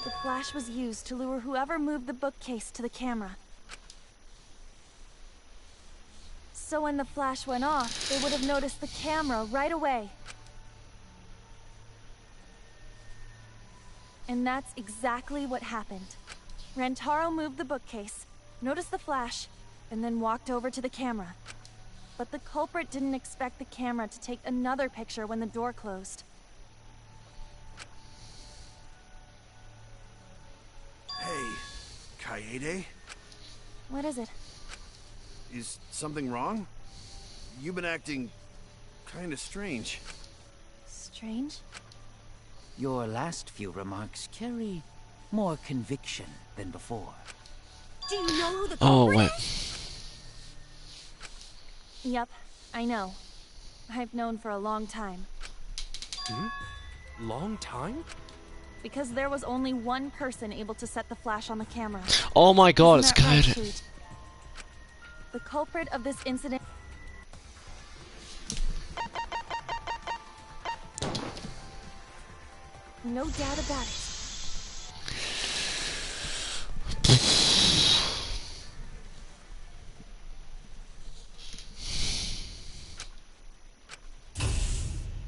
The flash was used to lure whoever moved the bookcase to the camera. So when the flash went off, they would have noticed the camera right away. And that's exactly what happened. Rantaro moved the bookcase, noticed the flash, and then walked over to the camera. But the culprit didn't expect the camera to take another picture when the door closed. Hey, Kaede? What is it? Is something wrong? You've been acting kind of strange. Strange? Your last few remarks carry more conviction than before. Do you know who the Oh, culprit wait. is? Yep, I know. I've known for a long time. Long time? Because there was only one person able to set the flash on the camera. Oh my god, it's Isn't that right, Kaede. Shuichi? The culprit of this incident... No doubt about it.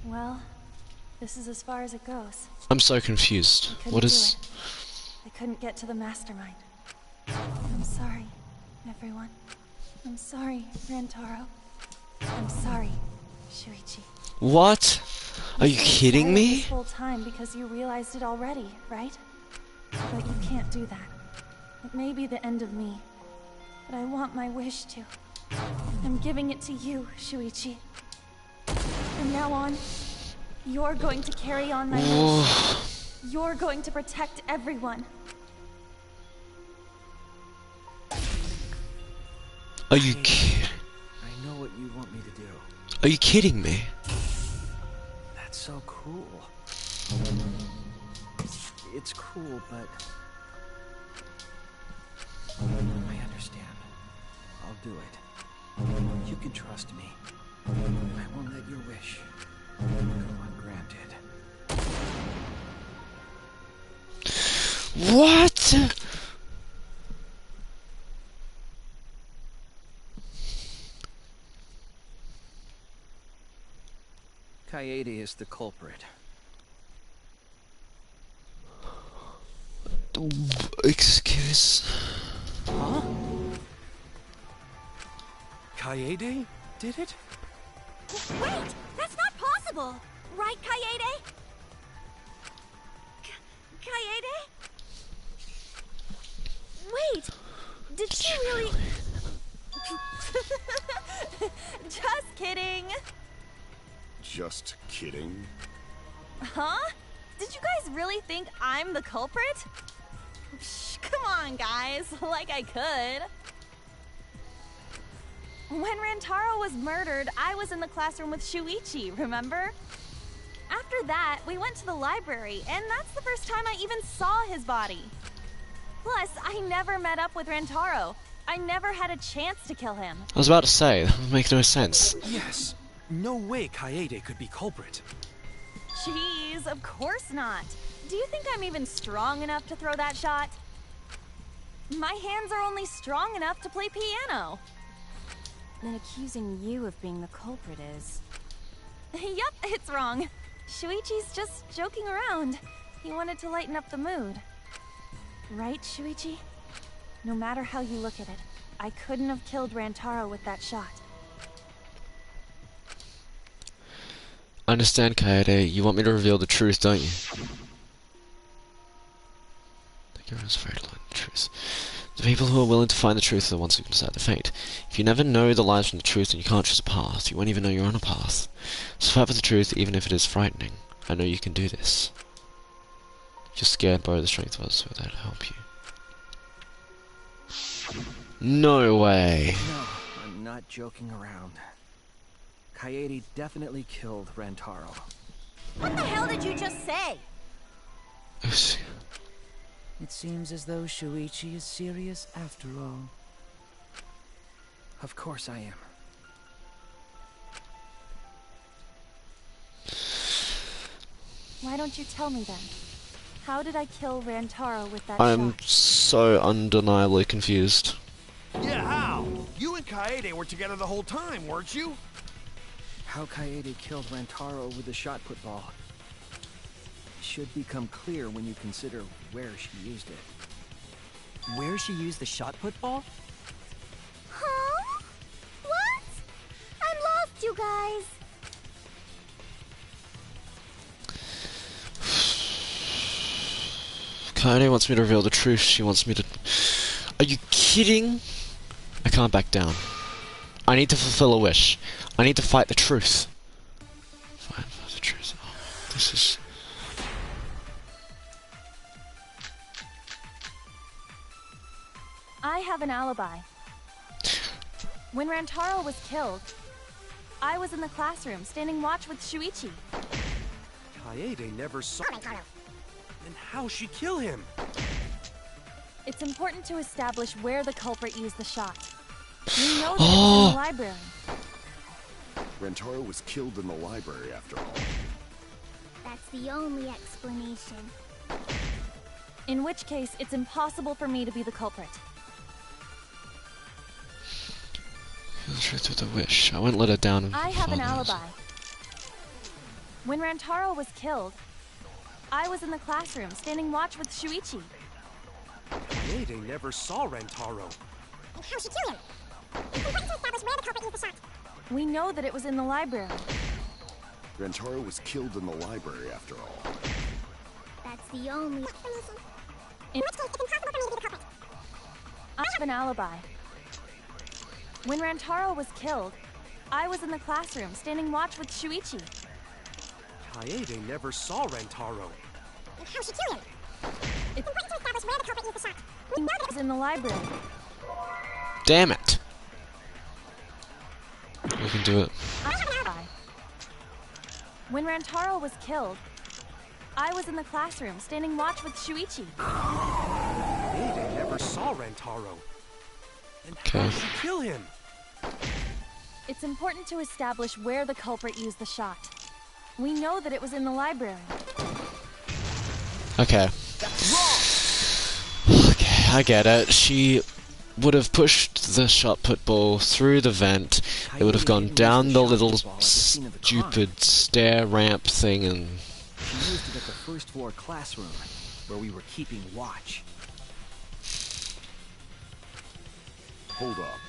Well, this is as far as it goes. I'm so confused. I What couldn't is... do it. I couldn't get to the mastermind. I'm sorry, everyone. I'm sorry, Rantaro. I'm sorry, Shuichi. What? Are you kidding me? This whole time because you realized it already, right? But you can't do that. It may be the end of me, but I want my wish to. I'm giving it to you, Shuichi. From now on, you're going to carry on my wish. You're going to protect everyone. Are you kidding? I know what you want me to do. Are you kidding me? That's so cool. It's cool, but I understand. I'll do it. You can trust me. I won't let your wish go ungranted. What? Kaede is the culprit. Excuse... Huh? Kaede did it? Wait! That's not possible! Right, Kaede? Kaede? Wait! Did she really... Just kidding! Just kidding. Huh? Did you guys really think I'm the culprit? Psh, come on, guys. Like I could. When Rantaro was murdered, I was in the classroom with Shuichi, remember? After that, we went to the library, and that's the first time I even saw his body. Plus, I never met up with Rantaro. I never had a chance to kill him. I was about to say, that would make no sense. Yes. No way Kaede could be culprit. Jeez, of course not. Do you think I'm even strong enough to throw that shot? My hands are only strong enough to play piano. Then accusing you of being the culprit is... Yup, it's wrong. Shuichi's just joking around. He wanted to lighten up the mood. Right, Shuichi? No matter how you look at it, I couldn't have killed Rantaro with that shot. I understand, Kaede. You want me to reveal the truth, don't you? The girl is afraid to learn the truth. The people who are willing to find the truth are the ones who can decide the fate. If you never know the lies from the truth, then you can't choose a path. You won't even know you're on a path. So fight for the truth, even if it is frightening. I know you can do this. If you're scared, borrow the strength of others, so that'll help you. No way. No, I'm not joking around. Kaede definitely killed Rantaro. What the hell did you just say? It seems as though Shuichi is serious after all. Of course I am. Why don't you tell me then? How did I kill Rantaro with that I'm shot? so undeniably confused. Yeah, how? You and Kaede were together the whole time, weren't you? How Kaede killed Rantaro with the shot put ball should become clear when you consider where she used it. Where she used the shot put ball? Huh? What? I Kaede wants me to reveal the truth. She wants me to... Are you kidding? I can't back down. I need to fulfill a wish. I need to fight the truth. Fight for the truth. Oh, this is... I have an alibi. When Rantaro was killed, I was in the classroom standing watch with Shuichi. Kaede never saw... Then how'd she kill him? It's important to establish where the culprit used the shot. We know that it was in the library. Rantaro was killed in the library after all. That's the only explanation. In which case, it's impossible for me to be the culprit. The truth with a wish. I won't let her down. I have an alibi. When Rantaro was killed, I was in the classroom standing watch with Shuichi. Kaede never saw Rantaro. And how'd she kill him? It's important to establish where the culprit used the shot. We know that it was in the library. Rantaro was killed in the library after all. That's the only explanation. In which case, it's impossible for me to be the culprit. I have an alibi. When Rantaro was killed, I was in the classroom standing watch with Shuichi. Kaede never saw Rantaro. And how'd she kill him? It's important to establish where the culprit used the shot. We know that it was in the library. Damn it. We can do it. I have an alibi. When Rantaro was killed, I was in the classroom standing watch with Shuichi. Kaede never saw Rantaro. And how'd she kill him? It's important to establish where the culprit used the shot. We know that it was in the library. Okay. Okay, I get it. She would have pushed the shot put ball through the vent. It would have gone down the little stupid stair ramp thing and... She used it at the first floor classroom, where we were keeping watch. Hold up.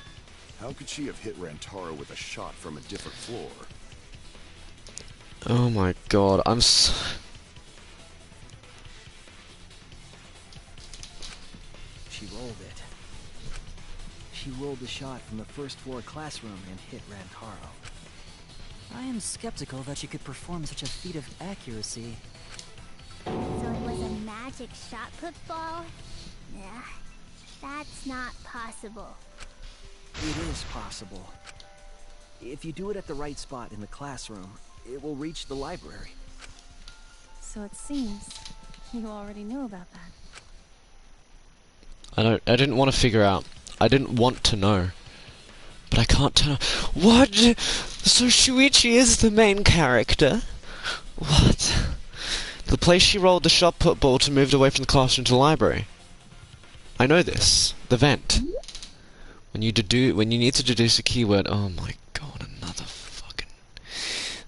How could she have hit Rantaro with a shot from a different floor? Oh my god, She rolled it. She rolled the shot from the first floor classroom and hit Rantaro. I am skeptical that she could perform such a feat of accuracy. So it was a magic shot put ball? Nah, that's not possible. It is possible. If you do it at the right spot in the classroom, it will reach the library. So it seems you already knew about that. I didn't want to figure out. I didn't want to know. But I can't tell. What? So Shuichi is the main character? What? The place she rolled the shot put ball to move it away from the classroom to the library. I know this. The vent. When you need to deduce a keyword, oh my god, another fucking...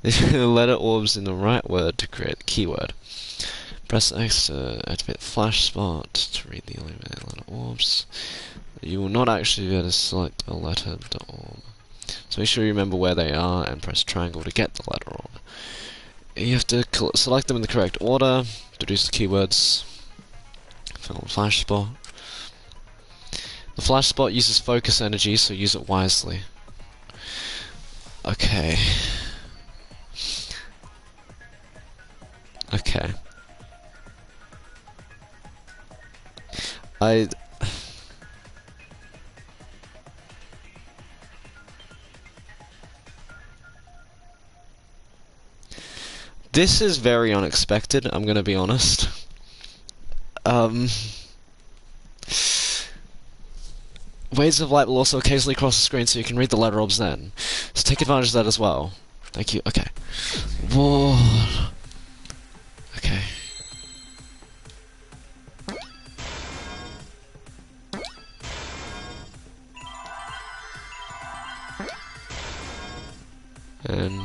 The letter orbs in the right word to create the keyword. Press X to activate the flash spot to read the eliminated letter orbs. You will not actually be able to select a letter to orb. So make sure you remember where they are and press triangle to get the letter orb. You have to select them in the correct order, deduce the keywords, fill the flash spot. The flash spot uses focus energy, so use it wisely. Okay. Okay. This is very unexpected, I'm gonna be honest. Waves of light will also occasionally cross the screen so you can read the letter orbs then. So take advantage of that as well. Thank you. Okay. Whoa. Okay. And...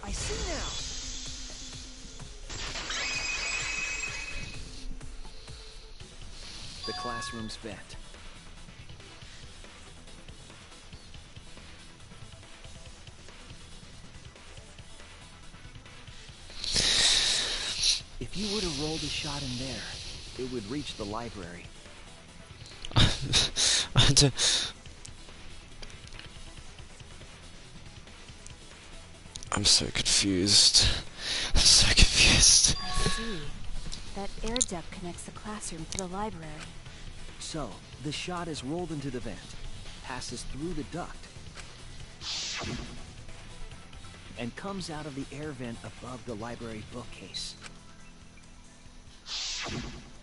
I see now. The classroom's vent. If you were to roll the shot in there, it would reach the library. I'm so confused. I'm so confused. I see. That air duct connects the classroom to the library. So, the shot is rolled into the vent, passes through the duct, and comes out of the air vent above the library bookcase.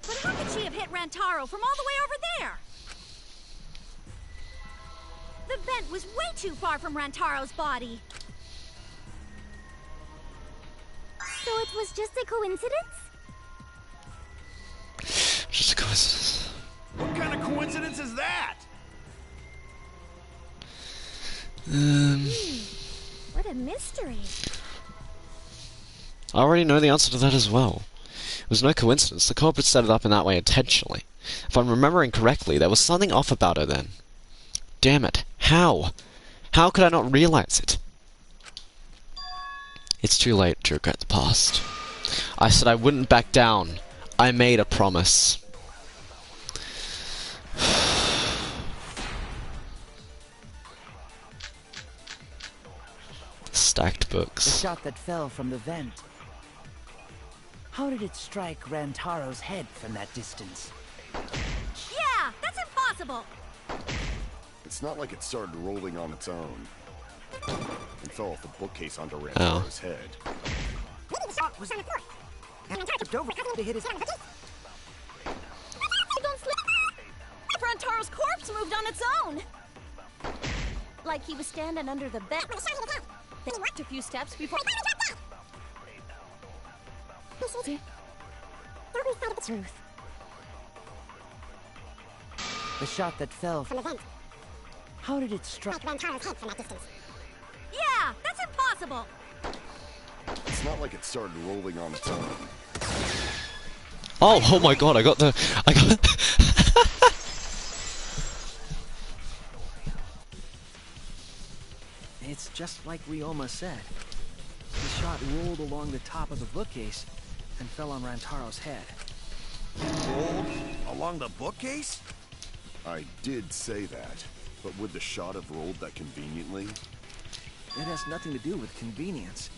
But how could she have hit Rantaro from all the way over there? The vent was way too far from Rantaro's body. So it was just a coincidence? Just a coincidence. What kind of coincidence is that? What a mystery. I already know the answer to that as well. It was no coincidence. The culprit set it up in that way intentionally. If I'm remembering correctly, there was something off about her then. Damn it. How? How could I not realize it? It's too late to regret the past. I said I wouldn't back down. I made a promise. Stacked books. The shot that fell from the vent. How did it strike Rantaro's head from that distance? Yeah, that's impossible. It's not like it started rolling on its own. It fell off the bookcase onto Rantaro's head. Maybe the shot was on the floor. And Rantaro tipped over to hit his head. Don't slip. Rantaro's corpse moved on its own. Like he was standing under the bed. They walked a few steps before. Truth. The shot that fell From the vent. How did it strike Rantaro's head from that distance. Yeah, that's impossible. It's not like it started rolling on its own. Oh my god, I got It's just like Ryoma said. The shot rolled along the top of the bookcase and fell on Rantaro's head. Rolled along the bookcase? I did say that, but would the shot have rolled that conveniently? It has nothing to do with convenience.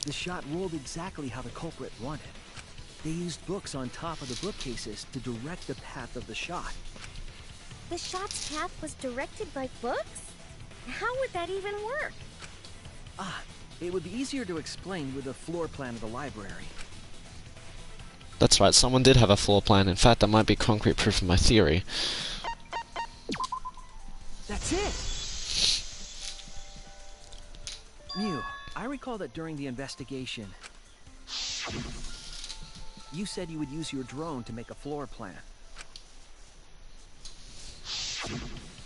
The shot rolled exactly how the culprit wanted. They used books on top of the bookcases to direct the path of the shot. The shot's path was directed by books? How would that even work? It would be easier to explain with a floor plan of the library. That's right, someone did have a floor plan. In fact, that might be concrete proof of my theory. That's it! Mew, I recall that during the investigation, you said you would use your drone to make a floor plan.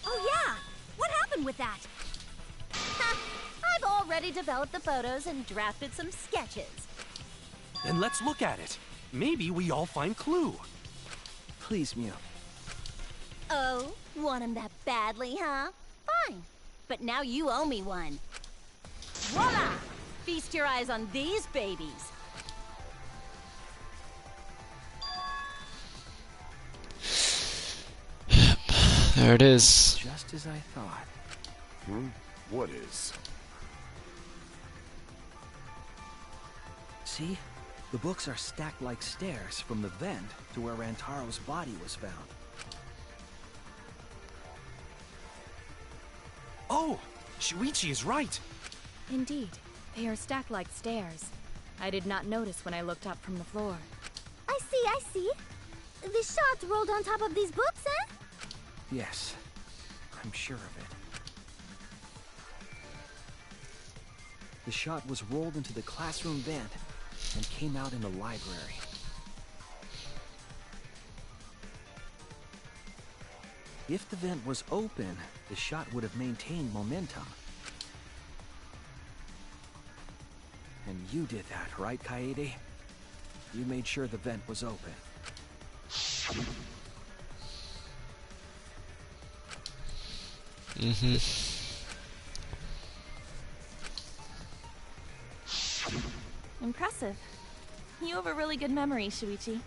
Oh yeah, what happened with that? I've already developed the photos and drafted some sketches. Then let's look at it. Maybe we all find clue. Please, Mew. Oh, want him that badly, huh? Fine. But now you owe me one. Voila! Feast your eyes on these babies. There it is. Just as I thought. What is? See? The books are stacked like stairs from the vent to where Rantaro's body was found. Oh! Shuichi is right! Indeed, they are stacked like stairs. I did not notice when I looked up from the floor. I see. The shot rolled on top of these books, eh? Yes, I'm sure of it. The shot was rolled into the classroom vent and came out in the library. If the vent was open, the shot would have maintained momentum. And you did that, right, Kaede? You made sure the vent was open. Impressive. You have a really good memory, Shuichi.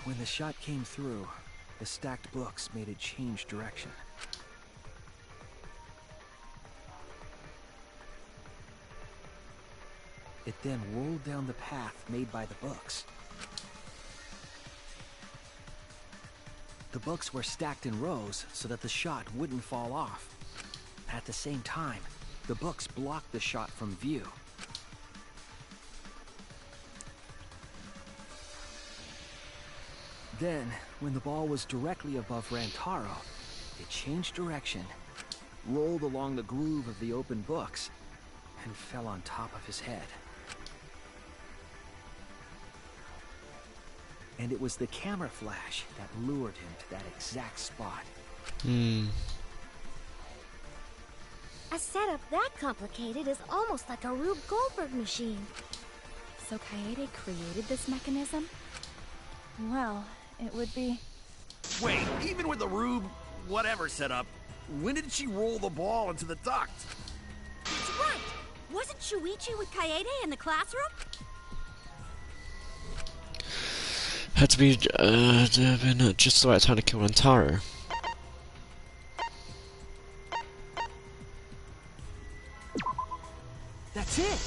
When the shot came through, the stacked books made it change direction. It then rolled down the path made by the books. The books were stacked in rows so that the shot wouldn't fall off. At the same time, the books blocked the shot from view. Then, when the ball was directly above Rantaro, it changed direction, rolled along the groove of the open books, and fell on top of his head. And it was the camera flash that lured him to that exact spot. A setup that complicated is almost like a Rube Goldberg machine. So Kaede created this mechanism? Well, it would be... Wait, even with the Rube whatever setup, when did she roll the ball into the duct? That's right! Wasn't Shuichi with Kaede in the classroom? Had to be just the right time to kill Rantaro. That's it!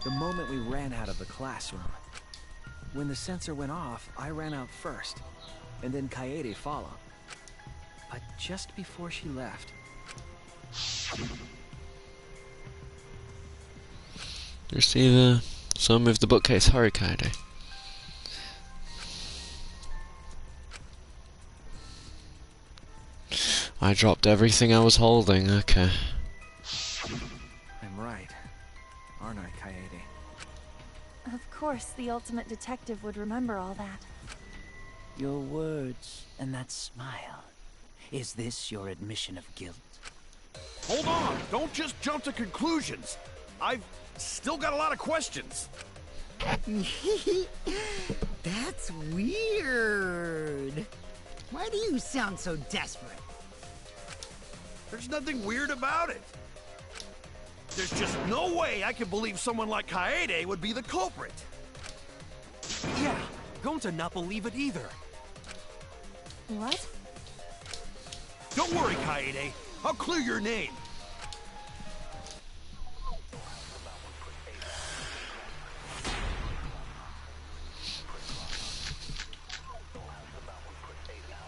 The moment we ran out of the classroom. When the sensor went off, I ran out first, and then Kaede followed. But just before she left... You see the... So move the bookcase, hurry, Kaede. I dropped everything I was holding, okay. I'm right, aren't I, Kaede? Of course, the ultimate detective would remember all that. Your words and that smile. Is this your admission of guilt? Hold on! Don't just jump to conclusions! I've still got a lot of questions. That's weird. Why do you sound so desperate? There's nothing weird about it. There's just no way I can believe someone like Kaede would be the culprit. Yeah, going to not believe it either. What? Don't worry, Kaede. I'll clear your name.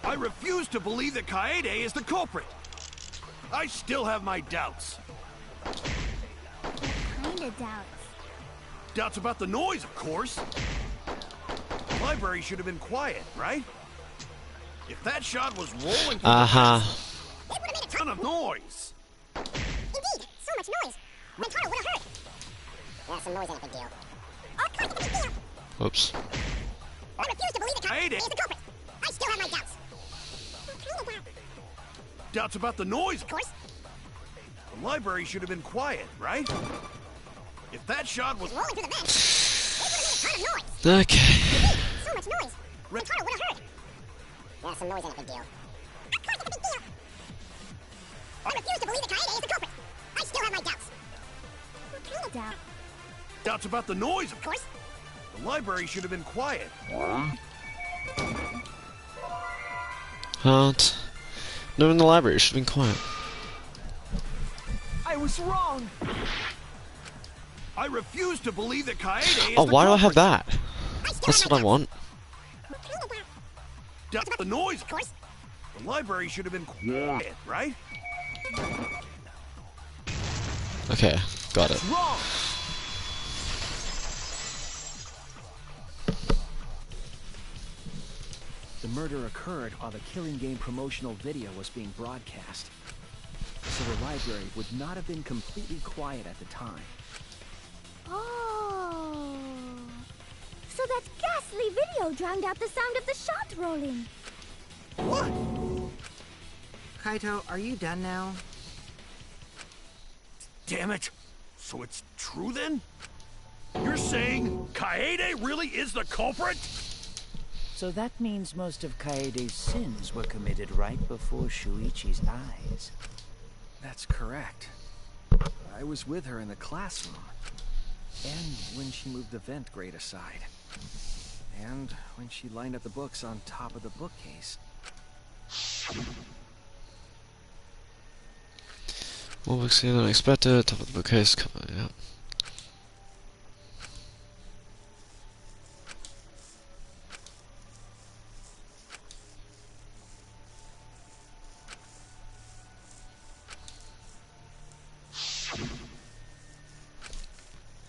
I refuse to believe that Kaede is the culprit. I still have my doubts. What kind of doubts? Doubts about the noise, of course. The library should have been quiet, right? If that shot was rolling through the it would have made a ton of noise. Indeed, so much noise. Rantaro would have heard. Yeah, some noise ain't a big deal. Of course it's a big deal. Whoops. I refuse to believe that Kaede is the culprit. I still have my doubts. What kind of doubts? Doubts about the noise, of course. The library should have been quiet, right? If that shot was rolling through the vent, it would have made a ton of noise. Okay. So much noise. Rantaro would have heard. Yeah, some noise ain't a big deal. Of course it's a big deal. I refuse to believe that Kaede is the culprit. I still have my doubts. What kind of doubt? Doubts about the noise, of course. The library should have been quiet. Can't. No, in the library, it should have been quiet. I was wrong. I refuse to believe that Kaede is Oh, the why do I culprit. have that? That's what I want. Doubts about the noise, of course. The library should have been quiet, right? Okay, got it. Wrong. The murder occurred while the Killing Game promotional video was being broadcast. So the library would not have been completely quiet at the time. Oh. So that ghastly video drowned out the sound of the shot rolling. What? Kaito, are you done now? Damn it. So it's true then? You're saying Kaede really is the culprit? So that means most of Kaede's sins were committed right before Shuichi's eyes. That's correct. I was with her in the classroom. And when she moved the vent grate aside. And when she lined up the books on top of the bookcase. More books here than expected. Top of the bookcase cover, yeah.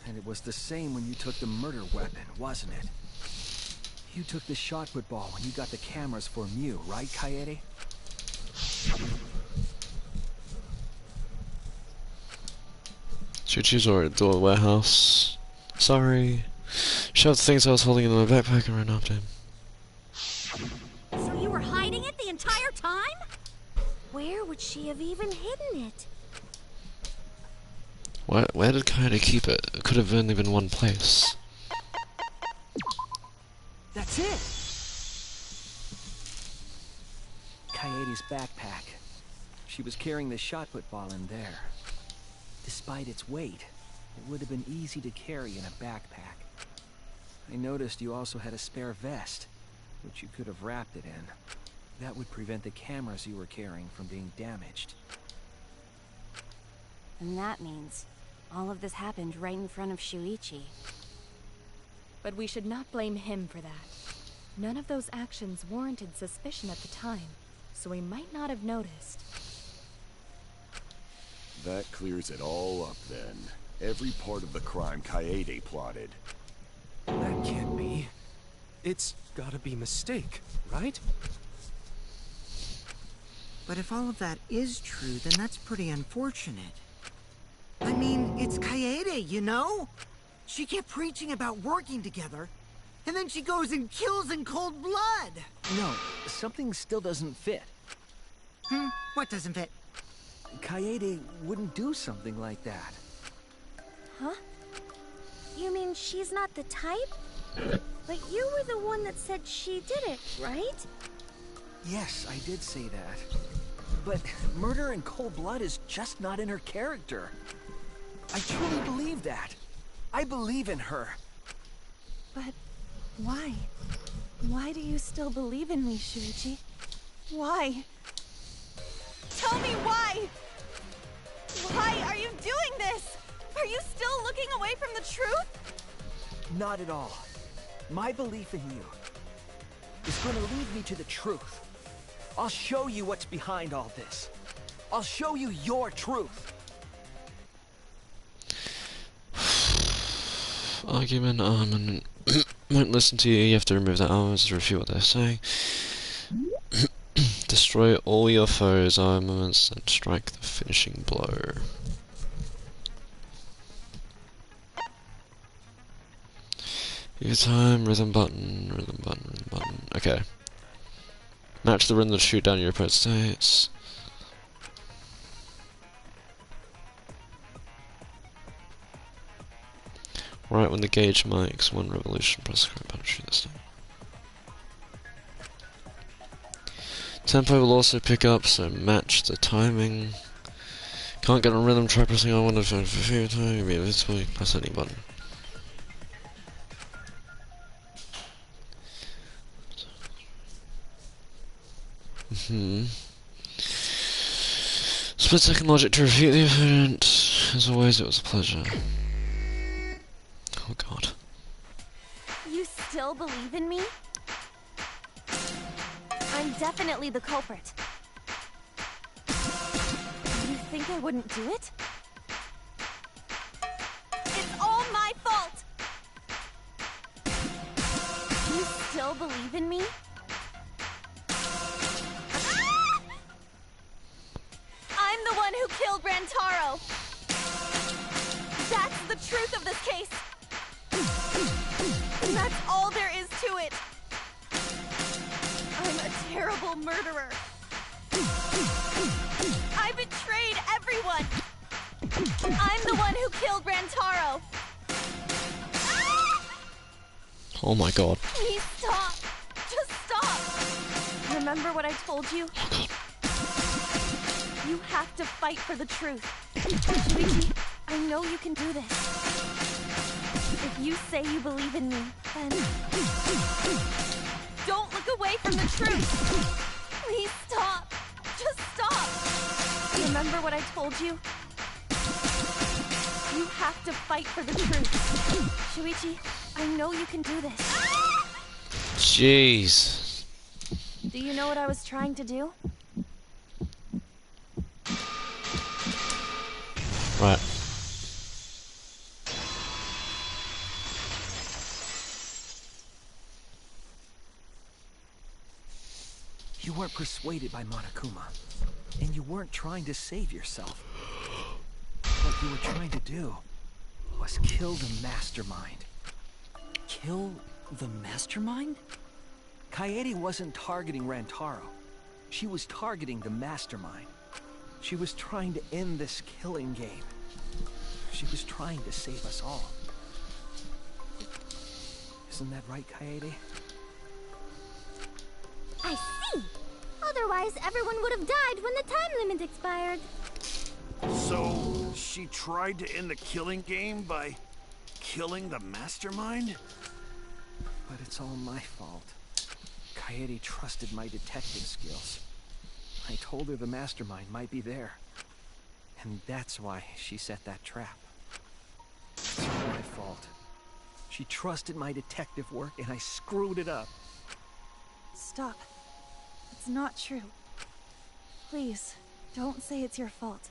And it was the same when you took the murder weapon, wasn't it? You took the shot put ball when you got the cameras for Mew, right, Kaede? Chuchi's already at the warehouse. Sorry. Shoved the things I was holding in my backpack and ran after him. So you were hiding it the entire time? Where would she have even hidden it? Where did Kaede keep it? It could have only been one place. That's it! Kaede's backpack. She was carrying the shot put ball in there. Despite its weight, it would have been easy to carry in a backpack. I noticed you also had a spare vest, which you could have wrapped it in. That would prevent the cameras you were carrying from being damaged. And that means all of this happened right in front of Shuichi. But we should not blame him for that. None of those actions warranted suspicion at the time, so he might not have noticed. That clears it all up then. Every part of the crime Kaede plotted. That can't be. It's gotta be a mistake, right? But if all of that is true, then that's pretty unfortunate. I mean, it's Kaede, you know? She kept preaching about working together, and then she goes and kills in cold blood! No, something still doesn't fit. What doesn't fit? Kaede wouldn't do something like that. Huh? You mean she's not the type? But you were the one that said she did it, right? Yes, I did say that. But murder in cold blood is just not in her character. I truly believe that. I believe in her. But why? Why do you still believe in me, Shuichi? Why? Tell me why! Why are you doing this? Are you still looking away from the truth? Not at all. My belief in you is going to lead me to the truth. I'll show you what's behind all this. I'll show you your truth. Argument, and won't listen to you. You have to remove that armors to refute what they're saying. Destroy all your foes' armaments and strike the finishing blow. Use time, rhythm button, rhythm button, rhythm button. Okay. Match the rhythm to shoot down your opponent's states. Right when the gauge makes one revolution, press the correct button to shoot this time. Tempo will also pick up, so match the timing. Can't get on rhythm, try pressing R1 for a few times, be invincible, press any button. Split second logic to refute the opponent. As always, it was a pleasure. Oh god. You still believe in me? I'm definitely the culprit. You think I wouldn't do it? It's all my fault! You still believe in me? I'm the one who killed Rantaro! That's the truth of this case! And that's all there is to it! I'm a terrible murderer! I betrayed everyone! I'm the one who killed Rantaro! Oh my god. Please stop! Just Remember what I told you? You have to fight for the truth. Shuichi, I know you can do this. If you say you believe in me, then... don't look away from the truth! Please stop! Just stop! Remember what I told you? You have to fight for the truth. Shuichi, I know you can do this. Jeez. Do you know what I was trying to do? Right. You weren't persuaded by Monokuma, and you weren't trying to save yourself. What you were trying to do was kill the mastermind. Kill the mastermind? Kaede wasn't targeting Rantaro. She was targeting the mastermind. She was trying to end this killing game. She was trying to save us all. Isn't that right, Kaede? I see! Otherwise, everyone would have died when the time limit expired. So, she tried to end the killing game by killing the mastermind? But it's all my fault. Kaede trusted my detective skills. I told her the mastermind might be there. And that's why she set that trap. It's all my fault. She trusted my detective work and I screwed it up. Stop. It's not true. Please, don't say it's your fault.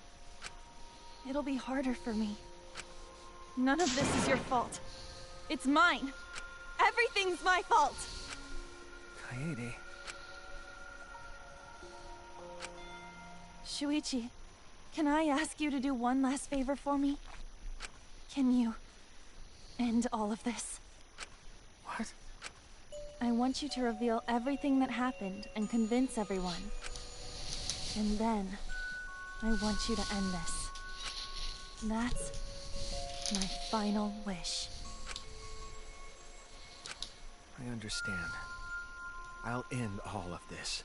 It'll be harder for me. None of this is your fault. It's mine. Everything's my fault. Kaede. Shuichi, can I ask you to do one last favor for me? Can you end all of this? What? I want you to reveal everything that happened and convince everyone. And then, I want you to end this. That's my final wish. I understand. I'll end all of this.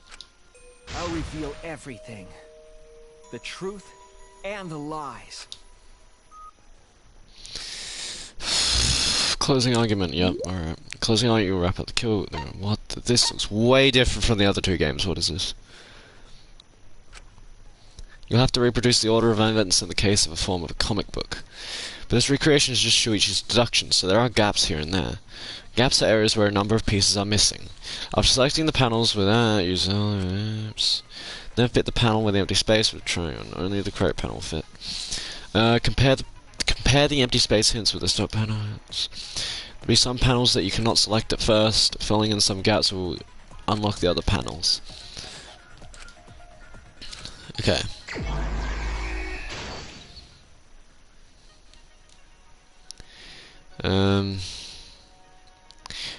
I'll reveal everything. The truth and the lies. Closing argument, yep, alright. Closing argument, will wrap up the kill. What? This looks way different from the other two games. What is this? You'll have to reproduce the order of events in the case of a form of a comic book. But this recreation is just Shuichi's deduction, so there are gaps here and there. Gaps are areas where a number of pieces are missing. After selecting the panels without using apps, then fit the panel with the empty space with a try-on. Only the correct panel will fit. Compare the empty space hints with the stop panels. There'll be some panels that you cannot select at first. Filling in some gaps will unlock the other panels. Okay.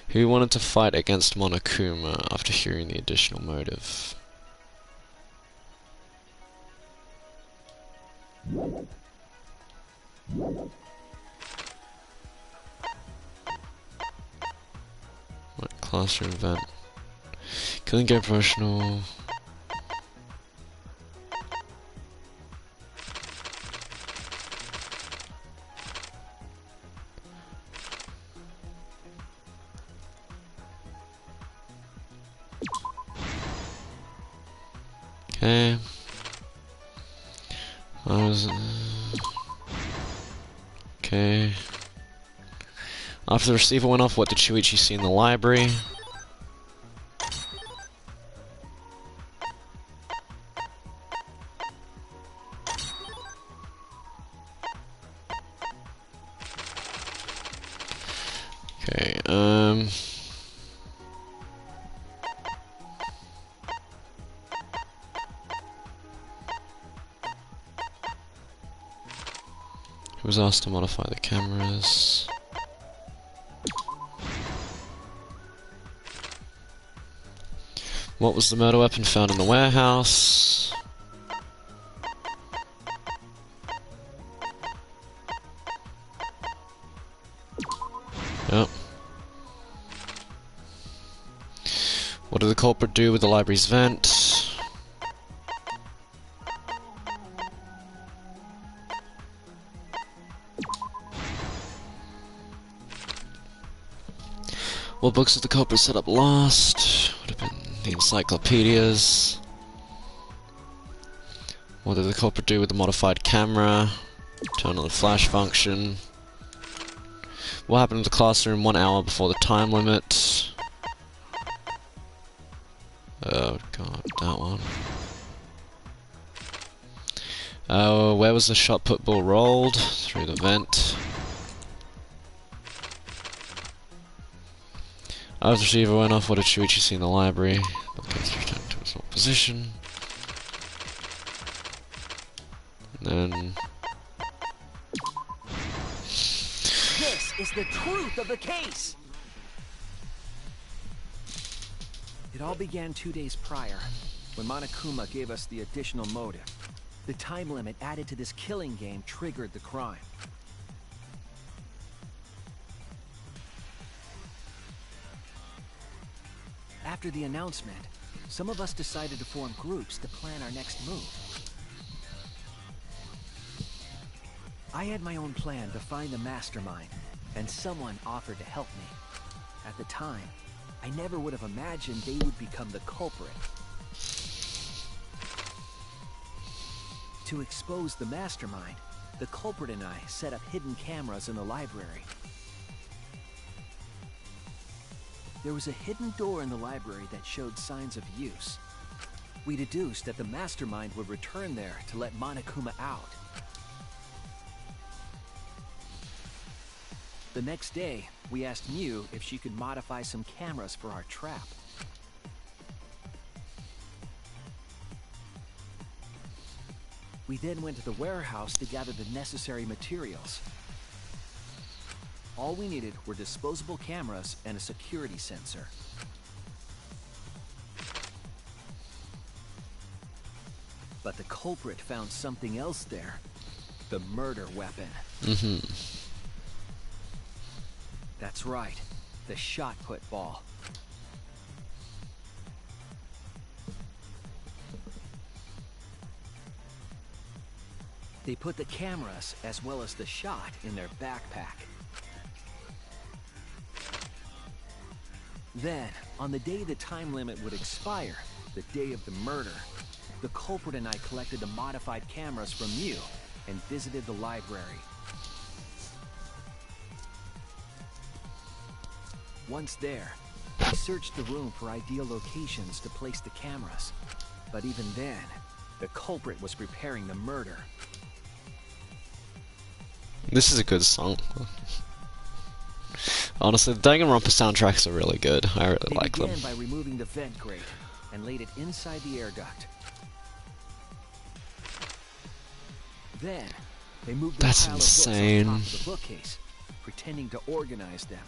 Who wanted to fight against Monokuma after hearing the additional motive? What classroom event? Killing game professional. Okay. Okay. After the receiver went off, what did Shuichi see in the library? Okay, He was asked to modify the cameras. What was the murder weapon found in the warehouse? Yep. What did the culprit do with the library's vent? What books did the culprit set up last? Would have been the encyclopedias. What did the culprit do with the modified camera? Turn on the flash function. What happened to the classroom 1 hour before the time limit? Oh god, that one. Where was the shot put ball rolled? Through the vent. As the receiver went off, what did Shuichi see in the library? Bookcase returned to its normal position. And then... This is the truth of the case! It all began 2 days prior, when Monokuma gave us the additional motive. The time limit added to this killing game triggered the crime. After the announcement, some of us decided to form groups to plan our next move. I had my own plan to find the mastermind, and someone offered to help me. At the time, I never would have imagined they would become the culprit. To expose the mastermind, the culprit and I set up hidden cameras in the library. There was a hidden door in the library that showed signs of use. We deduced that the mastermind would return there to let Monokuma out. The next day, we asked Mew if she could modify some cameras for our trap. We then went to the warehouse to gather the necessary materials. All we needed were disposable cameras and a security sensor. But the culprit found something else there. The murder weapon. That's right. The shot put ball. They put the cameras as well as the shot in their backpack. Then, on the day the time limit would expire, the day of the murder, the culprit and I collected the modified cameras from Mew and visited the library. Once there, we searched the room for ideal locations to place the cameras. But even then, the culprit was preparing the murder. This is a good song. Honestly, the Danganronpa soundtracks are really good. I really like them. They began by removing the vent grate and laid it inside the air duct. Then, they moved the That's pile insane. of books on top of the bookcase, pretending to organize them.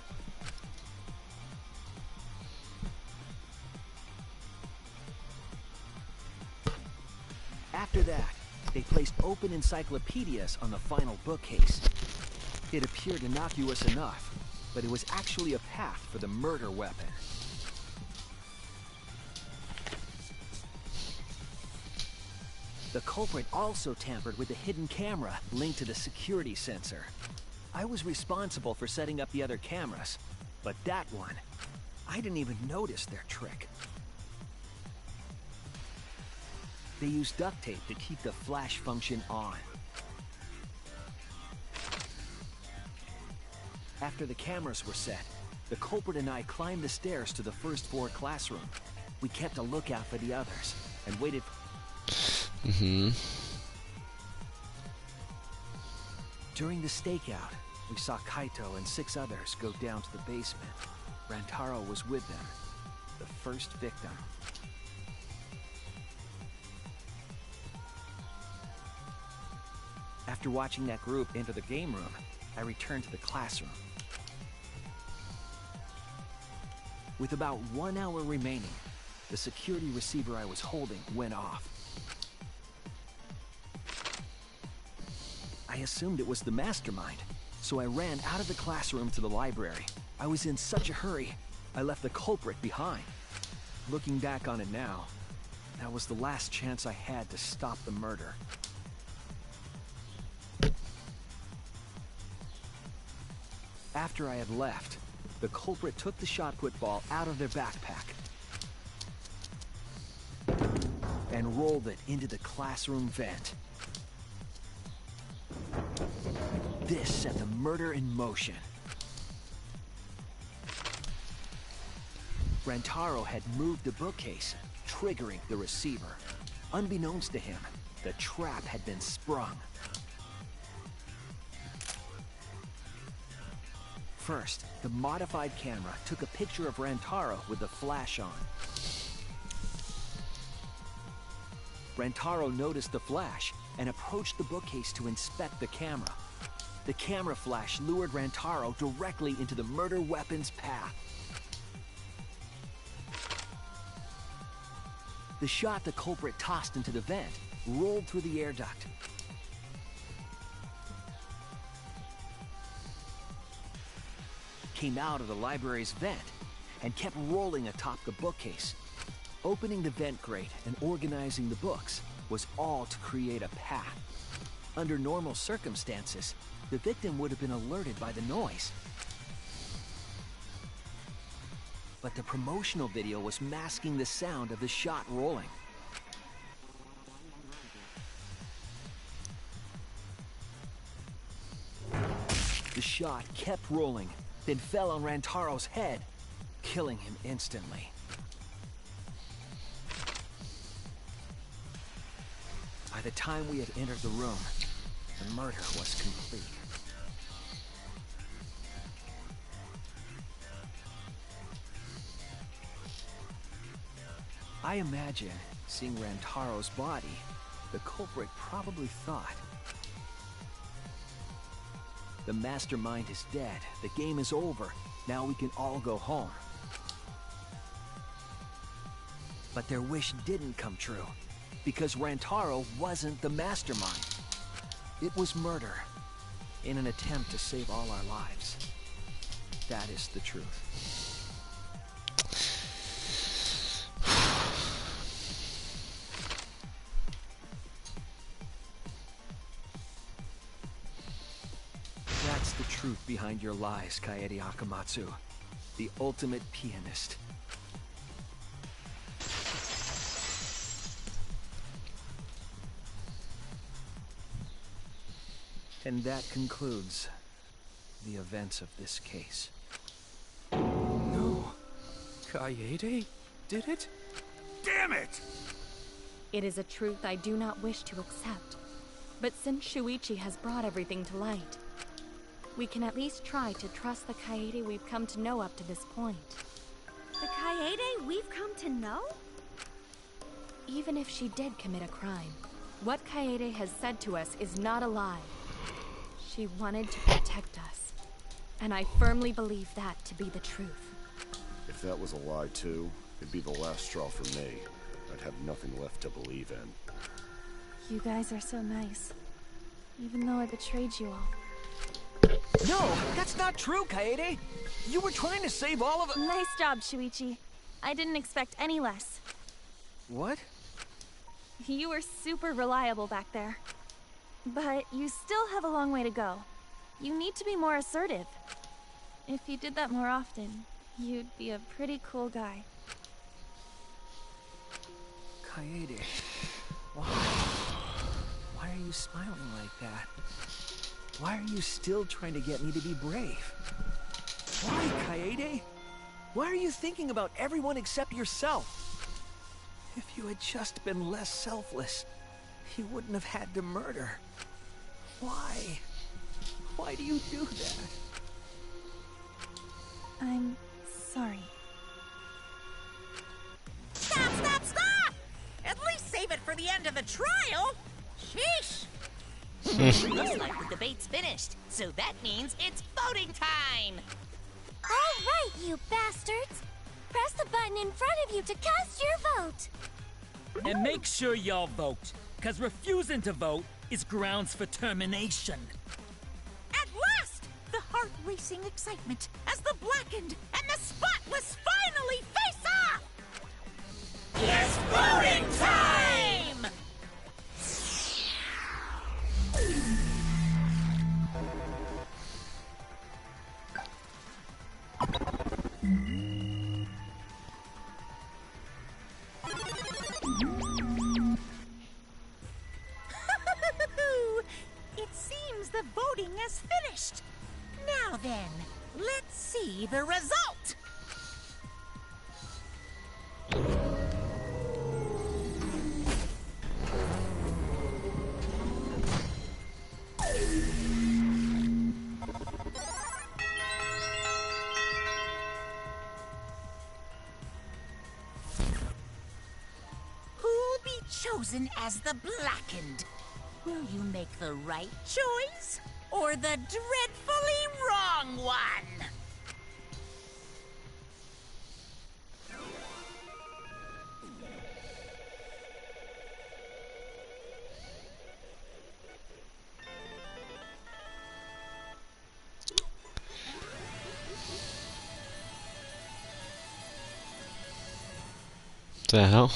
After that, they placed open encyclopedias on the final bookcase. It appeared innocuous enough, but it was actually a path for the murder weapon. The culprit also tampered with the hidden camera linked to the security sensor. I was responsible for setting up the other cameras, but that one, I didn't even notice their trick. They used duct tape to keep the flash function on. After the cameras were set, the culprit and I climbed the stairs to the first floor classroom. We kept a lookout for the others and waited. During the stakeout, we saw Kaito and 6 others go down to the basement. Rantaro was with them, the first victim. After watching that group enter the game room, I returned to the classroom. With about 1 hour remaining, the security receiver I was holding went off. I assumed it was the mastermind, so I ran out of the classroom to the library. I was in such a hurry, I left the culprit behind. Looking back on it now, that was the last chance I had to stop the murder. After I had left, the culprit took the shot put ball out of their backpack and rolled it into the classroom vent. This set the murder in motion. Rantaro had moved the bookcase, triggering the receiver. Unbeknownst to him, the trap had been sprung. First, the modified camera took a picture of Rantaro with the flash on. Rantaro noticed the flash and approached the bookcase to inspect the camera. The camera flash lured Rantaro directly into the murder weapon's path. The shot the culprit tossed into the vent rolled through the air duct. Came out of the library's vent and kept rolling atop the bookcase. Opening the vent grate and organizing the books was all to create a path. Under normal circumstances, the victim would have been alerted by the noise. But the promotional video was masking the sound of the shot rolling. The shot kept rolling, then fell on Rantaro's head, killing him instantly. By the time we had entered the room, the murder was complete. I imagine, seeing Rantaro's body, the culprit probably thought, the mastermind is dead, the game is over, now we can all go home. But their wish didn't come true, because Rantaro wasn't the mastermind. It was murder, in an attempt to save all our lives. That is the truth. That's the truth behind your lies, Kaede Akamatsu. The ultimate pianist. And that concludes the events of this case. No. Kaede did it? Damn it! It is a truth I do not wish to accept. But since Shuichi has brought everything to light, we can at least try to trust the Kaede we've come to know up to this point. The Kaede we've come to know? Even if she did commit a crime, what Kaede has said to us is not a lie. She wanted to protect us, and I firmly believe that to be the truth. If that was a lie too, it'd be the last straw for me. I'd have nothing left to believe in. You guys are so nice, even though I betrayed you all. No, that's not true, Kaede! You were trying to save all of us. Nice job, Shuichi. I didn't expect any less. What? You were super reliable back there. But you still have a long way to go. You need to be more assertive. If you did that more often, you'd be a pretty cool guy. Kaede, why are you smiling like that? Why are you still trying to get me to be brave? Why, Kaede? Why are you thinking about everyone except yourself? If you had just been less selfless, you wouldn't have had to murder. Why? Why do you do that? I'm sorry. Stop, stop, stop! At least save it for the end of the trial! Sheesh! Looks like the debate's finished, so that means it's voting time! All right, you bastards! Press the button in front of you to cast your vote! And make sure y'all vote, because refusing to vote is grounds for termination. At last! The heart-racing excitement as the blackened and the spotless finally face off! It's voting time! It seems the voting is finished. Now then, let's see the result. Who'll be chosen as the Blackened? Will you make the right choice or the dreadfully wrong one? The hell?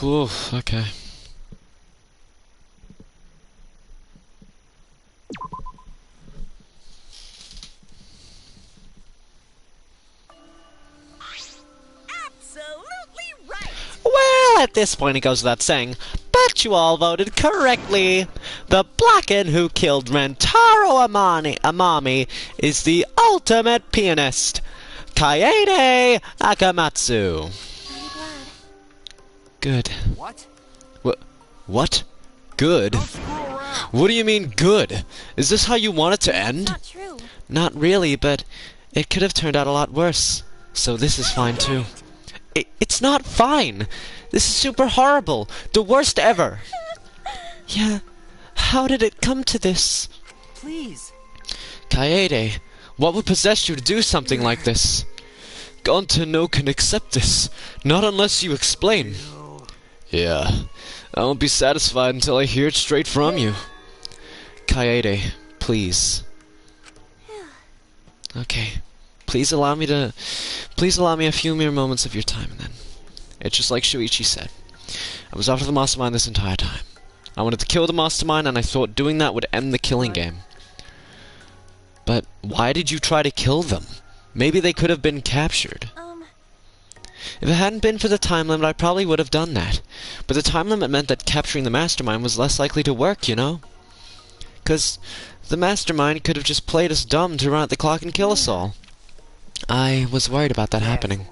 Whew, okay. Well, at this point it goes without saying, but you all voted correctly. The Blacken who killed Rentaro Amami is the ultimate pianist, Kaede Akamatsu. Good. What? What? Good? What do you mean, good? Is this how you want it to end? Not true. Not really, but it could have turned out a lot worse. So this is fine, too. It's not fine! This is super horrible! The worst ever! Yeah, how did it come to this? Please. Kaede, what would possess you to do something like this? Gonta no can accept this, not unless you explain. Yeah, I won't be satisfied until I hear it straight from you. Kaede, please. Okay. Please allow me a few mere moments of your time, and then. It's just like Shuichi said. I was after the mastermind this entire time. I wanted to kill the mastermind, and I thought doing that would end the killing game. But why did you try to kill them? Maybe they could have been captured. If it hadn't been for the time limit, I probably would have done that. But the time limit meant that capturing the mastermind was less likely to work, you know? 'Cause the mastermind could have just played us dumb to run out the clock and kill us all. I was worried about that happening.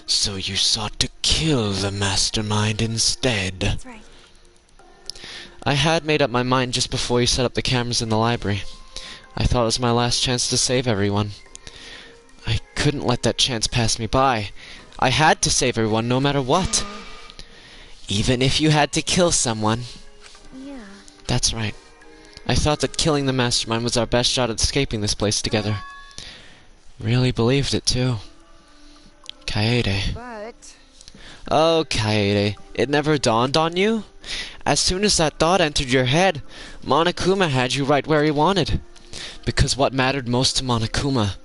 So you sought to kill the mastermind instead. That's right. I had made up my mind just before you set up the cameras in the library. I thought it was my last chance to save everyone. I couldn't let that chance pass me by. I had to save everyone no matter what. Even if you had to kill someone. Yeah. That's right. I thought that killing the mastermind was our best shot at escaping this place together. Really believed it, too. Kaede. But... Oh, Kaede, it never dawned on you? As soon as that thought entered your head, Monokuma had you right where he wanted. Because what mattered most to Monokuma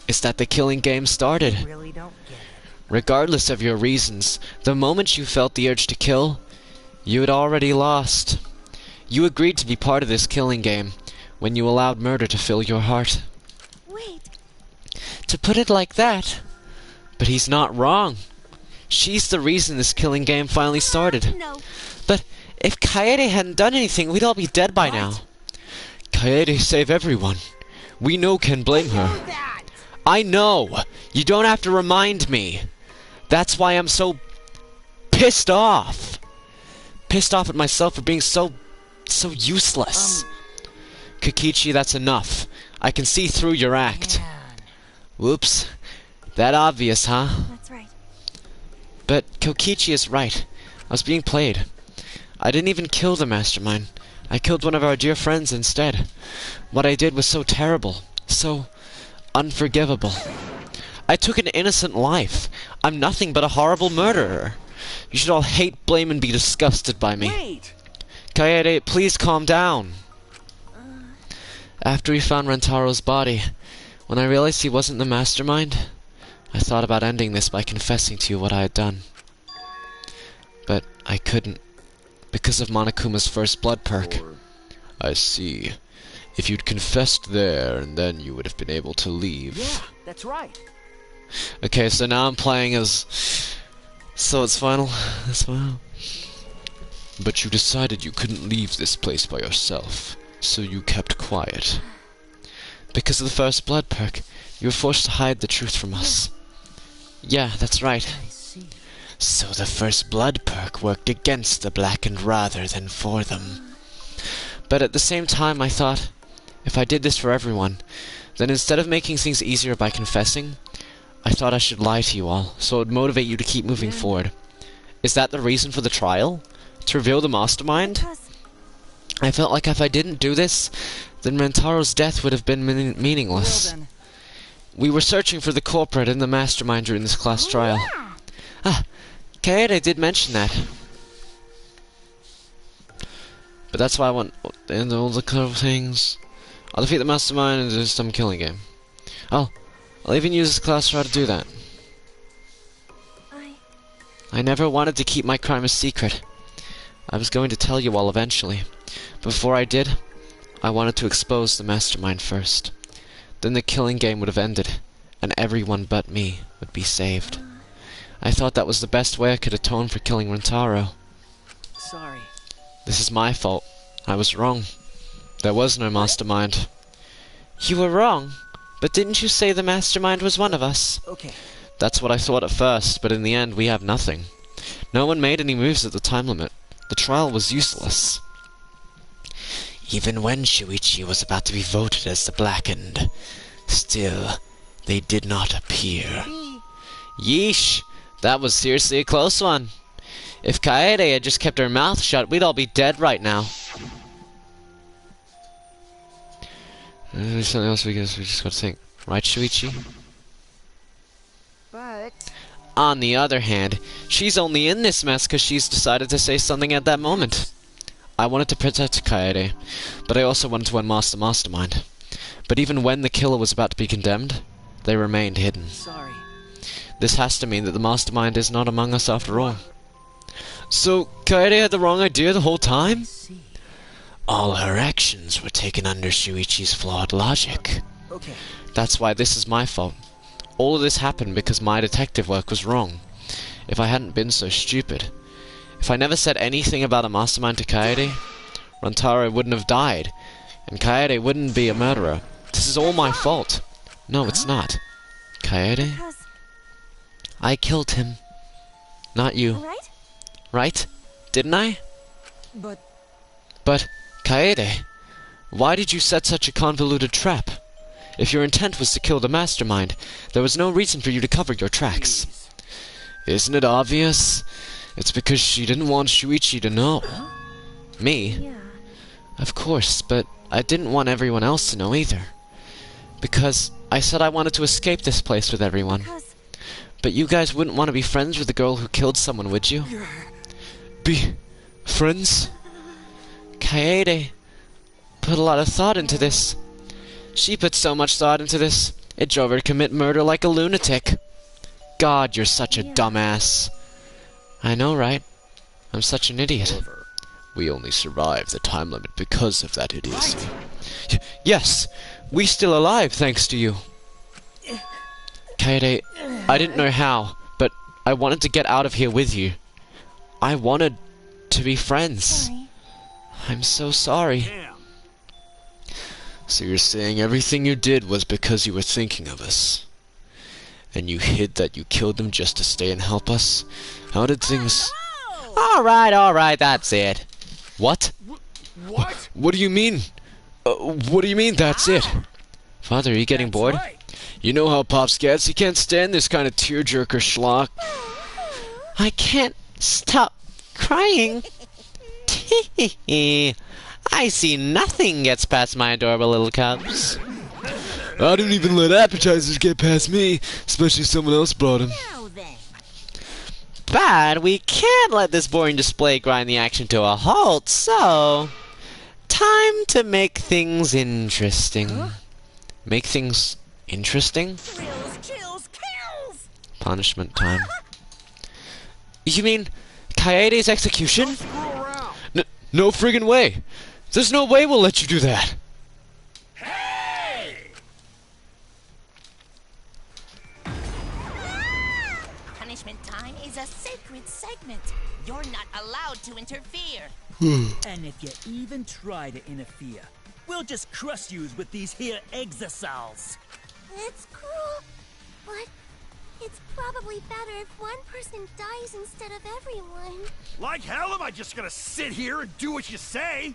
is that the killing game started. Really don't get it. Regardless of your reasons, the moment you felt the urge to kill, you had already lost. You agreed to be part of this killing game when you allowed murder to fill your heart. Wait. To put it like that. But he's not wrong. She's the reason this killing game finally started. No. But if Kaede hadn't done anything, we'd all be dead by now. Kaede saved everyone. We no can blame her. I know! You don't have to remind me. That's why I'm so pissed off. Pissed off at myself for being so useless. Kokichi, that's enough. I can see through your act. Whoops. That obvious, huh? That's right. But Kokichi is right. I was being played. I didn't even kill the mastermind. I killed one of our dear friends instead. What I did was so terrible. So unforgivable. I took an innocent life. I'm nothing but a horrible murderer. You should all hate, blame, and be disgusted by me. Wait! Kaede, please calm down. After we found Rentaro's body, when I realized he wasn't the mastermind, I thought about ending this by confessing to you what I had done. But I couldn't, because of Monokuma's first blood perk. I see. If you'd confessed there, and then you would have been able to leave. Yeah, that's right. Okay, so now I'm playing as... So it's final as well. But you decided you couldn't leave this place by yourself, so you kept quiet. Because of the first blood perk, you were forced to hide the truth from us. Yeah, that's right. So the first blood perk worked against the Blackened rather than for them. But at the same time, I thought, if I did this for everyone, then instead of making things easier by confessing, I thought I should lie to you all, so it would motivate you to keep moving forward. Is that the reason for the trial? To reveal the mastermind? I felt like if I didn't do this, then Rentaro's death would have been meaningless. Well then. We were searching for the culprit and the mastermind during this class trial. Ah, Kaede did mention that. But that's why I want and all the clever things. I'll defeat the mastermind and do some killing game. I'll even use this class trial to do that. I never wanted to keep my crime a secret. I was going to tell you all eventually. Before I did, I wanted to expose the mastermind first. Then the killing game would have ended, and everyone but me would be saved. I thought that was the best way I could atone for killing Rentaro. Sorry. This is my fault. I was wrong. There was no mastermind. You were wrong? But didn't you say the mastermind was one of us? Okay. That's what I thought at first, but in the end we have nothing. No one made any moves at the time limit. The trial was useless. Even when Shuichi was about to be voted as the Blackened, still, they did not appear. Yeesh! That was seriously a close one. If Kaede had just kept her mouth shut, we'd all be dead right now. There's something else we just gotta think. Right, Shuichi? But... On the other hand, she's only in this mess because she's decided to say something at that moment. I wanted to protect Kaede, but I also wanted to unmask the mastermind. But even when the killer was about to be condemned, they remained hidden. Sorry. This has to mean that the mastermind is not among us after all. So, Kaede had the wrong idea the whole time? All her actions were taken under Shuichi's flawed logic. Okay. That's why this is my fault. All of this happened because my detective work was wrong. If I hadn't been so stupid, if I never said anything about a mastermind to Kaede, Rantaro wouldn't have died, and Kaede wouldn't be a murderer. This is all my fault. No, it's not. Kaede? I killed him. Not you. Right? Right? Didn't I? But, Kaede, why did you set such a convoluted trap? If your intent was to kill the mastermind, there was no reason for you to cover your tracks. Isn't it obvious? It's because she didn't want Shuichi to know. Me? Yeah. Of course, but I didn't want everyone else to know either. Because I said I wanted to escape this place with everyone. But you guys wouldn't want to be friends with the girl who killed someone, would you? Be friends? Kaede put a lot of thought into this. She put so much thought into this, it drove her to commit murder like a lunatic. God, you're such a dumbass. I know, right? I'm such an idiot. However, we only survived the time limit because of that idiocy. Yes, we're still alive thanks to you. Kaede, I didn't know how, but I wanted to get out of here with you. I wanted to be friends. Sorry. I'm so sorry. So you're saying everything you did was because you were thinking of us? And you hid that you killed them just to stay and help us? How did things... Alright, that's it. What? What? What do you mean? What do you mean, that's it? Father, are you getting bored? Right. You know how Pops gets. He can't stand this kind of tearjerker schlock. I can't stop crying. I see nothing gets past my adorable little cubs. I don't even let appetizers get past me, especially if someone else brought them. But we can't let this boring display grind the action to a halt, so... time to make things interesting. Huh? Make things interesting? Thrills, chills, kills! Punishment time. You mean Kaede's execution? No friggin' way! There's no way we'll let you do that! Hey! Punishment time is a sacred segment. You're not allowed to interfere. And if you even try to interfere, we'll just crush you with these here exosols. It's cruel, but it's probably better if one person dies instead of everyone. Like hell am I just gonna sit here and do what you say?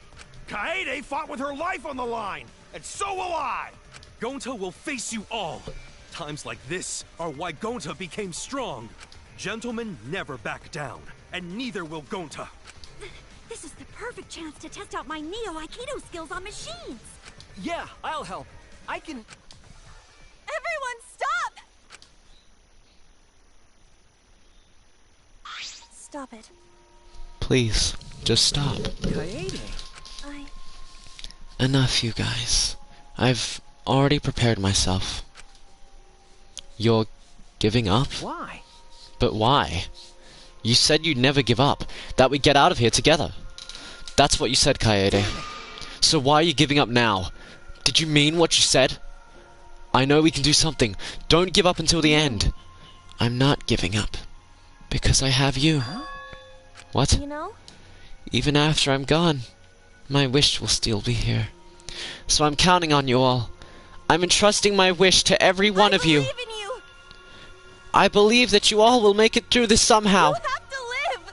Kaede fought with her life on the line, and so will I! Gonta will face you all. Times like this are why Gonta became strong. Gentlemen never back down, and neither will Gonta. This is the perfect chance to test out my Neo Aikido skills on machines. Yeah, I'll help. I can... Everyone, stop! Stop it. Please, just stop. Kaede. Enough, you guys. I've already prepared myself. You're giving up? Why? But why? You said you'd never give up, that we'd get out of here together. That's what you said, Kaede. So why are you giving up now? Did you mean what you said? I know we can do something. Don't give up until the end. I'm not giving up. Because I have you. Huh? What? You know? Even after I'm gone, my wish will still be here. So I'm counting on you all. I'm entrusting my wish to every one of you. I believe in you. I believe that you all will make it through this somehow. You have to live.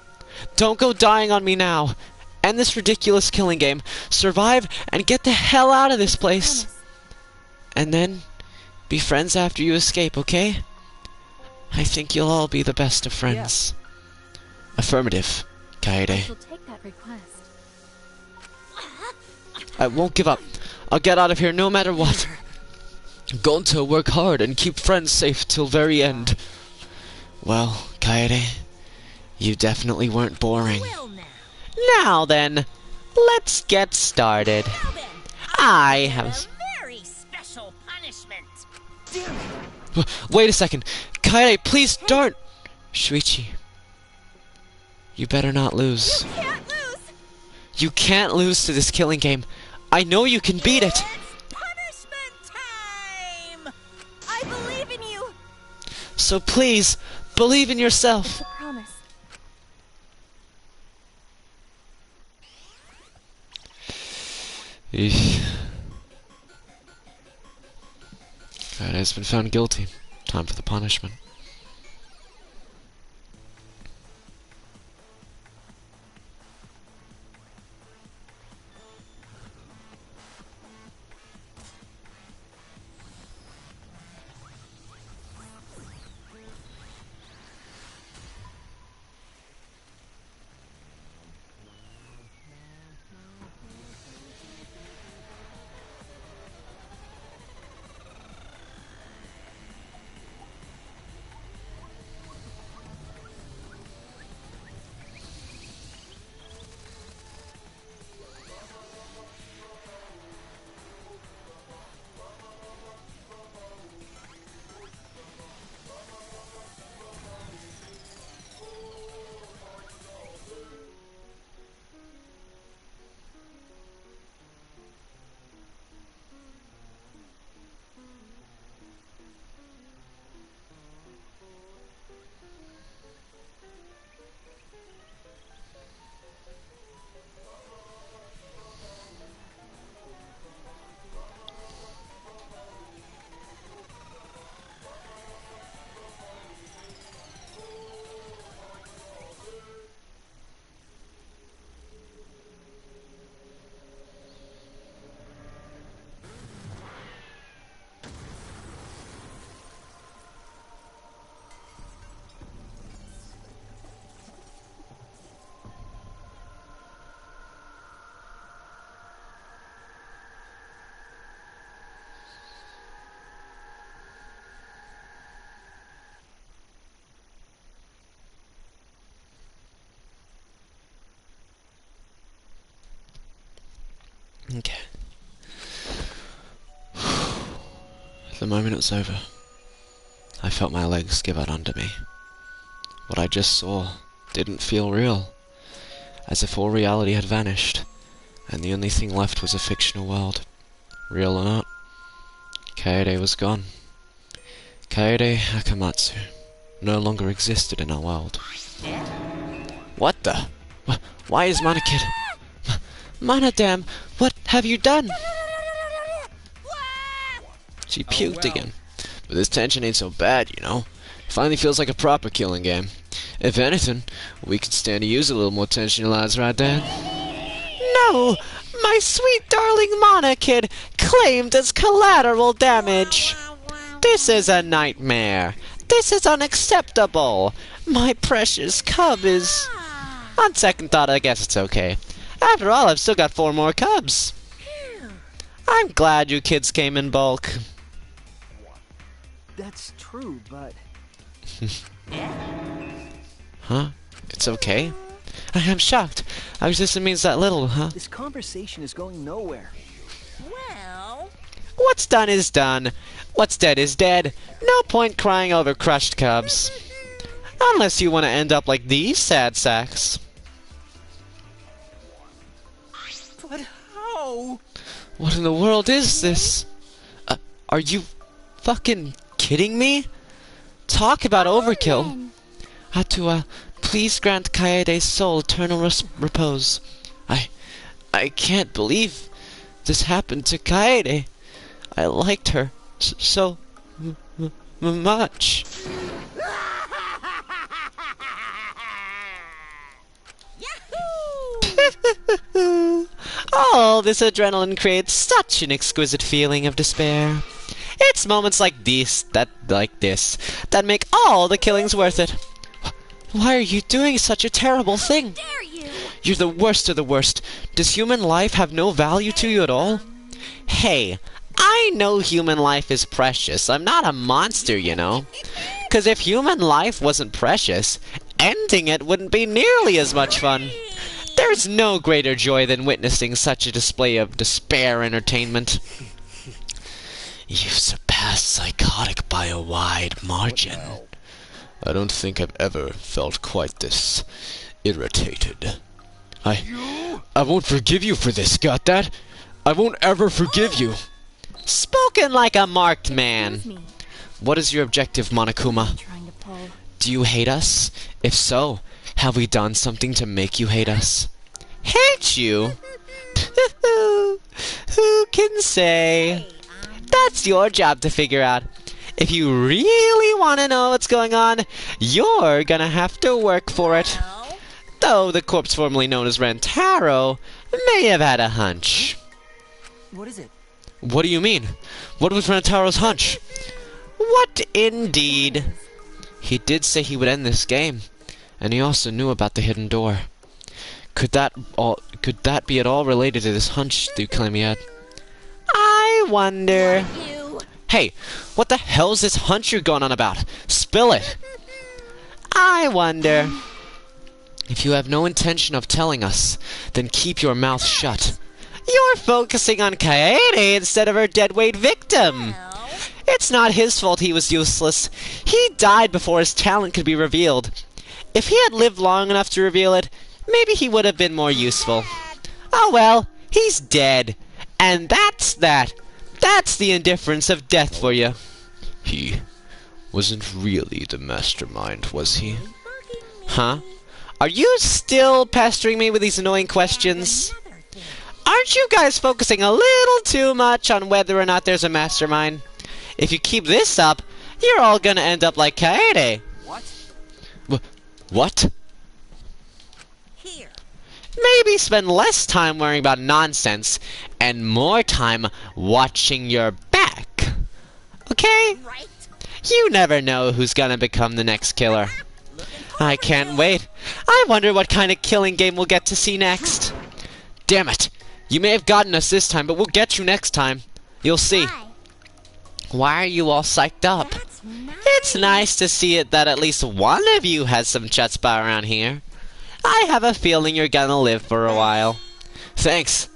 Don't go dying on me now. End this ridiculous killing game. Survive and get the hell out of this place. And then be friends after you escape, okay? I think you'll all be the best of friends. Yeah. Affirmative, Kaede. I shall take that request. I won't give up. I'll get out of here no matter what. Gonta, work hard and keep friends safe till very end. Well, Kaede, you definitely weren't boring. Now then, let's get started. I have a very special punishment. Wait a second. Kaede, please don't. Shuichi, you better not lose. You can't lose. You can't lose to this killing game. I know you can beat it. I believe in you. So please, believe in yourself. It's a promise. Eesh. Kaede has been found guilty. Time for the punishment. The moment it was over, I felt my legs give out under me. What I just saw didn't feel real, as if all reality had vanished, and the only thing left was a fictional world. Real or not, Kaede was gone. Kaede Akamatsu no longer existed in our world. What the? Why is Mana Kid? Mana damn, what have you done? She puked again. But this tension ain't so bad, you know. Finally feels like a proper killing game. If anything, we could stand to use a little more tension, lads, right, Dad? No! My sweet darling Mana Kid claimed as collateral damage. This is a nightmare. This is unacceptable. My precious cub is... On second thought, I guess it's okay. After all, I've still got 4 more cubs. I'm glad you kids came in bulk. That's true, but... Huh? It's okay? I am shocked. I was just means that little, huh? This conversation is going nowhere. Well... What's done is done. What's dead is dead. No point crying over crushed cubs. Unless you want to end up like these sad sacks. But how? What in the world is this? Are you fucking kidding me? Talk about overkill. Hatua, please grant Kaede's soul eternal repose. I can't believe this happened to Kaede. I liked her so much. All this adrenaline creates such an exquisite feeling of despair. It's moments like this that make all the killings worth it. Why are you doing such a terrible thing? Dare you? You're the worst of the worst. Does human life have no value to you at all? Hey, I know human life is precious. I'm not a monster, you know. 'Cause if human life wasn't precious, ending it wouldn't be nearly as much fun. There's no greater joy than witnessing such a display of despair entertainment. You've surpassed psychotic by a wide margin. I don't think I've ever felt quite this irritated. I won't forgive you for this, got that? I won't ever forgive you. Spoken like a marked man. What is your objective, Monokuma? Do you hate us? If so, have we done something to make you hate us? Hate you? Who can say? That's your job to figure out. If you really want to know what's going on, you're gonna have to work for it. Though the corpse formerly known as Rentaro may have had a hunch. What is it? What do you mean? What was Rentaro's hunch? What indeed? He did say he would end this game, and he also knew about the hidden door. Could that be at all related to this hunch you claim he had? I wonder. Hey, what the hell's this hunch you're going on about? Spill it! I wonder. If you have no intention of telling us, then keep your mouth shut. You're focusing on Kaede instead of her deadweight victim. It's not his fault he was useless. He died before his talent could be revealed. If he had lived long enough to reveal it, maybe he would have been more useful. Oh well, he's dead. And that's that. That's the indifference of death for you. He wasn't really the mastermind, was he? Huh? Are you still pestering me with these annoying questions? Aren't you guys focusing a little too much on whether or not there's a mastermind? If you keep this up, you're all gonna end up like Kaede. What? Here. Maybe spend less time worrying about nonsense and more time watching your back. Okay? Right. You never know who's gonna become the next killer. I can't wait. I wonder what kind of killing game we'll get to see next. Damn it! You may have gotten us this time, but we'll get you next time. You'll see. Why are you all psyched up? It's nice to see it that at least one of you has some chutzpah around here. I have a feeling you're gonna live for a while. Thanks.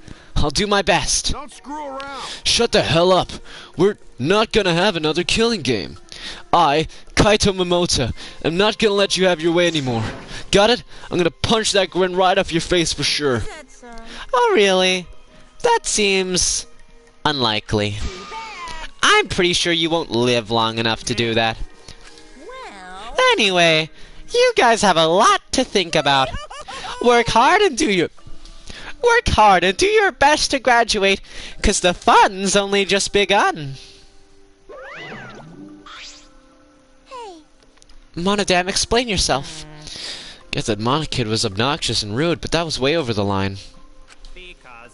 I'll do my best. Don't screw around. Shut the hell up. We're not gonna have another killing game. I, Kaito Momota, am not gonna let you have your way anymore. Got it? I'm gonna punch that grin right off your face for sure. Oh, really? That seems unlikely. I'm pretty sure you won't live long enough to do that. Anyway, you guys have a lot to think about. Work hard and do your best to graduate, 'cause the fun's only just begun. Monodam, explain yourself. Guess that Monokid was obnoxious and rude, but that was way over the line. Because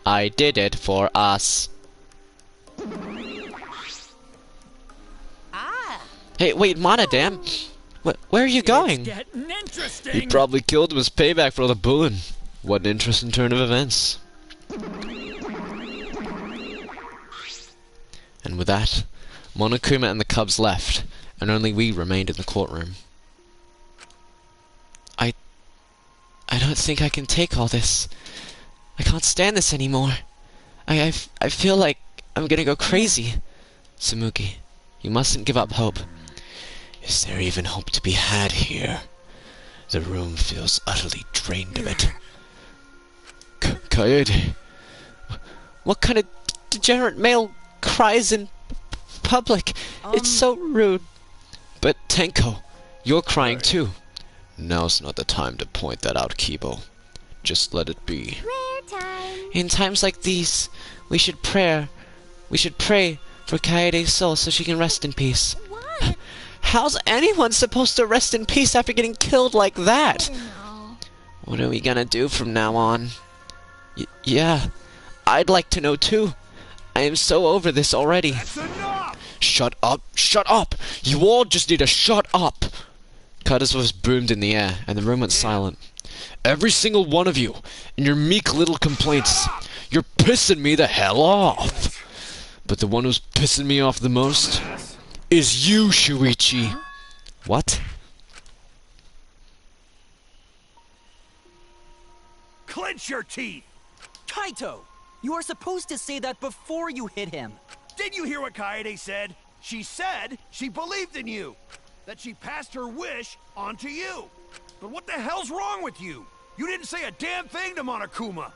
I did it for us. Hey, wait, Monodam. Where are you going? He probably killed him as payback for all the bullying. What an interesting turn of events. And with that, Monokuma and the Cubs left, and only we remained in the courtroom. I don't think I can take all this. I can't stand this anymore. I feel like I'm gonna go crazy. Tsumugi, you mustn't give up hope. Is there even hope to be had here? The room feels utterly drained of it. Kaede. What kind of degenerate male cries in public? It's so rude. But Tenko, you're crying too. Now's not the time to point that out, Kibo. Just let it be. Prayer time. In times like these, we should pray for Kaede's soul so she can rest in peace. What? How's anyone supposed to rest in peace after getting killed like that? I don't know. What are we gonna do from now on? Yeah, I'd like to know too. I am so over this already. That's enough! Shut up! Shut up! You all just need to shut up! Kata's voice boomed in the air, and the room went silent. Every single one of you, and your meek little complaints, you're pissing me the hell off! But the one who's pissing me off the most is you, Shuichi! What? Clench your teeth! Kaito! You are supposed to say that before you hit him. Did you hear what Kaede said? She said she believed in you. That she passed her wish on to you. But what the hell's wrong with you? You didn't say a damn thing to Monokuma.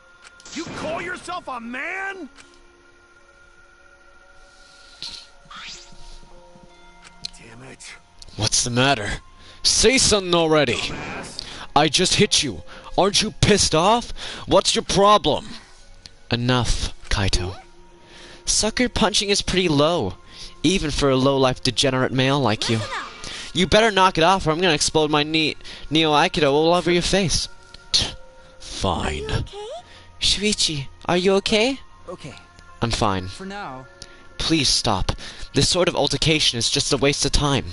You call yourself a man? Damn it. What's the matter? Say something already! I just hit you. Aren't you pissed off? What's your problem? Enough, Kaito. Sucker punching is pretty low, even for a low-life degenerate male like you. You better knock it off or I'm gonna explode my Neo Aikido all over your face. Fine. Okay? Shuichi, are you okay? Okay. I'm fine. For now. Please stop. This sort of altercation is just a waste of time.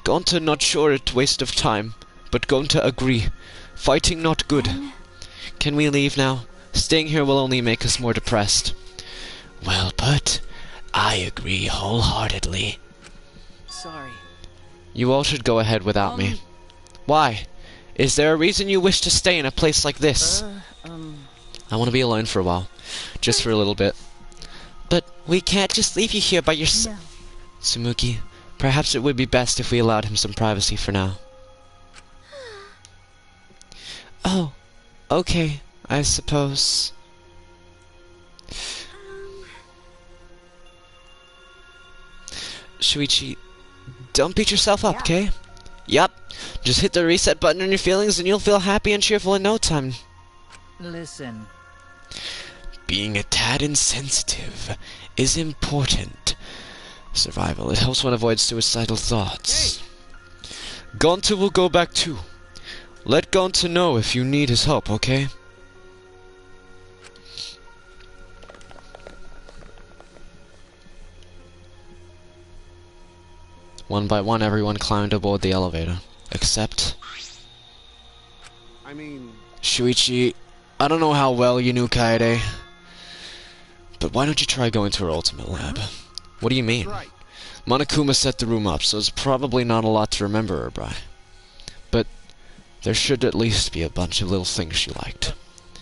Gonta not sure it's waste of time, but Gonta agree. Fighting not good. Can we leave now? Staying here will only make us more depressed. Well put. I agree wholeheartedly. Sorry. You all should go ahead without me. Why? Is there a reason you wish to stay in a place like this? I want to be alone for a while. Just for a little bit. But we can't just leave you here by yourself. No. Tsumugi, perhaps it would be best if we allowed him some privacy for now. Oh, okay, I suppose. Shuichi, don't beat yourself up, okay? Yup. Just hit the reset button on your feelings and you'll feel happy and cheerful in no time. Listen. Being a tad insensitive is important. Survival. It helps one avoid suicidal thoughts. Gonta will go back too. Let Gonta know if you need his help, okay? One by one, everyone climbed aboard the elevator. Except... I mean... Shuichi, I don't know how well you knew Kaede, but why don't you try going to her ultimate lab? What do you mean? Monokuma set the room up, so it's probably not a lot to remember her by. But there should at least be a bunch of little things she liked.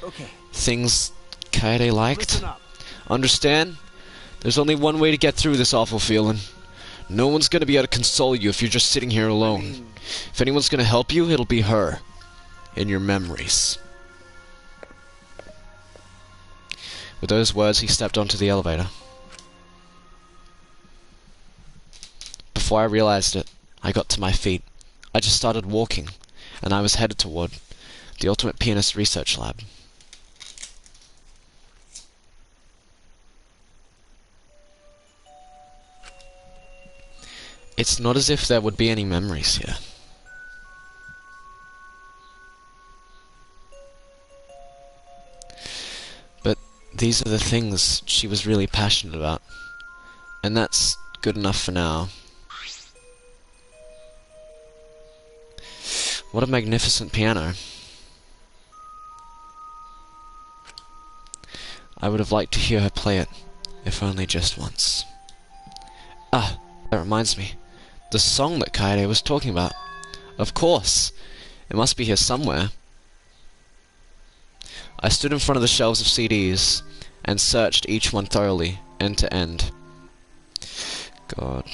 Okay. Things Kaede liked? Listen up. Understand? There's only one way to get through this awful feeling. No one's gonna be able to console you if you're just sitting here alone. If anyone's gonna help you, it'll be her. In your memories. With those words, he stepped onto the elevator. Before I realized it, I got to my feet. I just started walking, and I was headed toward the Ultimate Pianist Research Lab. It's not as if there would be any memories here. But these are the things she was really passionate about. And that's good enough for now. What a magnificent piano. I would have liked to hear her play it, if only just once. Ah, that reminds me. The song that Kaede was talking about. Of course! It must be here somewhere. I stood in front of the shelves of CDs and searched each one thoroughly, end to end. God.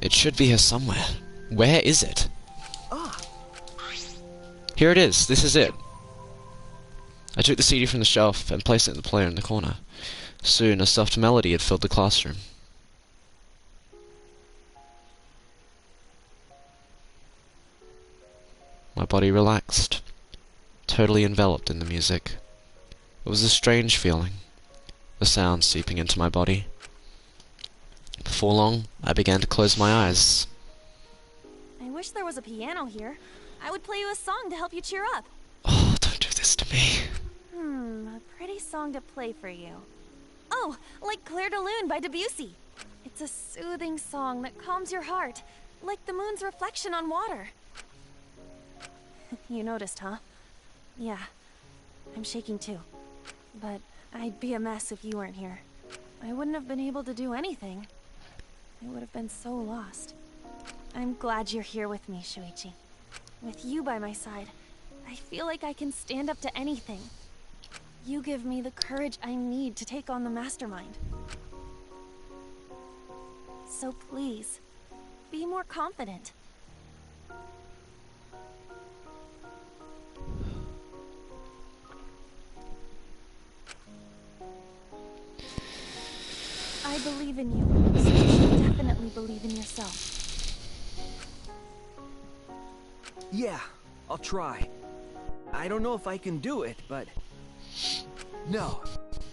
It should be here somewhere. Where is it? Here it is. This is it. I took the CD from the shelf and placed it in the player in the corner. Soon, a soft melody had filled the classroom. My body relaxed, totally enveloped in the music. It was a strange feeling, the sound seeping into my body. Before long, I began to close my eyes. I wish there was a piano here. I would play you a song to help you cheer up. Oh, don't do this to me. A pretty song to play for you. Oh, like Clair de Lune by Debussy. It's a soothing song that calms your heart, like the moon's reflection on water. You noticed, huh? Yeah, I'm shaking too. But I'd be a mess if you weren't here. I wouldn't have been able to do anything. I would have been so lost. I'm glad you're here with me, Shuichi. With you by my side, I feel like I can stand up to anything. You give me the courage I need to take on the mastermind. So please, be more confident. I believe in you, so you should definitely believe in yourself. Yeah, I'll try. I don't know if I can do it, but... No,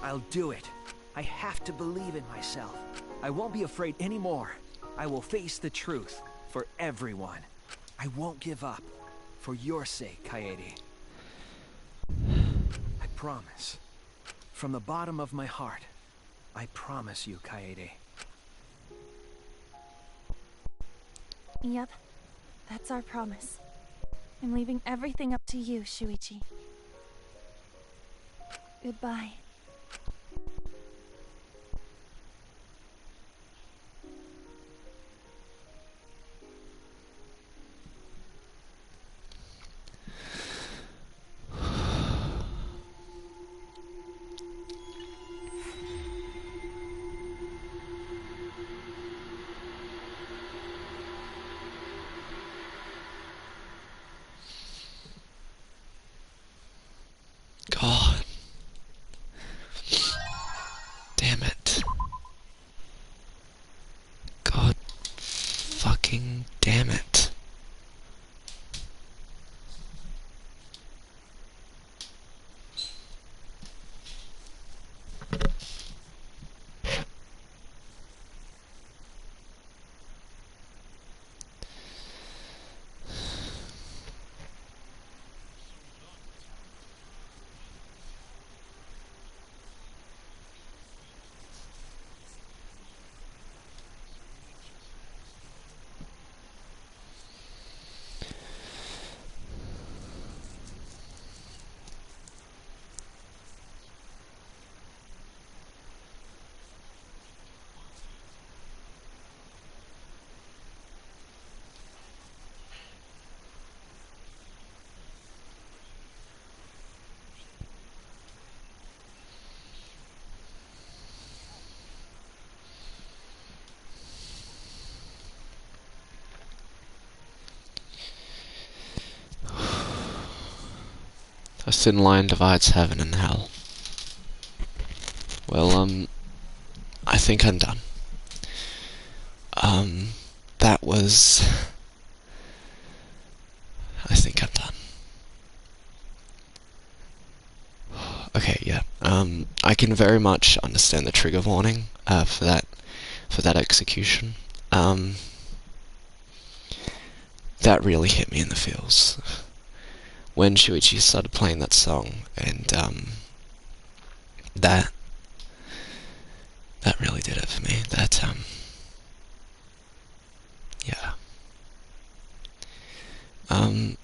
I'll do it. I have to believe in myself. I won't be afraid anymore. I will face the truth for everyone. I won't give up. For your sake, Kaede. I promise. From the bottom of my heart, I promise you, Kaede. Yep, that's our promise. I'm leaving everything up to you, Shuichi. Goodbye. God. thin line divides heaven and hell. Well, I think I'm done. That was... I think I'm done. Okay, yeah. I can very much understand the trigger warning, for that execution. That really hit me in the feels. When Shuichi started playing that song, and, that really did it for me. That, yeah. I'm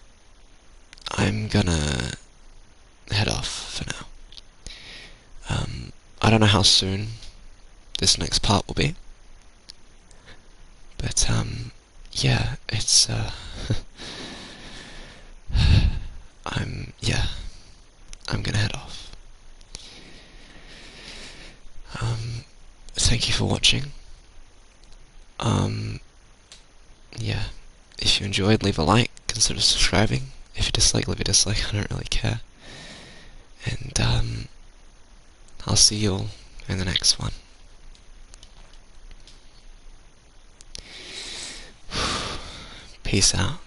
gonna head off for now. I don't know how soon this next part will be, but, yeah, it's, I'm gonna head off. Thank you for watching. Yeah, if you enjoyed, leave a like, consider subscribing. If you dislike, leave a dislike, I don't really care. And, I'll see you all in the next one. Peace out.